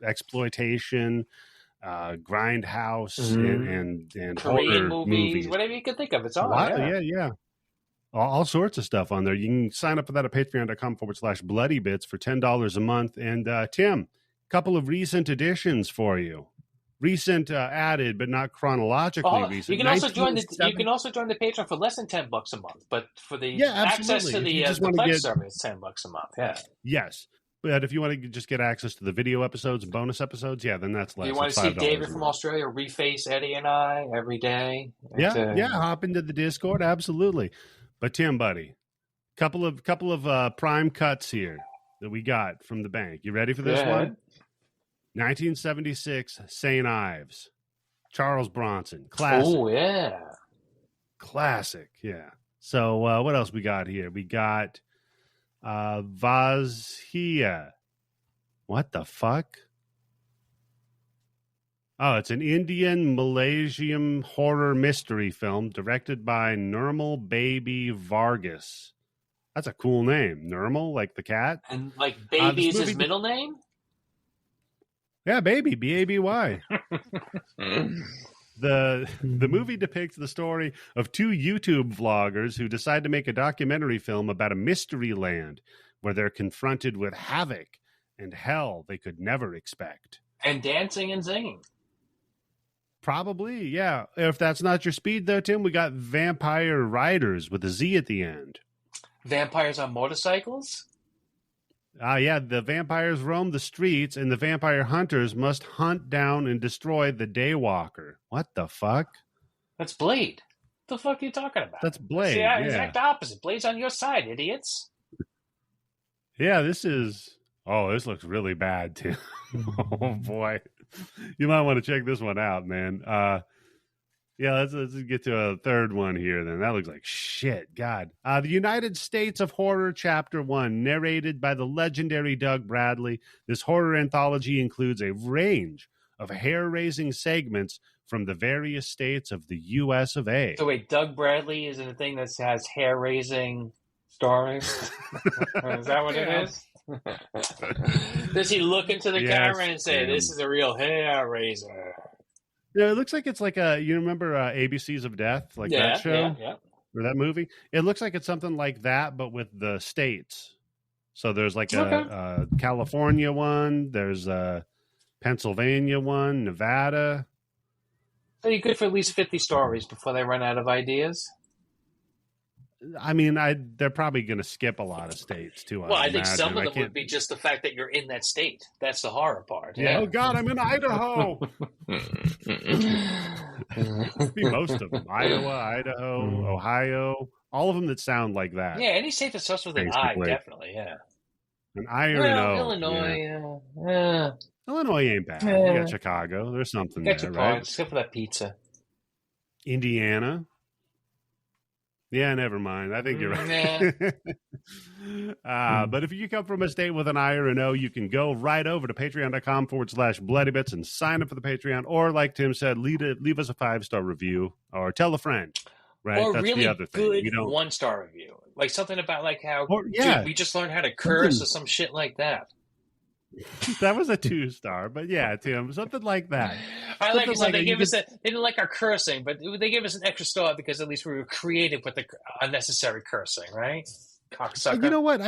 exploitation, grindhouse, and Korean horror movies, whatever you can think of. It's on. Yeah. All sorts of stuff on there. You can sign up for that at patreon.com/Bloody Bits for $10 a month. And Tim, a couple of recent additions for you. Recent added, but not chronologically recent. You can also join the Patreon for less than $10 a month, but for the access to the Plex server, it's $10 a month. Yeah. Yes. But if you want to just get access to the video episodes and bonus episodes, then that's less. You want to see David from Australia reface Eddie and I every day? Hop into the Discord, absolutely. But Tim, buddy, couple of prime cuts here that we got from the bank. You ready for this one? 1976, St. Ives, Charles Bronson, classic. Oh yeah, classic. Yeah. So what else we got here? We got Vazhia. What the fuck? Oh, it's an Indian Malaysian horror mystery film directed by Nirmal Baby Vargas. That's a cool name. Nirmal, like the cat. And like Baby is his middle name? Yeah, Baby, B-A-B-Y. The movie depicts the story of 2 YouTube vloggers who decide to make a documentary film about a mystery land where they're confronted with havoc and hell they could never expect. And dancing and singing. Probably, yeah. If that's not your speed, though, Tim, we got Vampire Riders with a Z at the end. Vampires on motorcycles? The vampires roam the streets, and the vampire hunters must hunt down and destroy the Daywalker. What the fuck? That's Blade. What the fuck are you talking about? That's Blade. It's the exact opposite. Blade's on your side, idiots. Yeah, this looks really bad, too. Oh, boy. You might want to check this one out, man. Let's get to a third one here, then. That looks like shit. God. The United States of Horror, Chapter 1, narrated by the legendary Doug Bradley. This horror anthology includes a range of hair-raising segments from the various states of the U.S. of A. So wait, Doug Bradley is in a thing that has hair-raising stories? Is that what it is? Does he look into the camera and say, "This is a real hair raiser"? Yeah, it looks like it's like you remember ABCs of Death, that show or that movie. It looks like it's something like that, but with the states. So there's like a California one, there's a Pennsylvania one, Nevada. So you're good for at least 50 stories before they run out of ideas. I mean, they're probably going to skip a lot of states too. Well, I think some of them would be just the fact that you're in that state. That's the horror part. Yeah. Oh God, I'm in Idaho. Be most of them: Iowa, Idaho, Ohio, all of them that sound like that. Yeah, any state that starts with an I, definitely. Yeah. An I or an O. Illinois. Yeah. Illinois ain't bad. You got Chicago. There's something there, your right? Parts, except for that pizza. Indiana. Yeah, never mind. I think you're right. But if you come from a state with an I or an O, you can go right over to patreon.com/bloodybits and sign up for the Patreon. Or like Tim said, leave us a 5-star review or tell a friend. Right? Or that's really the other thing. good 1-star review. Like something about like how dude, we just learned how to curse or some shit like that. That was a 2-star, but yeah, Tim, something like that. I like it. So they gave us they didn't like our cursing, but they gave us an extra star because at least we were creative with the unnecessary cursing, right? Cocksucker. You know what?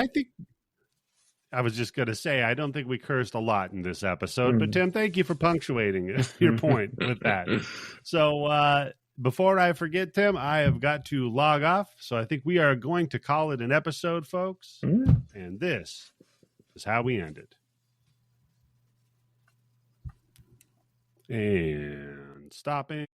I was just going to say, I don't think we cursed a lot in this episode, but Tim, thank you for punctuating your point with that. So before I forget, Tim, I have got to log off. So I think we are going to call it an episode, folks. And this is how we end it. And stopping.